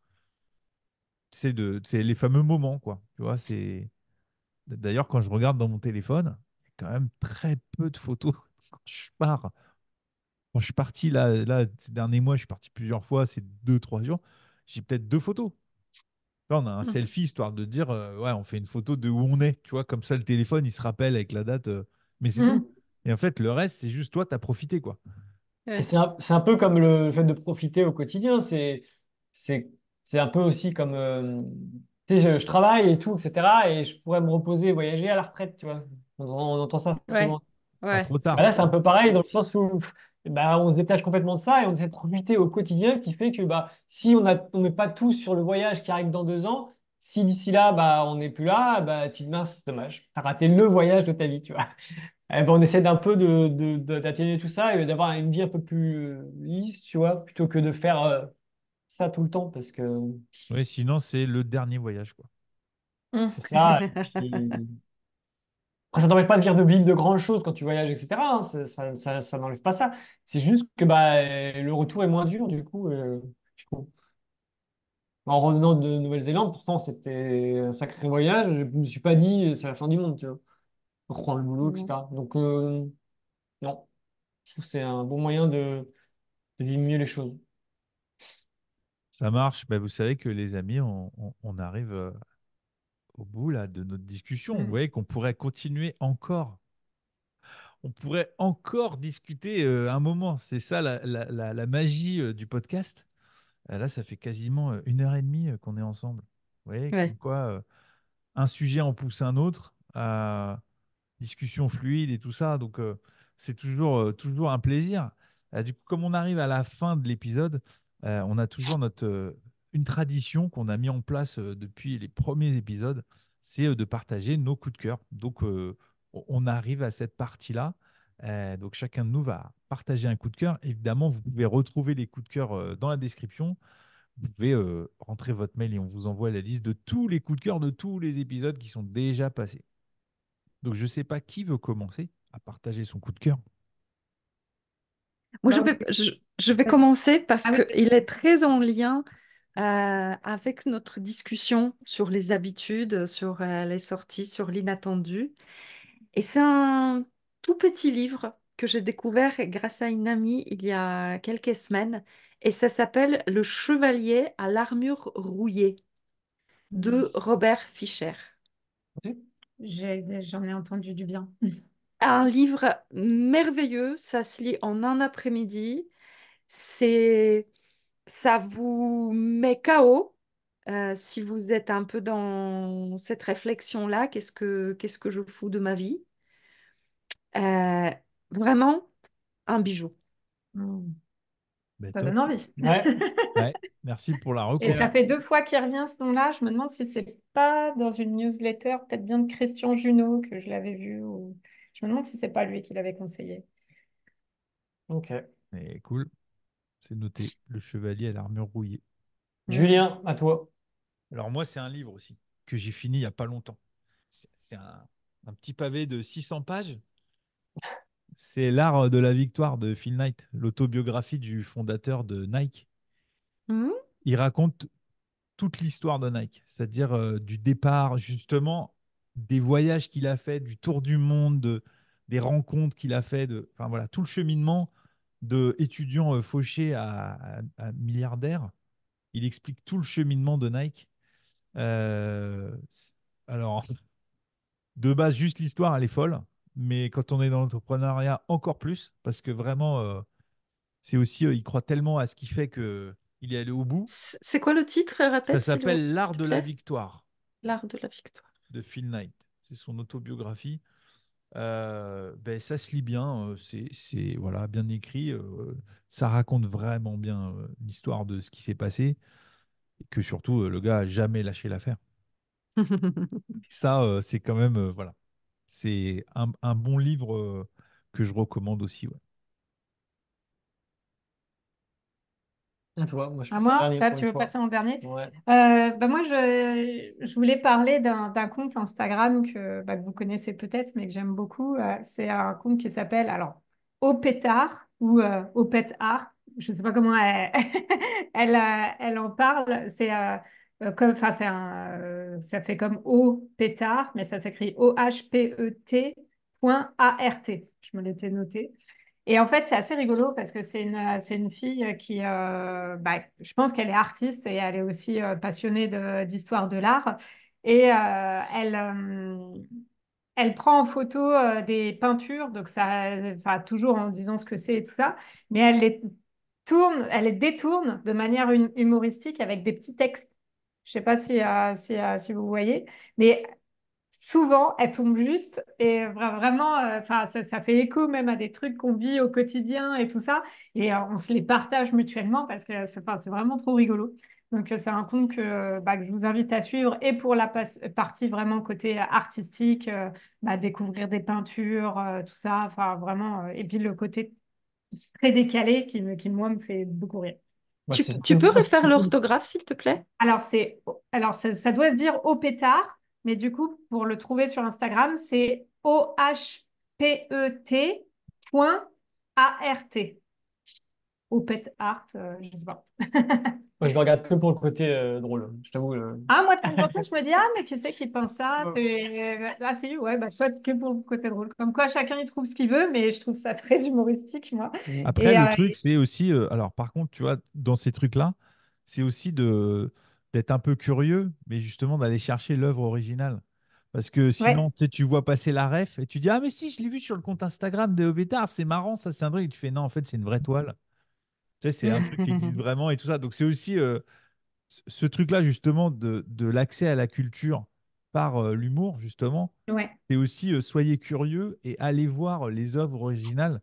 Speaker 1: C'est les fameux moments, quoi. Tu vois, c'est. D'ailleurs, quand je regarde dans mon téléphone, il y a quand même très peu de photos quand je pars. Quand je suis parti là, ces derniers mois, je suis parti plusieurs fois, ces 2, 3 jours, j'ai peut-être 2 photos. Là, on a un
Speaker 2: Mhm.
Speaker 1: selfie histoire de dire, ouais, on fait une photo de où on est, tu vois, comme ça le téléphone il se rappelle avec la date, mais c'est tout.
Speaker 3: Mm.
Speaker 1: Et en fait, le reste, c'est juste toi, t'as profité, quoi.
Speaker 4: Et
Speaker 2: Ouais.
Speaker 4: c'est un peu comme le fait de profiter au quotidien. C'est, c'est un peu aussi comme, tu sais, je travaille et tout, etc. Et je pourrais me reposer, voyager à la retraite, tu vois. On entend ça
Speaker 2: Ouais.
Speaker 4: souvent.
Speaker 1: Pas
Speaker 2: Ouais,
Speaker 1: trop
Speaker 2: c'est
Speaker 1: tard,
Speaker 4: Bah là,
Speaker 1: quoi.
Speaker 4: c'est un peu pareil dans le sens où bah, on se détache complètement de ça et on essaie de profiter au quotidien qui fait que bah, si on met pas tout sur le voyage qui arrive dans 2 ans, si d'ici là, bah, on n'est plus là, bah, tu te dis, mince, c'est dommage. Tu as raté le voyage de ta vie, tu vois. Eh ben, on essaie d'un peu d'atténuer tout ça et d'avoir une vie un peu plus lisse, tu vois, plutôt que de faire ça tout le temps parce que
Speaker 1: Oui, sinon, c'est le dernier voyage, quoi.
Speaker 2: Mm.
Speaker 4: c'est ça. Et puis, après, ça n'empêche pas de vivre de grandes choses quand tu voyages, etc. Hein. Ça n'enlève pas ça. C'est juste que bah, le retour est moins dur, du coup. Je trouve. En revenant de Nouvelle-Zélande, pourtant, c'était un sacré voyage. Je ne me suis pas dit c'est la fin du monde, tu vois. Reprendre le boulot,
Speaker 2: Mm.
Speaker 4: etc. Donc, non, je trouve que c'est un bon moyen de vivre mieux les choses.
Speaker 1: Ça marche. Bah, vous savez que les amis, on arrive au bout là, de notre discussion. Vous
Speaker 2: Mm.
Speaker 1: voyez qu'on pourrait continuer encore. On pourrait encore discuter un moment. C'est ça la magie du podcast. Là, ça fait quasiment 1 heure et demie qu'on est ensemble. Vous voyez, comme
Speaker 2: Ouais.
Speaker 1: quoi un sujet en pousse un autre, discussion fluide et tout ça. Donc, c'est toujours un plaisir. Du coup, comme on arrive à la fin de l'épisode, on a toujours une tradition qu'on a mis en place depuis les premiers épisodes, c'est de partager nos coups de cœur. Donc, on arrive à cette partie-là. Donc, chacun de nous va partager un coup de cœur. Évidemment, vous pouvez retrouver les coups de cœur dans la description. Vous pouvez rentrer votre mail et on vous envoie la liste de tous les coups de cœur de tous les épisodes qui sont déjà passés. Donc, je ne sais pas qui veut commencer à partager son coup de cœur.
Speaker 2: Moi,
Speaker 3: Bah, ok.
Speaker 2: je vais commencer parce
Speaker 3: Ah oui.
Speaker 2: qu'il est très en lien avec notre discussion sur les habitudes, sur les sorties, sur l'inattendu. Et c'est un tout petit livre que j'ai découvert grâce à une amie il y a quelques semaines. Et ça s'appelle Le Chevalier à l'armure rouillée de Robert Fischer.
Speaker 3: J'en ai entendu du bien.
Speaker 2: Un livre merveilleux, ça se lit en un après-midi. C'est, ça vous met KO si vous êtes un peu dans cette réflexion-là. Qu'est-ce que je fous de ma vie? Vraiment un bijou.
Speaker 3: Hmm.
Speaker 1: Ben,
Speaker 3: Ça
Speaker 1: top.
Speaker 3: donne envie.
Speaker 4: Ouais.
Speaker 1: Ouais, merci pour la
Speaker 3: Et
Speaker 1: reco.
Speaker 3: ça fait 2 fois qu'il revient ce nom-là. Je me demande si c'est pas dans une newsletter, peut-être bien de Christian Junot que je l'avais vu. Je me demande si c'est pas lui qui l'avait conseillé.
Speaker 4: Ok.
Speaker 1: Et cool, c'est noté. Le chevalier à l'armure rouillée.
Speaker 3: Hmm.
Speaker 4: Julien, à toi.
Speaker 1: Alors moi, c'est un livre aussi que j'ai fini il n'y a pas longtemps. C'est un petit pavé de 600 pages. C'est L'art de la victoire de Phil Knight, l'autobiographie du fondateur de Nike.
Speaker 2: Mhm.
Speaker 1: Il raconte toute l'histoire de Nike, c'est-à-dire du départ, justement, des voyages qu'il a fait, du tour du monde, des rencontres qu'il a fait, enfin voilà, tout le cheminement de étudiant fauché à milliardaire. Il explique tout le cheminement de Nike. Alors, de base, juste l'histoire, elle est folle, mais quand on est dans l'entrepreneuriat, encore plus, parce que vraiment, c'est aussi, il croit tellement à ce qu'il fait que il est allé au bout.
Speaker 2: C'est quoi le titre?
Speaker 1: Ça
Speaker 2: Répète,
Speaker 1: s'appelle
Speaker 2: s'il
Speaker 1: L'art
Speaker 2: te
Speaker 1: de la
Speaker 2: plaît.
Speaker 1: victoire
Speaker 2: L'art de la victoire.
Speaker 1: de Phil Knight. C'est son autobiographie. Ben, ça se lit bien, voilà, bien écrit. Ça raconte vraiment bien l'histoire de ce qui s'est passé et que surtout le gars a jamais lâché l'affaire. Et ça, c'est quand même, voilà, c'est un bon livre que je recommande aussi. Ouais.
Speaker 4: À toi. Moi, je
Speaker 3: À
Speaker 4: passe en
Speaker 3: moi,
Speaker 4: dernier
Speaker 3: là,
Speaker 4: pour
Speaker 3: tu
Speaker 4: une
Speaker 3: veux
Speaker 4: fois.
Speaker 3: passer en dernier?
Speaker 4: Ouais.
Speaker 3: Moi, je voulais parler d'un compte Instagram que vous connaissez peut-être, mais que j'aime beaucoup. C'est un compte qui s'appelle, alors, Au Pétard ou Au Pet Art. Je ne sais pas comment elle en parle. Enfin, ça fait comme Au Pétard, mais ça s'écrit OHPET.ART. Je me l'étais noté. Et en fait, c'est assez rigolo parce que c'est une fille qui, je pense qu'elle est artiste et elle est aussi passionnée d'histoire de l'art. Et elle prend en photo des peintures, donc ça, enfin, toujours en disant ce que c'est et tout ça, mais elle les détourne de manière humoristique avec des petits textes. Je sais pas si vous voyez, mais souvent, elle tombe juste et vraiment, enfin, ça fait écho même à des trucs qu'on vit au quotidien et tout ça. Et on se les partage mutuellement parce que c'est vraiment trop rigolo. Donc, c'est un compte que je vous invite à suivre et pour la partie vraiment côté artistique, découvrir des peintures, tout ça. Enfin, vraiment. Et puis le côté très décalé moi, me fait beaucoup rire.
Speaker 4: Bah,
Speaker 2: Tu peux
Speaker 4: moi,
Speaker 2: refaire l'orthographe, s'il te plaît?
Speaker 3: Alors, ça doit se dire au pétard, mais du coup, pour le trouver sur Instagram, c'est OHPET.ART. Au pet art, je sais pas.
Speaker 4: je le regarde que pour le côté drôle. Je t'avoue.
Speaker 3: Ah, moi, de temps en temps, je me dis, ah, mais qui c'est qui pense ça? Ah, si, ouais, soit que pour le côté drôle. Comme quoi, chacun y trouve ce qu'il veut, mais je trouve ça très humoristique, moi.
Speaker 4: Mm.
Speaker 1: Après,
Speaker 3: Et
Speaker 1: le truc, c'est aussi, alors par contre, tu vois, dans ces trucs-là, c'est aussi d'être un peu curieux, mais justement d'aller chercher l'œuvre originale. Parce que sinon,
Speaker 3: ouais.
Speaker 1: tu vois passer la ref et tu dis, ah, mais si, je l'ai vu sur le compte Instagram de Obétard, c'est marrant, ça, c'est un truc. Et tu fais, non, en fait, c'est une vraie toile. Tu sais, c'est un truc qui existe vraiment et tout ça. Donc, c'est aussi ce truc-là, justement, de l'accès à la culture par l'humour, justement.
Speaker 3: Ouais.
Speaker 1: C'est aussi, soyez curieux et allez voir les œuvres originales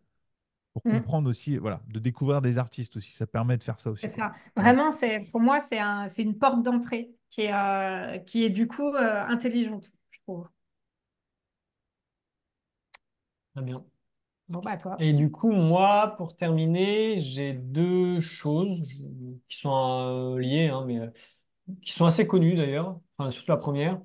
Speaker 1: pour
Speaker 3: Mm.
Speaker 1: comprendre aussi, voilà, de découvrir des artistes aussi. Ça permet de faire ça aussi,
Speaker 3: C'est
Speaker 1: quoi.
Speaker 3: ça.
Speaker 1: Ouais.
Speaker 3: Vraiment, pour moi, c'est une porte d'entrée qui est du coup intelligente, je trouve.
Speaker 4: Très bien.
Speaker 3: Bon, bah, toi.
Speaker 4: Et du coup, moi, pour terminer, j'ai deux choses qui sont liées, hein, mais qui sont assez connues d'ailleurs. Enfin, surtout la première.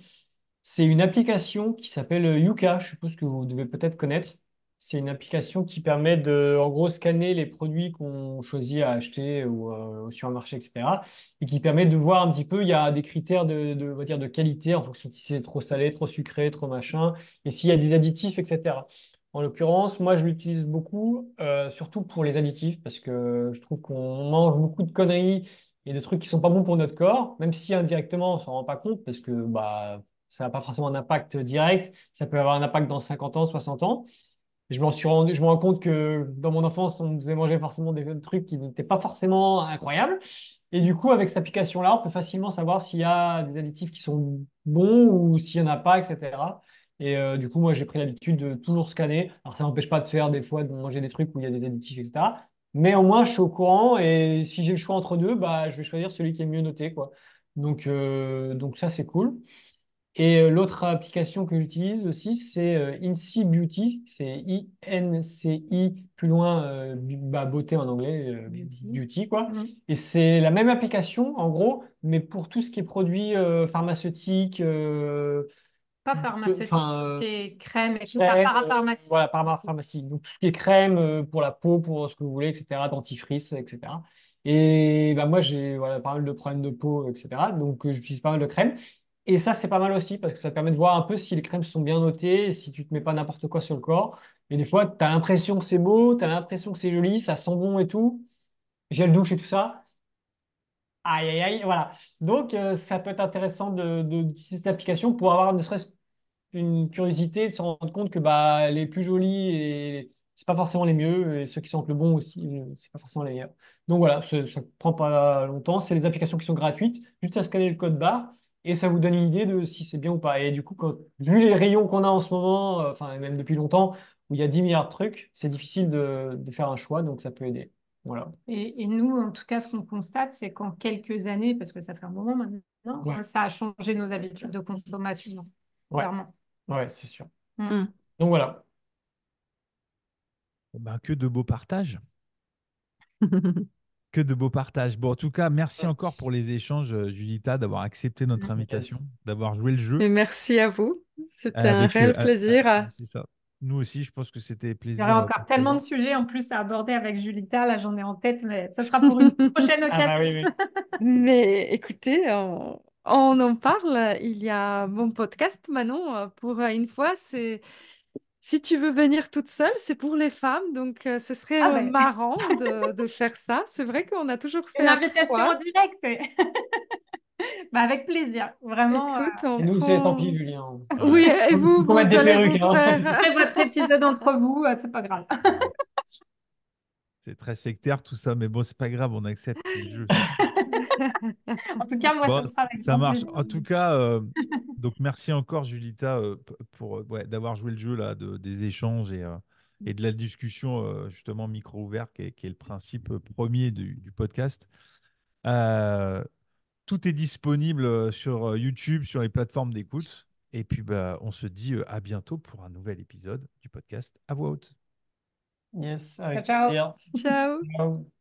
Speaker 4: C'est une application qui s'appelle Yuka. Je suppose que vous devez peut-être connaître. C'est une application qui permet de, en gros, scanner les produits qu'on choisit à acheter ou, au supermarché, etc. Et qui permet de voir un petit peu, il y a des critères on va dire, de qualité en fonction de si c'est trop salé, trop sucré, trop machin, et s'il y a des additifs, etc. En l'occurrence, moi, je l'utilise beaucoup, surtout pour les additifs, parce que je trouve qu'on mange beaucoup de conneries et de trucs qui sont pas bons pour notre corps, même si indirectement, on s'en rend pas compte, parce que ça n'a pas forcément un impact direct, ça peut avoir un impact dans 50 ans, 60 ans. Et je me rends compte que dans mon enfance, on me faisait manger forcément des trucs qui n'étaient pas forcément incroyables. Et du coup, avec cette application-là, on peut facilement savoir s'il y a des additifs qui sont bons ou s'il n'y en a pas, etc. Et du coup, moi, j'ai pris l'habitude de toujours scanner. Alors, ça n'empêche pas de faire des fois, de manger des trucs où il y a des additifs, etc. Mais au moins, je suis au courant. Et si j'ai le choix entre deux, bah, je vais choisir celui qui est mieux noté, quoi. Donc ça, c'est cool. Et l'autre application que j'utilise aussi, c'est INCI Beauty. C'est INCI, plus loin, beauté en anglais,
Speaker 3: Beauty.
Speaker 4: beauty, quoi.
Speaker 3: Mhm.
Speaker 4: Et c'est la même application, en gros, mais pour tout ce qui est produits pharmaceutiques,
Speaker 3: Pas pharmaceutique,
Speaker 4: enfin,
Speaker 3: c'est crème et tout,
Speaker 4: crème,
Speaker 3: parapharmacie.
Speaker 4: voilà, pharmacie. Donc, tout ce qui est crème pour la peau, pour ce que vous voulez, etc., dentifrice, etc. Et bah, moi, j'ai voilà, pas mal de problèmes de peau, etc. Donc, j'utilise pas mal de crème. Et ça, c'est pas mal aussi parce que ça permet de voir un peu si les crèmes sont bien notées, et si tu te mets pas n'importe quoi sur le corps. Et des fois, tu as l'impression que c'est beau, tu as l'impression que c'est joli, ça sent bon et tout. Gel douche et tout ça. Aïe, aïe, aïe, voilà. Donc, ça peut être intéressant d'utiliser cette application pour avoir ne serait-ce une curiosité de se rendre compte que bah, les plus jolis, et c'est pas forcément les mieux, et ceux qui sentent le bon aussi, c'est pas forcément les meilleurs. Donc voilà, ça ne prend pas longtemps. C'est les applications qui sont gratuites, juste à scanner le code barre, et ça vous donne une idée de si c'est bien ou pas. Et du coup, vu les rayons qu'on a en ce moment, enfin même depuis longtemps, où il y a 10 milliards de trucs, c'est difficile de faire un choix, donc ça peut aider. Voilà.
Speaker 3: Et nous, en tout cas, ce qu'on constate, c'est qu'en quelques années, parce que ça fait un moment maintenant,
Speaker 4: Ouais,
Speaker 3: ça a changé nos habitudes de consommation,
Speaker 4: ouais,
Speaker 3: clairement.
Speaker 4: ouais, c'est sûr.
Speaker 3: Mm.
Speaker 2: Mm.
Speaker 4: Donc voilà.
Speaker 1: Eh ben, que de beaux partages. Que de beaux partages. Bon, en tout cas, merci encore pour les échanges, Julita, d'avoir accepté notre invitation,
Speaker 4: Yes.
Speaker 1: d'avoir joué le jeu.
Speaker 2: Et merci à vous. C'était un
Speaker 1: Avec,
Speaker 2: réel plaisir.
Speaker 1: c'est ça. Nous aussi, je pense que c'était
Speaker 3: Il y aurait
Speaker 1: plaisir
Speaker 3: encore tellement de
Speaker 1: partagé.
Speaker 3: sujets en plus à aborder avec Julita. Là, j'en ai en tête, mais ce sera pour une prochaine
Speaker 4: Ah bah
Speaker 3: occasion.
Speaker 4: oui, oui.
Speaker 2: Mais écoutez, on en parle. Il y a mon podcast, Manon. Pour une fois, c'est si tu veux venir toute seule, c'est pour les femmes. Donc, ce serait
Speaker 3: Ah ben,
Speaker 2: marrant de faire ça. C'est vrai qu'on a toujours fait
Speaker 3: une
Speaker 2: à
Speaker 3: invitation en
Speaker 2: trois.
Speaker 3: direct. Bah, avec plaisir. Vraiment,
Speaker 2: Écoute,
Speaker 4: Et
Speaker 2: on
Speaker 4: nous, c'est tant pis,
Speaker 2: prend.
Speaker 4: Julien.
Speaker 1: Ouais.
Speaker 2: Oui, et vous,
Speaker 4: Il faut mettre
Speaker 2: vous
Speaker 4: des
Speaker 2: allez
Speaker 4: perruques,
Speaker 2: vous
Speaker 4: hein.
Speaker 2: faire.
Speaker 3: faites votre épisode entre vous, c'est pas grave.
Speaker 1: C'est très sectaire tout ça, mais bon, c'est pas grave, on accepte, c'est le jeu.
Speaker 3: En tout cas, moi, ça
Speaker 1: Bon,
Speaker 3: me fera avec
Speaker 1: ça
Speaker 3: grand
Speaker 1: marche.
Speaker 3: plaisir.
Speaker 1: En tout cas, donc merci encore, Julita, pour ouais, d'avoir joué le jeu là, des échanges et de la discussion justement micro ouvert, qui est le principe premier du podcast. Euh, Tout est disponible sur YouTube, sur les plateformes d'écoute. Et puis, bah, on se dit à bientôt pour un nouvel épisode du podcast à voix haute.
Speaker 4: Yes,
Speaker 3: Ciao,
Speaker 4: avec
Speaker 3: ciao.
Speaker 4: plaisir.
Speaker 2: Ciao.
Speaker 4: Ciao.